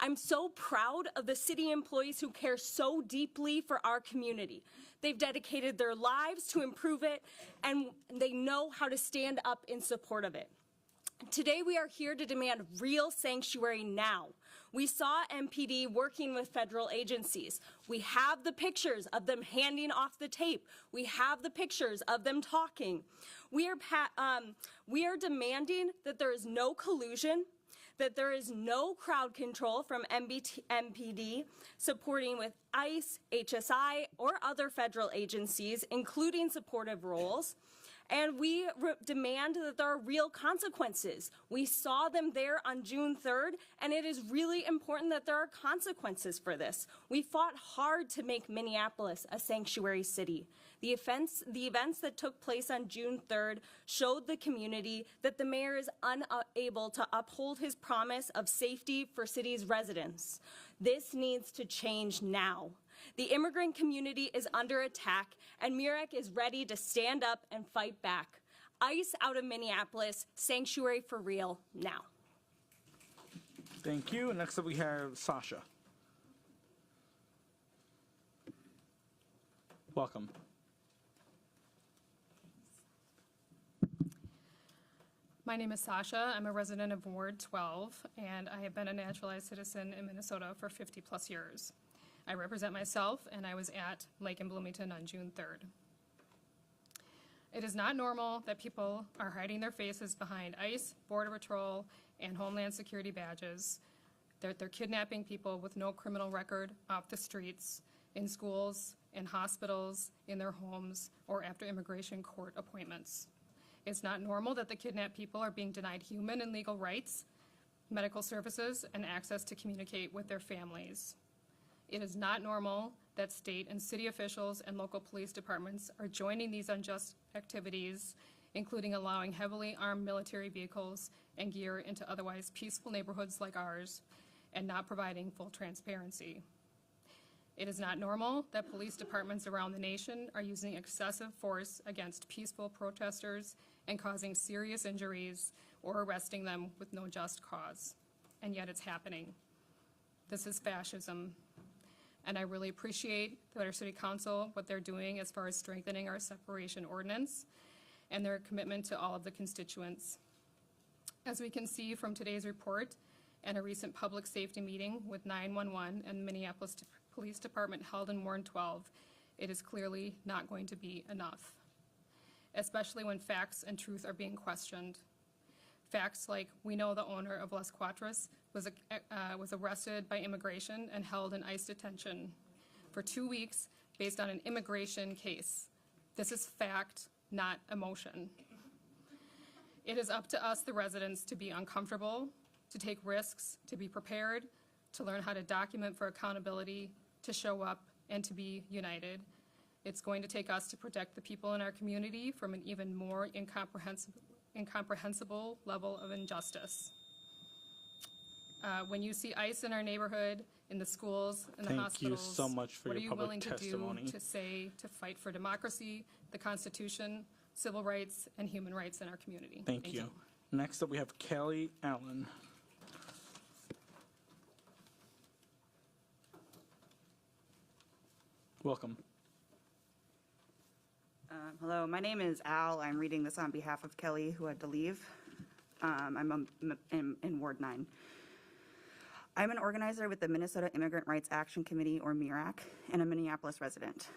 I'm so proud of the city employees who care so deeply for our community. They've dedicated their lives to improve it, and they know how to stand up in support of it. Today we are here to demand real sanctuary now. We saw MPD working with federal agencies. We have the pictures of them handing off the tape. We have the pictures of them talking. We are demanding that there is no collusion, that there is no crowd control from MPD supporting with ICE, HSI, or other federal agencies, including supportive roles. And we demand that there are real consequences. We saw them there on June 3rd, and it is really important that there are consequences for this. We fought hard to make Minneapolis a sanctuary city. The events that took place on June 3rd showed the community that the mayor is unable to uphold his promise of safety for city's residents. This needs to change now. The immigrant community is under attack, and MIRAC is ready to stand up and fight back. ICE out of Minneapolis, sanctuary for real now. Thank you. Next up, we have Sasha. Welcome. My name is Sasha. I'm a resident of Ward 12, and I have been a naturalized citizen in Minnesota for 50-plus years. I represent myself, and I was at Lake and Bloomington on June 3rd. It is not normal that people are hiding their faces behind ICE, Border Patrol, and Homeland Security badges. They're kidnapping people with no criminal record off the streets, in schools, in hospitals, in their homes, or after immigration court appointments. It's not normal that the kidnapped people are being denied human and legal rights, medical services, and access to communicate with their families. It is not normal that state and city officials and local police departments are joining these unjust activities, including allowing heavily armed military vehicles and gear into otherwise peaceful neighborhoods like ours, and not providing full transparency. It is not normal that police departments around the nation are using excessive force against peaceful protesters and causing serious injuries or arresting them with no just cause. And yet it's happening. This is fascism. And I really appreciate that our City Council, what they're doing as far as strengthening our separation ordinance and their commitment to all of the constituents. As we can see from today's report and a recent public safety meeting with 911 and the Minneapolis Police Department held in Ward 12, it is clearly not going to be enough, especially when facts and truth are being questioned. Facts like we know the owner of Las Cuatras was arrested by immigration and held in ICE detention for 2 weeks based on an immigration case. This is fact, not emotion. It is up to us, the residents, to be uncomfortable, to take risks, to be prepared, to learn how to document for accountability, to show up, and to be united. It's going to take us to protect the people in our community from an even more incomprehensible level of injustice. When you see ICE in our neighborhood, in the schools, in the hospitals, Thank you so much for your public testimony. what are you willing to do to say, to fight for democracy, the Constitution, civil rights, and human rights in our community? Thank you. Next up, we have Kelly Allen. Welcome. Hello, my name is Al. I'm reading this on behalf of Kelly, who had to leave. I'm in Ward 9. I'm an organizer with the Minnesota Immigrant Rights Action Committee, or MIRAC, and a Minneapolis resident.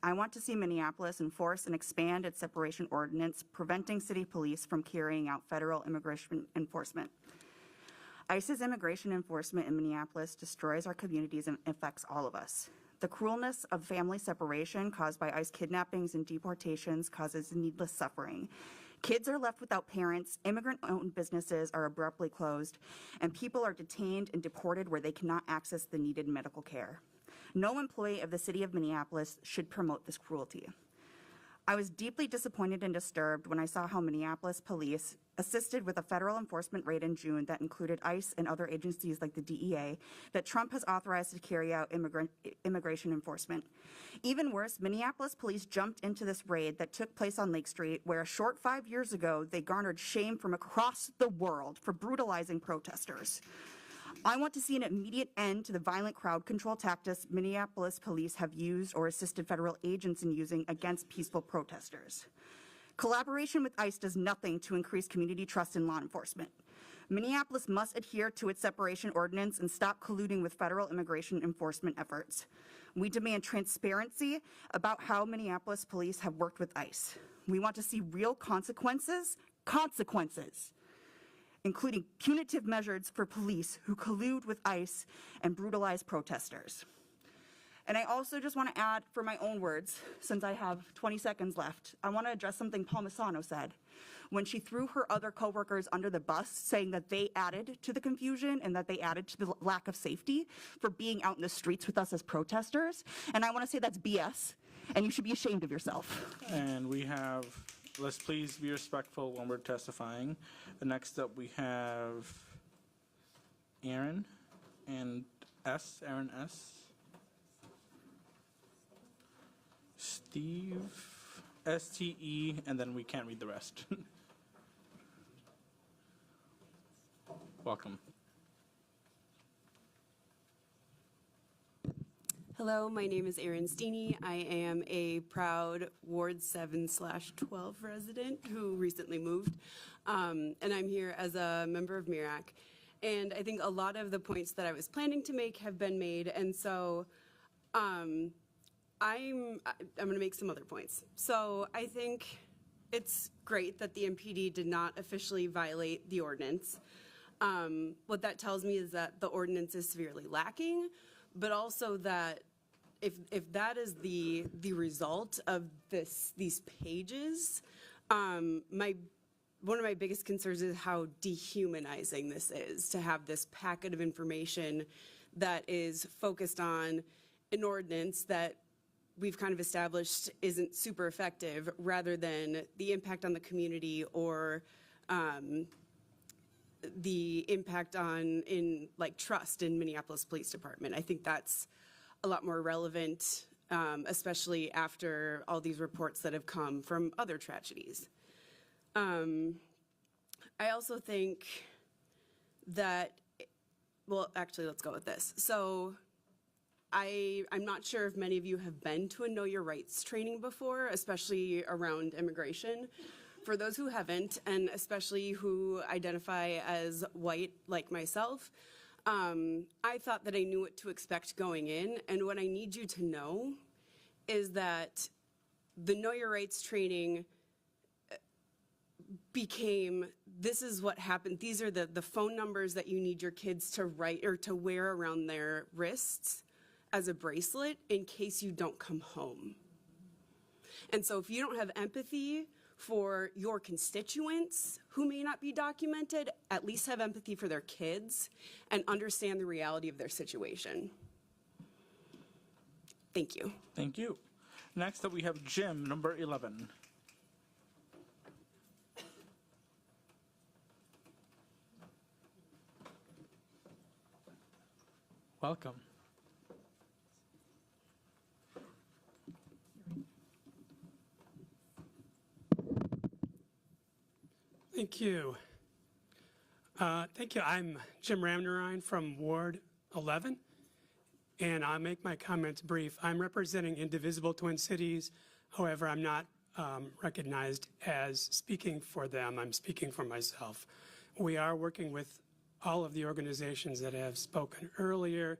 I want to see Minneapolis enforce and expand its separation ordinance, preventing city police from carrying out federal immigration enforcement. ICE's immigration enforcement in Minneapolis destroys our communities and affects all of us. The cruelness of family separation caused by ICE kidnappings and deportations causes needless suffering. Kids are left without parents, immigrant-owned businesses are abruptly closed, and people are detained and deported where they cannot access the needed medical care. No employee of the city of Minneapolis should promote this cruelty. I was deeply disappointed and disturbed when I saw how Minneapolis police assisted with a federal enforcement raid in June that included ICE and other agencies like the DEA that Trump has authorized to carry out immigration enforcement. Even worse, Minneapolis police jumped into this raid that took place on Lake Street, where a short 5 years ago they garnered shame from across the world for brutalizing protesters. I want to see an immediate end to the violent crowd control tactics Minneapolis police have used or assisted federal agents in using against peaceful protesters. Collaboration with ICE does nothing to increase community trust in law enforcement. Minneapolis must adhere to its separation ordinance and stop colluding with federal immigration enforcement efforts. We demand transparency about how Minneapolis police have worked with ICE. We want to see real consequences, including punitive measures for police who collude with ICE and brutalize protesters. And I also just want to add, for my own words, since I have 20 seconds left, I want to address something Palmisano said when she threw her other coworkers under the bus, saying that they added to the confusion and that they added to the lack of safety for being out in the streets with us as protesters. And I want to say that's BS, and you should be ashamed of yourself. And we have, let's please be respectful when we're testifying. Next up, we have Aaron and Aaron S. Steve, STE, and then we can't read the rest. Hello, my name is Erin Steeney. I am a proud Ward 7/12 resident who recently moved, and I'm here as a member of MIRAC. And I think a lot of the points that I was planning to make have been made, and so I'm going to make some other points. So I think it's great that the MPD did not officially violate the ordinance. What that tells me is that the ordinance is severely lacking, but also that if that is the result of these pages, one of my biggest concerns is how dehumanizing this is, to have this packet of information that is focused on an ordinance that we've kind of established isn't super effective, rather than the impact on the community or the impact in trust in Minneapolis Police Department. I think that's a lot more relevant, especially after all these reports that have come from other tragedies. I also think that, well, actually, let's go with this. So I'm not sure if many of you have been to a Know Your Rights training before, especially around immigration. For those who haven't, and especially who identify as white like myself, I thought that I knew what to expect going in, and what I need you to know is that the Know Your Rights training became, this is what happened. These are the phone numbers that you need your kids to write or to wear around their wrists as a bracelet in case you don't come home. And so if you don't have empathy for your constituents who may not be documented, at least have empathy for their kids and understand the reality of their situation. Thank you. Thank you. Next up, we have Jim, number 11. Welcome. Thank you. Thank you. I'm Jim Ramnarine from Ward 11, and I'll make my comments brief. I'm representing Indivisible Twin Cities. However, I'm not recognized as speaking for them. I'm speaking for myself. We are working with all of the organizations that have spoken earlier.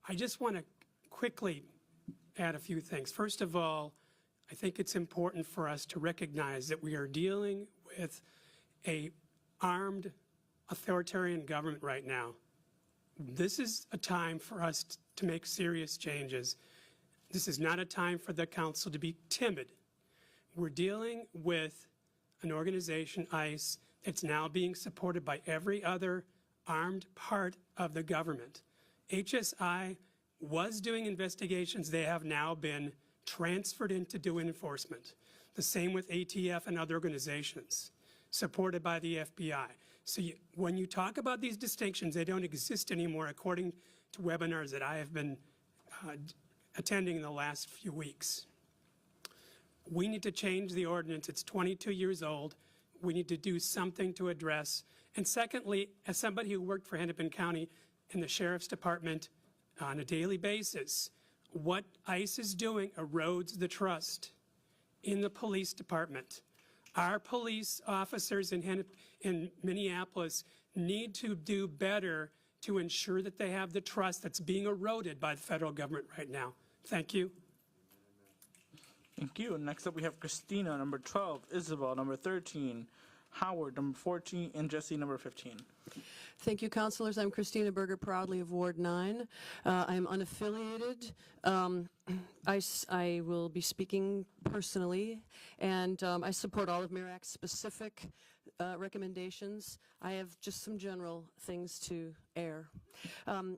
I just want to quickly add a few things. First of all, I think it's important for us to recognize that we are dealing with a armed authoritarian government right now. This is a time for us to make serious changes. This is not a time for the council to be timid. We're dealing with an organization, ICE, that's now being supported by every other armed part of the government. HSI was doing investigations. They have now been transferred into doing enforcement. The same with ATF and other organizations supported by the FBI. So when you talk about these distinctions, they don't exist anymore according to webinars that I have been attending in the last few weeks. We need to change the ordinance. It's 22 years old. We need to do something to address. And secondly, as somebody who worked for Hennepin County in the Sheriff's Department on a daily basis, what ICE is doing erodes the trust in the police department. Our police officers in Minneapolis need to do better to ensure that they have the trust that's being eroded by the federal government right now. Thank you. Thank you. Next up, we have Christina, number 12, Isabel, number 13, Howard, number 14, and Jesse, number 15. Thank you, councilors. I'm Christina Berger, proudly of Ward 9. I'm unaffiliated. I will be speaking personally, and I support all of MIRAC's specific recommendations. I have just some general things to air. I'm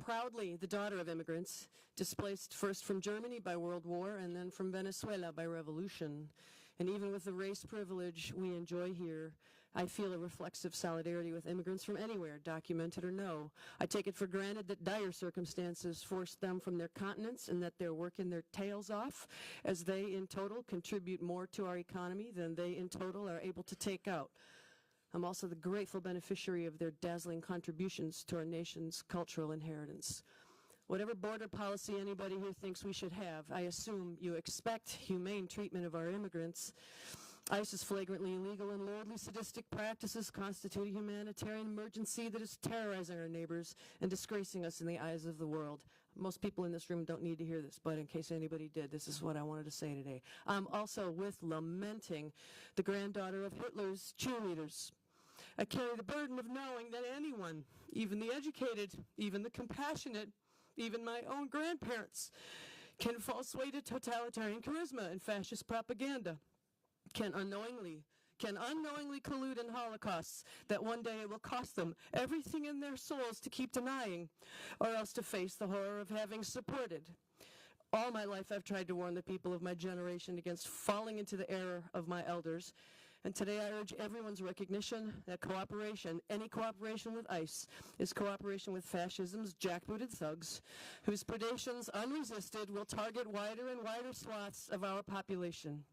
proudly the daughter of immigrants, displaced first from Germany by World War and then from Venezuela by revolution. And even with the race privilege we enjoy here, I feel a reflexive solidarity with immigrants from anywhere, documented or no. I take it for granted that dire circumstances forced them from their continents and that they're working their tails off, as they in total contribute more to our economy than they in total are able to take out. I'm also the grateful beneficiary of their dazzling contributions to our nation's cultural inheritance. Whatever border policy anybody here thinks we should have, I assume you expect humane treatment of our immigrants. ICE is flagrantly illegal, and lordly sadistic practices constitute a humanitarian emergency that is terrorizing our neighbors and disgracing us in the eyes of the world. Most people in this room don't need to hear this, but in case anybody did, this is what I wanted to say today. I'm also with lamenting the granddaughter of Hitler's cheerleaders. I carry the burden of knowing that anyone, even the educated, even the compassionate, even my own grandparents, can fall sway to totalitarian charisma and fascist propaganda, can unknowingly collude in holocausts that one day it will cost them everything in their souls to keep denying, or else to face the horror of having supported. All my life I've tried to warn the people of my generation against falling into the error of my elders, and today I urge everyone's recognition that cooperation, any cooperation with ICE, is cooperation with fascism's jackbooted thugs, whose predations unresisted will target wider and wider swaths of our population.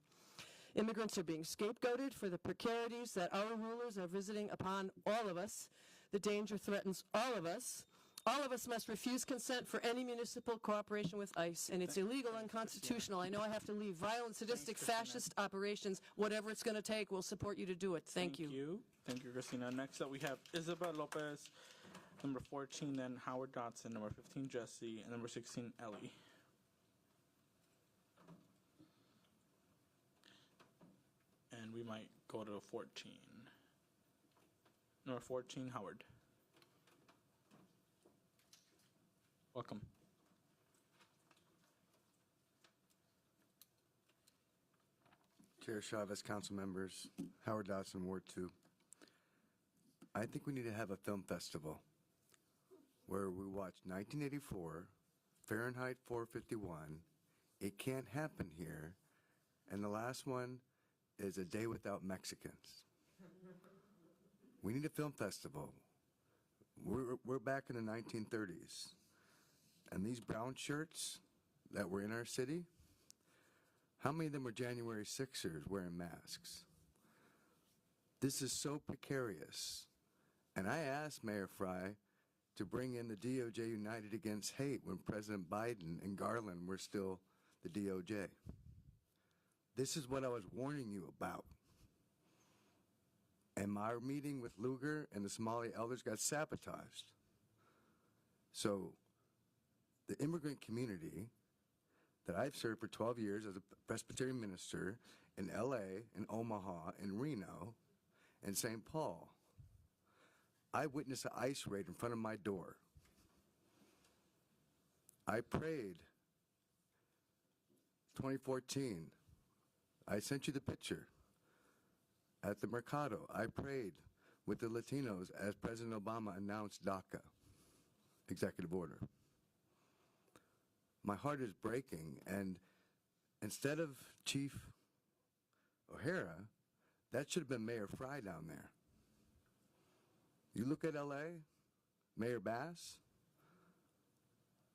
Immigrants are being scapegoated for the precarities that our rulers are visiting upon all of us. The danger threatens all of us. All of us must refuse consent for any municipal cooperation with ICE, and it's illegal, unconstitutional. I know I have to leave. Violent, sadistic, fascist operations, whatever it's going to take, we'll support you to do it. Thank you. Thank you, Christina. Next up, we have Isabel Lopez, number 14, then Howard Dotson, number 15, Jesse, and number 16, Ellie. And we might go to 14. Number 14, Howard. Welcome. Chair Chavez, council members, Howard Dotson, Ward 2. I think we need to have a film festival where we watch 1984, Fahrenheit 451, It Can't Happen Here, and the last one is A Day Without Mexicans. We need a film festival. We're back in the 1930s. And these brown shirts that were in our city, how many of them were January 6ers wearing masks? This is so precarious. And I asked Mayor Fry to bring in the DOJ United Against Hate when President Biden and Garland were still the DOJ. This is what I was warning you about. And my meeting with Lugar and the Somali elders got sabotaged. So the immigrant community that I've served for 12 years as a Presbyterian minister in LA, in Omaha, in Reno, and St. Paul, I witnessed an ICE raid in front of my door. I prayed 2014. I sent you the picture. At the Mercado, I prayed with the Latinos as President Obama announced DACA, executive order. My heart is breaking, and instead of Chief O'Hara, that should have been Mayor Fry down there. You look at LA, Mayor Bass,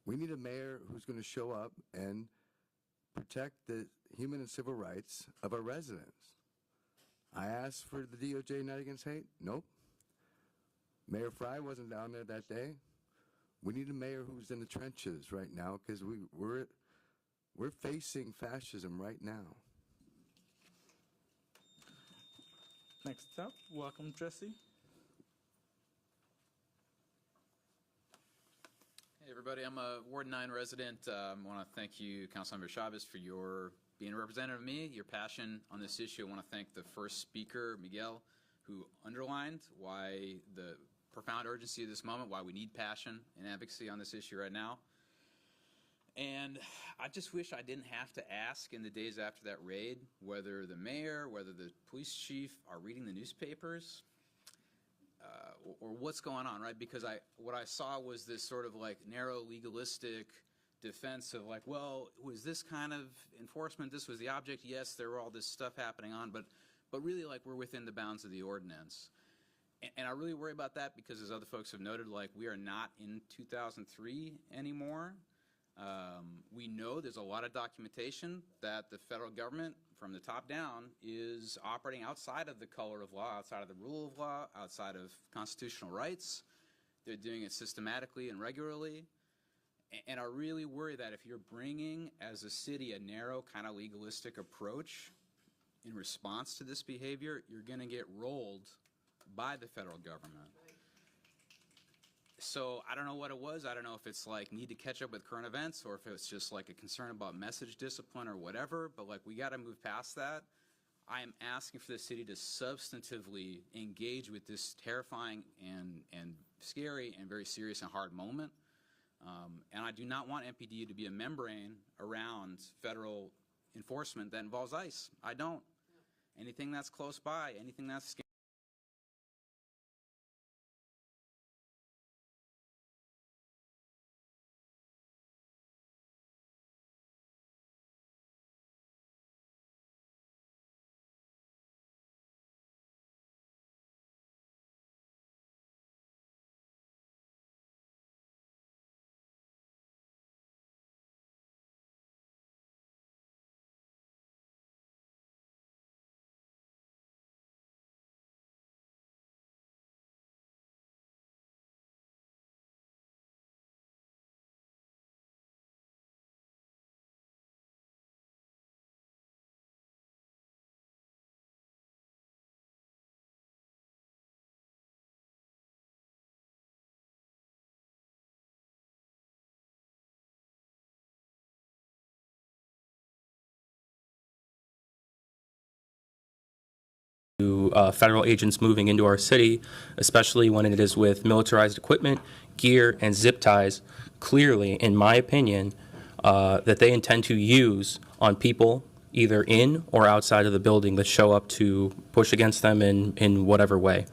we need a mayor who's going to show up and protect the human and civil rights of our residents. I asked for the DOJ United Against Hate. Nope. Mayor Fry wasn't down there that day. We need a mayor who's in the trenches right now because we're facing fascism right now. Next up, welcome, Jesse. Hey, everybody. I'm a Ward 9 resident. I want to thank you, Councilmember Chavez, for your being a representative of me, your passion on this issue. I want to thank the first speaker, Miguel, who underlined why the profound urgency of this moment, why we need passion and advocacy on this issue right now. And I just wish I didn't have to ask in the days after that raid whether the mayor, whether the police chief are reading the newspapers or what's going on, right? Because what I saw was this sort of like narrow legalistic defense of like, well, was this kind of enforcement, this was the object, yes, there were all this stuff happening on, but really like we're within the bounds of the ordinance. And I really worry about that because as other folks have noted, like we are not in 2003 anymore. We know there's a lot of documentation that the federal government from the top down is operating outside of the color of law, outside of the rule of law, outside of constitutional rights. They're doing it systematically and regularly. And I really worry that if you're bringing, as a city, a narrow kind of legalistic approach in response to this behavior, you're going to get rolled by the federal government. So I don't know what it was. I don't know if it's like need to catch up with current events or if it's just like a concern about message discipline or whatever, but like we got to move past that. I am asking for the city to substantively engage with this terrifying and scary and very serious and hard moment. And I do not want MPD to be a membrane around federal enforcement that involves ICE. I don't. Anything that's close by, anything that's scary. Federal agents moving into our city, especially when it is with militarized equipment, gear, and zip ties, clearly, in my opinion, that they intend to use on people either in or outside of the building that show up to push against them in whatever way.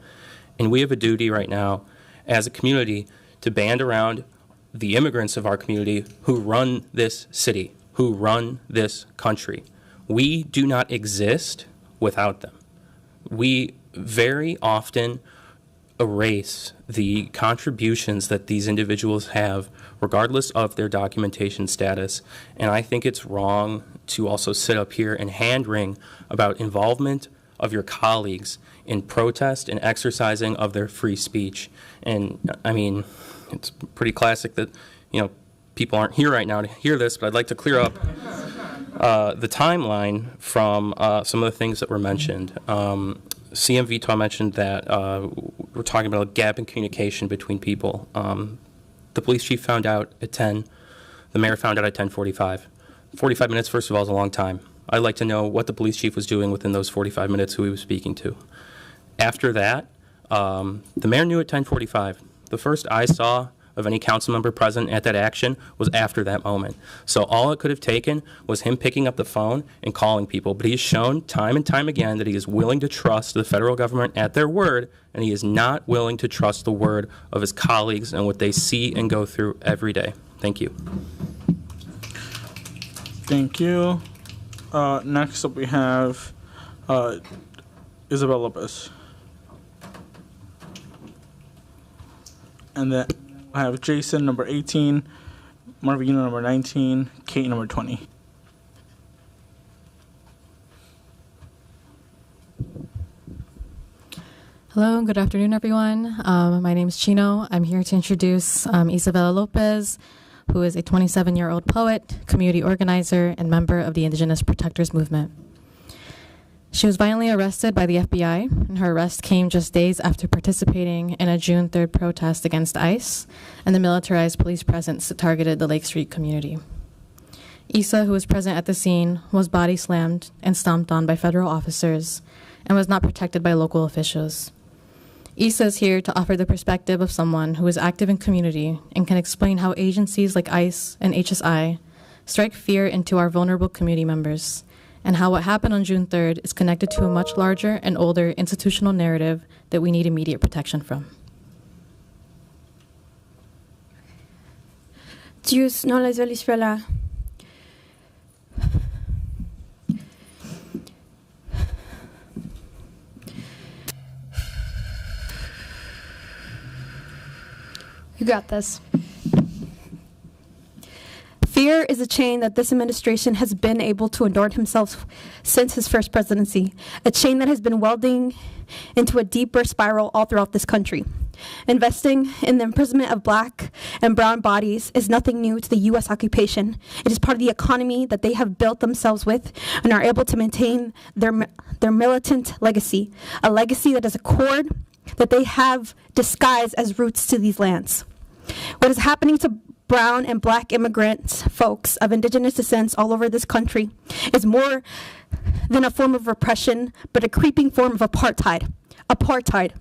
And we have a duty right now as a community to band around the immigrants of our community who run this city, who run this country. We do not exist without them. We very often erase the contributions that these individuals have, regardless of their documentation status. And I think it's wrong to also sit up here and hand-wring about involvement of your colleagues in protest and exercising of their free speech. And I mean, it's pretty classic that, you know, people aren't here right now to hear this, but I'd like to clear up the timeline from some of the things that were mentioned. CM Vito mentioned that we're talking about a gap in communication between people. The police chief found out at 10. The mayor found out at 10:45. 45 minutes, first of all, is a long time. I'd like to know what the police chief was doing within those 45 minutes, who he was speaking to. After that, the mayor knew at 10:45. The first I saw of any council member present at that action was after that moment. So all it could have taken was him picking up the phone and calling people. But he has shown time and time again that he is willing to trust the federal government at their word, and he is not willing to trust the word of his colleagues and what they see and go through every day. Thank you. Thank you. Next up we have Isabel Lopez. And then I have Jason, number 18, Marvino, number 19, Kate, number 20. Hello, good afternoon, everyone. My name is Chino. I'm here to introduce Isabella Lopez, who is a 27-year-old poet, community organizer, and member of the Indigenous Protectors Movement. She was violently arrested by the FBI, and her arrest came just days after participating in a June 3rd protest against ICE and the militarized police presence that targeted the Lake Street community. Isa, who was present at the scene, was body slammed and stomped on by federal officers and was not protected by local officials. Isa is here to offer the perspective of someone who is active in community and can explain how agencies like ICE and HSI strike fear into our vulnerable community members, and how what happened on June 3rd is connected to a much larger and older institutional narrative that we need immediate protection from. Dios no les vela. You got this. Fear is a chain that this administration has been able to adorn himself since his first presidency, a chain that has been welding into a deeper spiral all throughout this country. Investing in the imprisonment of black and brown bodies is nothing new to the U.S. occupation. It is part of the economy that they have built themselves with and are able to maintain their militant legacy, a legacy that is a cord that they have disguised as roots to these lands. What is happening to brown and black immigrants, folks of indigenous descents all over this country, is more than a form of repression, but a creeping form of apartheid. Apartheid.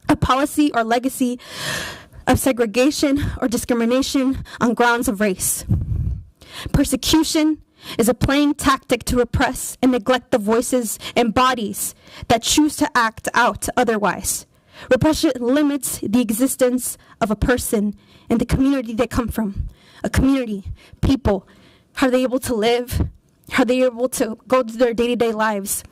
A policy or legacy of segregation or discrimination on grounds of race. Persecution is a plain tactic to repress and neglect the voices and bodies that choose to act out otherwise. Repression limits the existence of a person and the community they come from. A community, people, how are they able to live? How are they able to go to their day-to-day lives?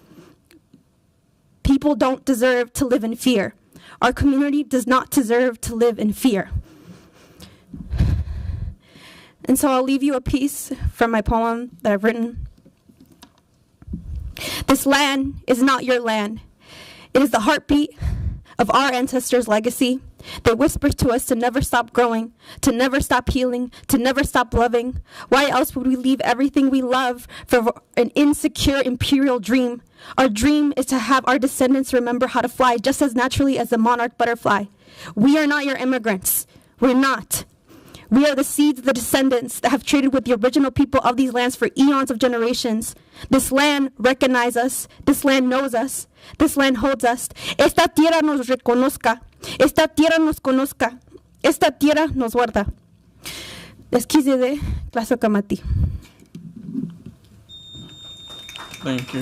People don't deserve to live in fear. Our community does not deserve to live in fear. And so I'll leave you a piece from my poem that I've written. This land is not your land. It is the heartbeat of our ancestors' legacy. They whisper to us to never stop growing, to never stop healing, to never stop loving. Why else would we leave everything we love for an insecure imperial dream? Our dream is to have our descendants remember how to fly just as naturally as the monarch butterfly. We are not your immigrants. We're not. We are the seeds of the descendants that have traded with the original people of these lands for eons of generations. This land recognizes us. This land knows us. This land holds us. Esta tierra nos reconozca. Esta tierra nos conozca. Esta tierra nos guarda. Desquize de Clase Kamati. Thank you.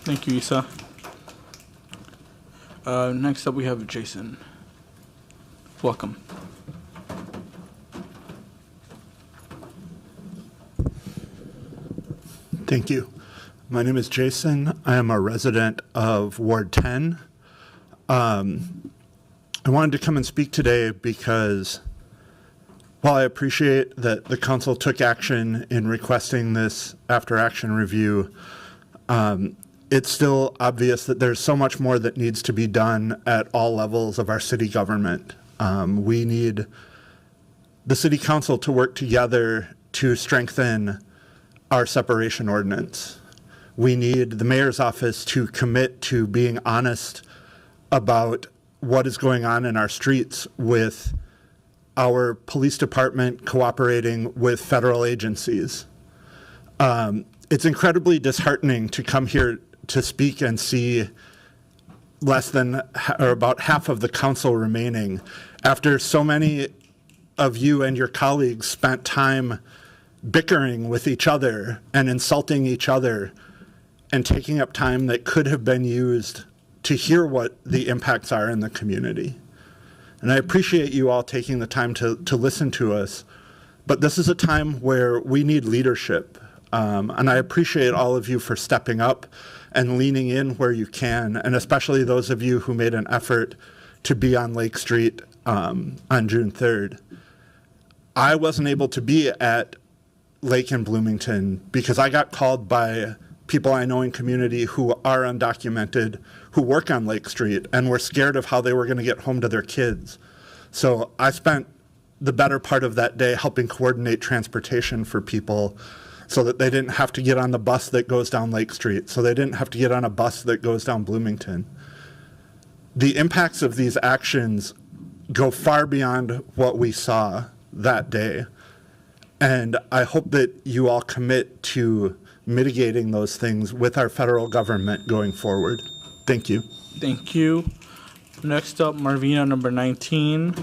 Thank you, Isa. Next up, we have Jason. Welcome. Thank you. My name is Jason. I am a resident of Ward 10. I wanted to come and speak today because while I appreciate that the council took action in requesting this after-action review, it's still obvious that there's so much more that needs to be done at all levels of our city government. We need the city council to work together to strengthen our separation ordinance. We need the mayor's office to commit to being honest about what is going on in our streets with our police department cooperating with federal agencies. It's incredibly disheartening to come here to speak and see less than or about half of the council remaining after so many of you and your colleagues spent time bickering with each other and insulting each other and taking up time that could have been used to hear what the impacts are in the community. And I appreciate you all taking the time to listen to us, but this is a time where we need leadership. And I appreciate all of you for stepping up and leaning in where you can, and especially those of you who made an effort to be on Lake Street on June 3rd. I wasn't able to be at Lake in Bloomington because I got called by people I know in community who are undocumented, who work on Lake Street, and were scared of how they were going to get home to their kids. So I spent the better part of that day helping coordinate transportation for people so that they didn't have to get on the bus that goes down Lake Street, so they didn't have to get on a bus that goes down Bloomington. The impacts of these actions go far beyond what we saw that day. And I hope that you all commit to mitigating those things with our federal government going forward. Thank you. Thank you. Next up, Marvina, number 19.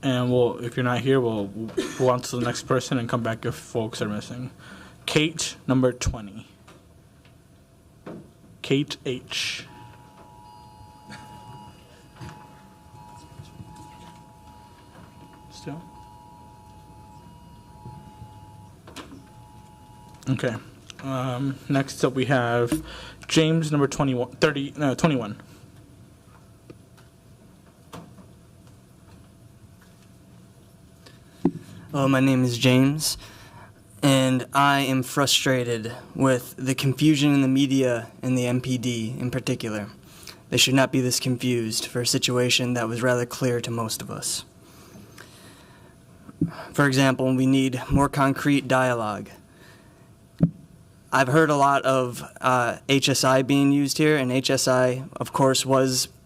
And if you're not here, we'll go on to the next person and come back if folks are missing. Kate, number 20. Kate H. Still? Okay. Next up, we have James, number 21. My name is James, and I am frustrated with the confusion in the media and the MPD in particular. They should not be this confused for a situation that was rather clear to most of us. For example, we need more concrete dialogue. I've heard a lot of HSI being used here, and HSI, of course,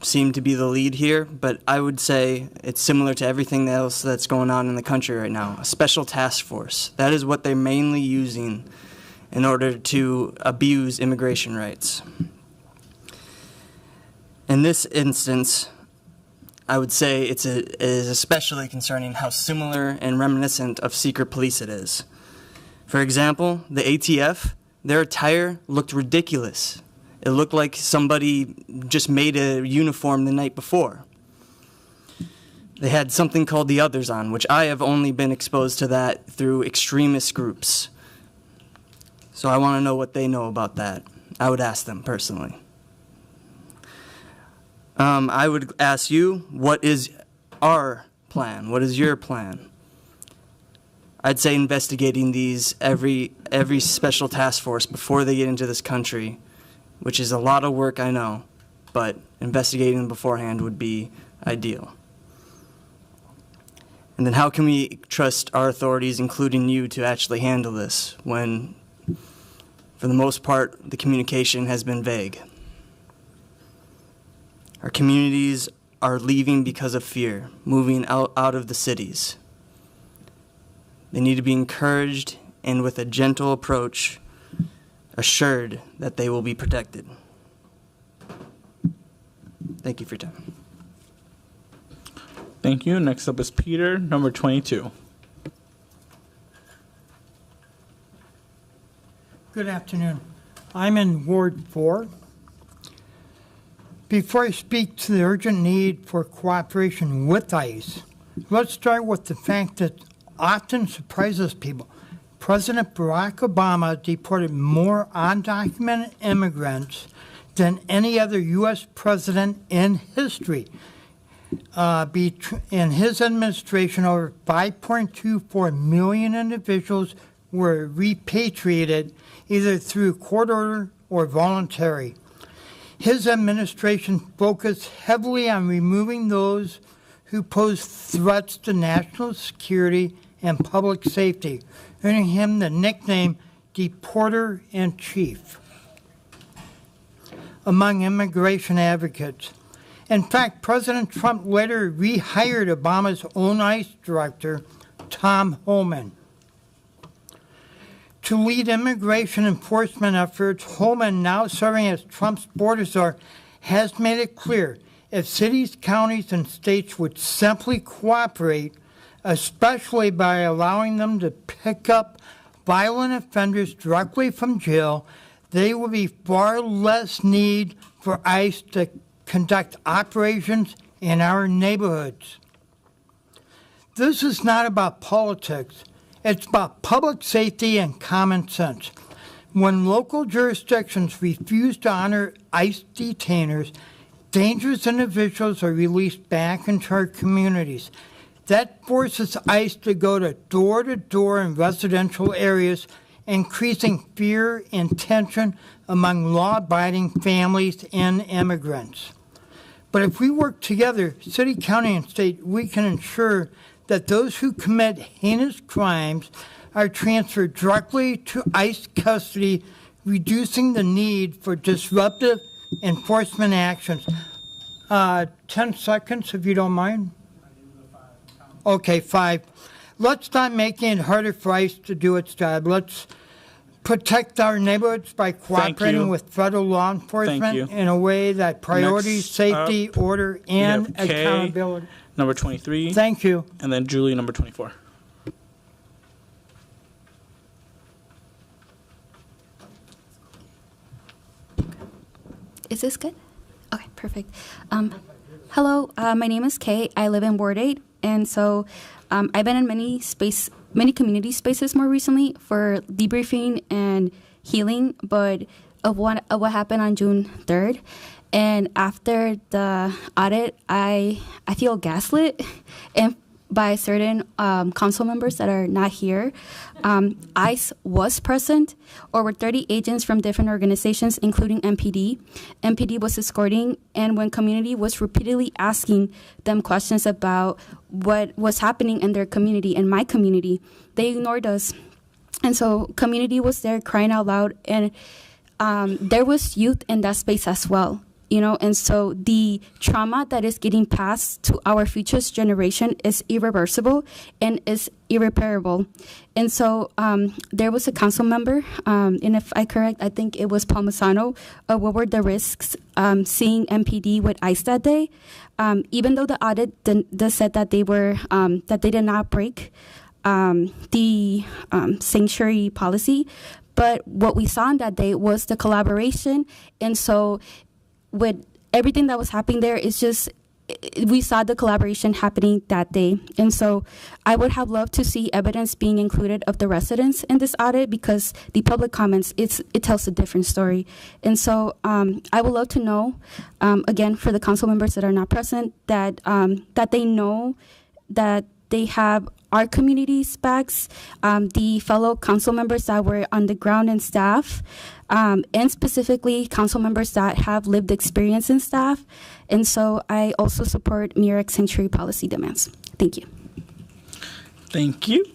seemed to be the lead here, but I would say it's similar to everything else that's going on in the country right now. A special task force. That is what they're mainly using in order to abuse immigration rights. In this instance, I would say it is especially concerning how similar and reminiscent of secret police it is. For example, the ATF, their attire looked ridiculous. It looked like somebody just made a uniform the night before. They had something called the Others on, which I have only been exposed to that through extremist groups. So I want to know what they know about that. I would ask them personally. I would ask you, what is our plan? What is your plan? I'd say investigating these every special task force before they get into this country, which is a lot of work, I know, but investigating them beforehand would be ideal. And then how can we trust our authorities, including you, to actually handle this when, for the most part, the communication has been vague? Our communities are leaving because of fear, moving out of the cities. They need to be encouraged and with a gentle approach, assured that they will be protected. Thank you for your time. Thank you. Next up is Peter, number 22. Good afternoon. I'm in Ward 4. Before I speak to the urgent need for cooperation with ICE, let's start with the fact that often surprises people. President Barack Obama deported more undocumented immigrants than any other U.S. president in history. In his administration, over 5.24 million individuals were repatriated either through court order or voluntary. His administration focused heavily on removing those who pose threats to national security and public safety, earning him the nickname Deporter-in-Chief among immigration advocates. In fact, President Trump later rehired Obama's own ICE director, Tom Homan. To lead immigration enforcement efforts, Homan, now serving as Trump's border czar, has made it clear if cities, counties, and states would simply cooperate, especially by allowing them to pick up violent offenders directly from jail, there will be far less need for ICE to conduct operations in our neighborhoods. This is not about politics. It's about public safety and common sense. When local jurisdictions refuse to honor ICE detainers, dangerous individuals are released back into our communities. That forces ICE to go to door in residential areas, increasing fear and tension among law-abiding families and immigrants. But if we work together, city, county, and state, we can ensure that those who commit heinous crimes are transferred directly to ICE custody, reducing the need for disruptive enforcement actions. 10 seconds, if you don't mind. Okay, 5. Let's stop making it harder for ICE to do its job. Let's protect our neighborhoods by cooperating with federal law enforcement in a way that priorities safety, order, and accountability. Number 23. Thank you. And then Julie, number 24. Is this good? Okay, perfect. Hello, my name is Kay. I live in Ward 8, and so I've been in many community spaces more recently for debriefing and healing, but of what happened on June 3rd. And after the audit, I feel gaslit, and by certain council members that are not here. ICE was present. Over 30 agents from different organizations, including MPD. MPD was escorting, and when community was repeatedly asking them questions about what was happening in their community, in my community, they ignored us. And so community was there crying out loud, and there was youth in that space as well. You know, and so the trauma that is getting passed to our future generation is irreversible and is irreparable. And so there was a council member, and if I correct, I think it was Palmisano. What were the risks seeing MPD with ICE that day? Even though the audit said that they were that they did not break the sanctuary policy, but what we saw on that day was the collaboration, and so with everything that was happening there, it's just, we saw the collaboration happening that day. And so I would have loved to see evidence being included of the residents in this audit, because the public comments, it tells a different story. And so I would love to know, again, for the council members that are not present, that that they know that they have our community's backs, the fellow council members that were on the ground and staff, and specifically council members that have lived experience in staff. And so I also support MIRAC sanctuary policy demands. Thank you. Thank you.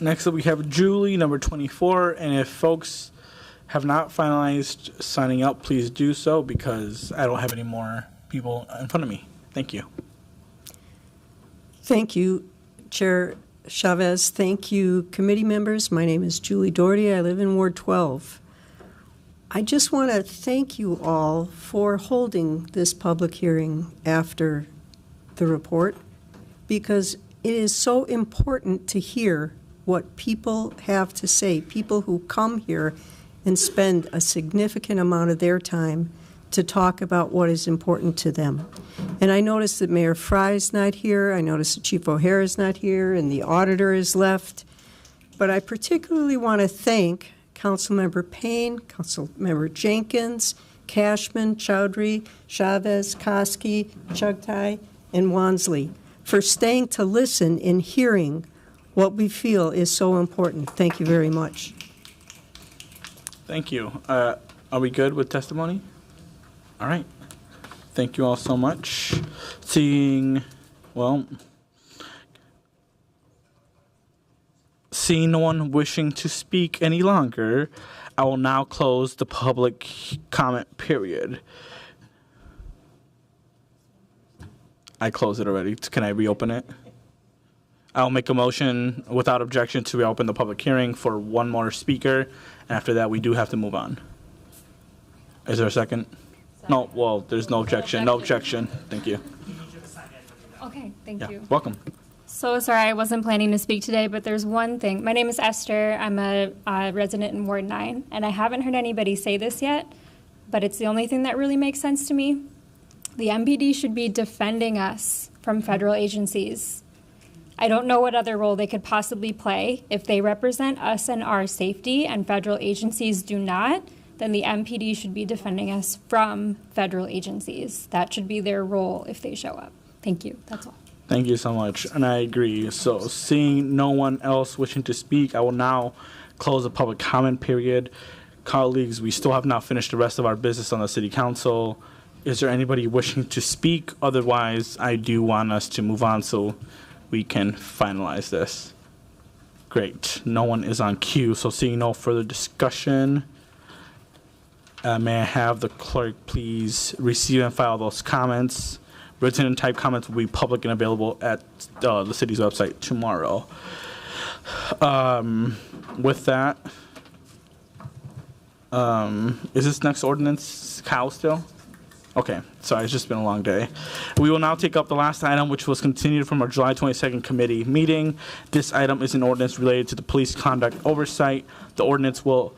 Next up, we have Julie, number 24. And if folks have not finalized signing up, please do so, because I don't have any more people in front of me. Thank you. Thank you, Chair Chavez. Thank you, committee members. My name is Julie Doherty. I live in Ward 12. I just want to thank you all for holding this public hearing after the report, because it is so important to hear what people have to say, people who come here and spend a significant amount of their time to talk about what is important to them. And I noticed that Mayor Fry's not here. I noticed that Chief O'Hara is not here, and the auditor is left. But I particularly want to thank Councilmember Payne, Councilmember Jenkins, Cashman, Chowdhury, Chavez, Koski, Chugtai, and Wansley for staying to listen and hearing what we feel is so important. Thank you very much. Thank you. Are we good with testimony? All right. Thank you all so much. Seeing no one wishing to speak any longer, I will now close the public comment period. I closed it already. Can I reopen it? I'll make a motion without objection to reopen the public hearing for one more speaker. And after that, we do have to move on. Is there a second? No, well, there's no objection. No objection. Thank you. Okay, thank you. Welcome. So sorry, I wasn't planning to speak today, but there's one thing. My name is Esther. I'm a resident in Ward 9, and I haven't heard anybody say this yet, but it's the only thing that really makes sense to me. The MPD should be defending us from federal agencies. I don't know what other role they could possibly play. If they represent us and our safety and federal agencies do not, then the MPD should be defending us from federal agencies. That should be their role if they show up. Thank you. That's all. Thank you so much, and I agree. So seeing no one else wishing to speak, I will now close the public comment period. Colleagues, we still have not finished the rest of our business on the City Council. Is there anybody wishing to speak? Otherwise, I do want us to move on so we can finalize this. Great. No one is on cue, so seeing no further discussion, may I have the clerk please receive and file those comments? Written and typed comments will be public and available at the city's website tomorrow. With that, is this next ordinance Cal still? Okay, sorry, it's just been a long day. We will now take up the last item, which was continued from our July 22nd committee meeting. This item is an ordinance related to the police conduct oversight. The ordinance will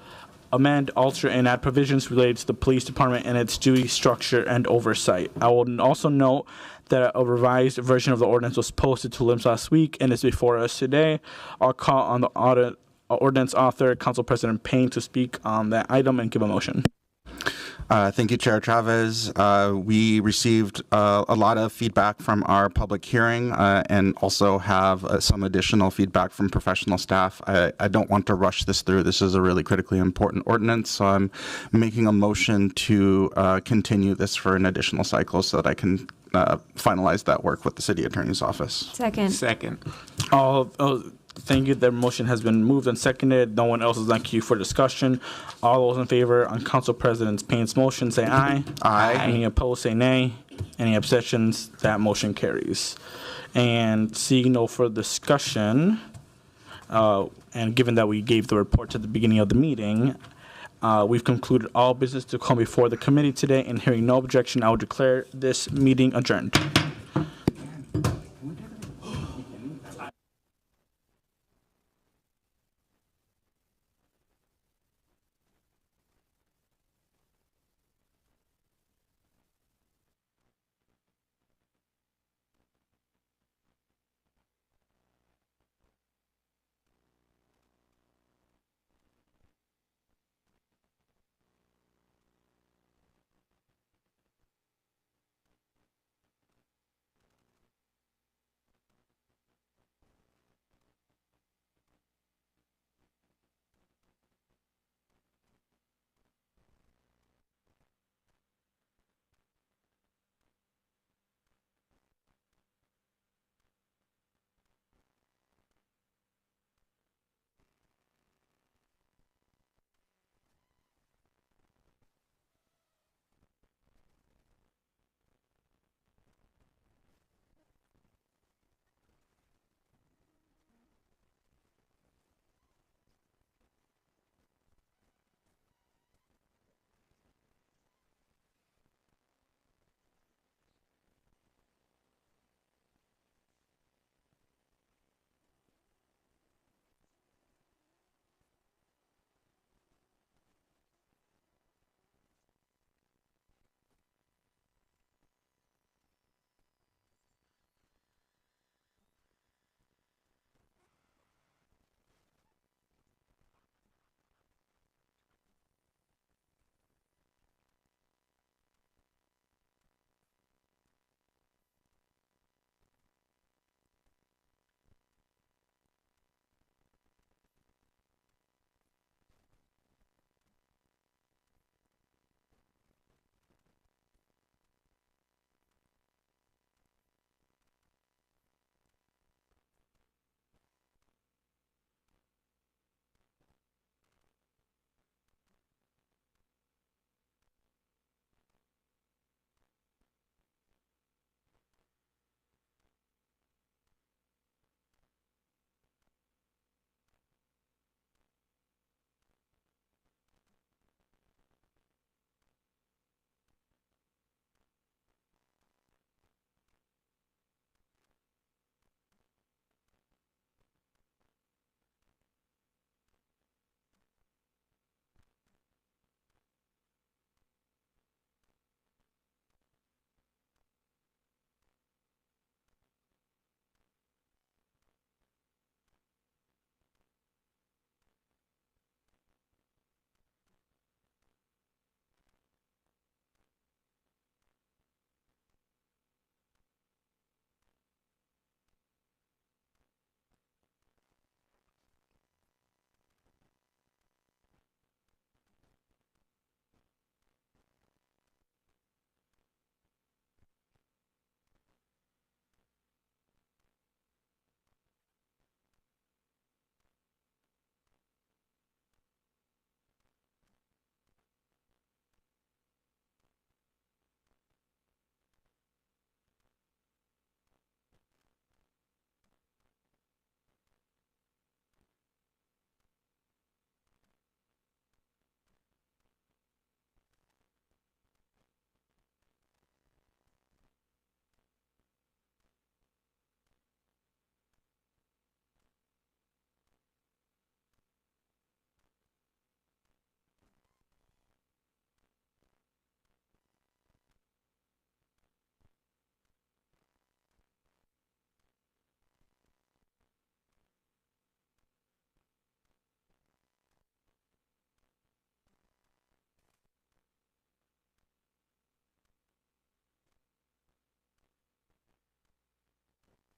amend, alter, and add provisions related to the police department and its duty structure and oversight. I will also note that a revised version of the ordinance was posted to LIMS last week and is before us today. I'll call on the ordinance author, Council President Payne, to speak on that item and give a motion. Thank you, Chair Chavez. We received a lot of feedback from our public hearing and also have some additional feedback from professional staff. I don't want to rush this through. This is a really critically important ordinance, so I'm making a motion to continue this for an additional cycle so that I can finalize that work with the City Attorney's Office. Second. Second. Thank you. The motion has been moved and seconded. No one else is on queue for discussion. All those in favor on Council President Payne's motion say aye. Aye. Any opposed say nay. Any abstentions? That motion carries. And seeing no further discussion, and given that we gave the report at the beginning of the meeting, we've concluded all business to come before the committee today, and hearing no objection, I will declare this meeting adjourned.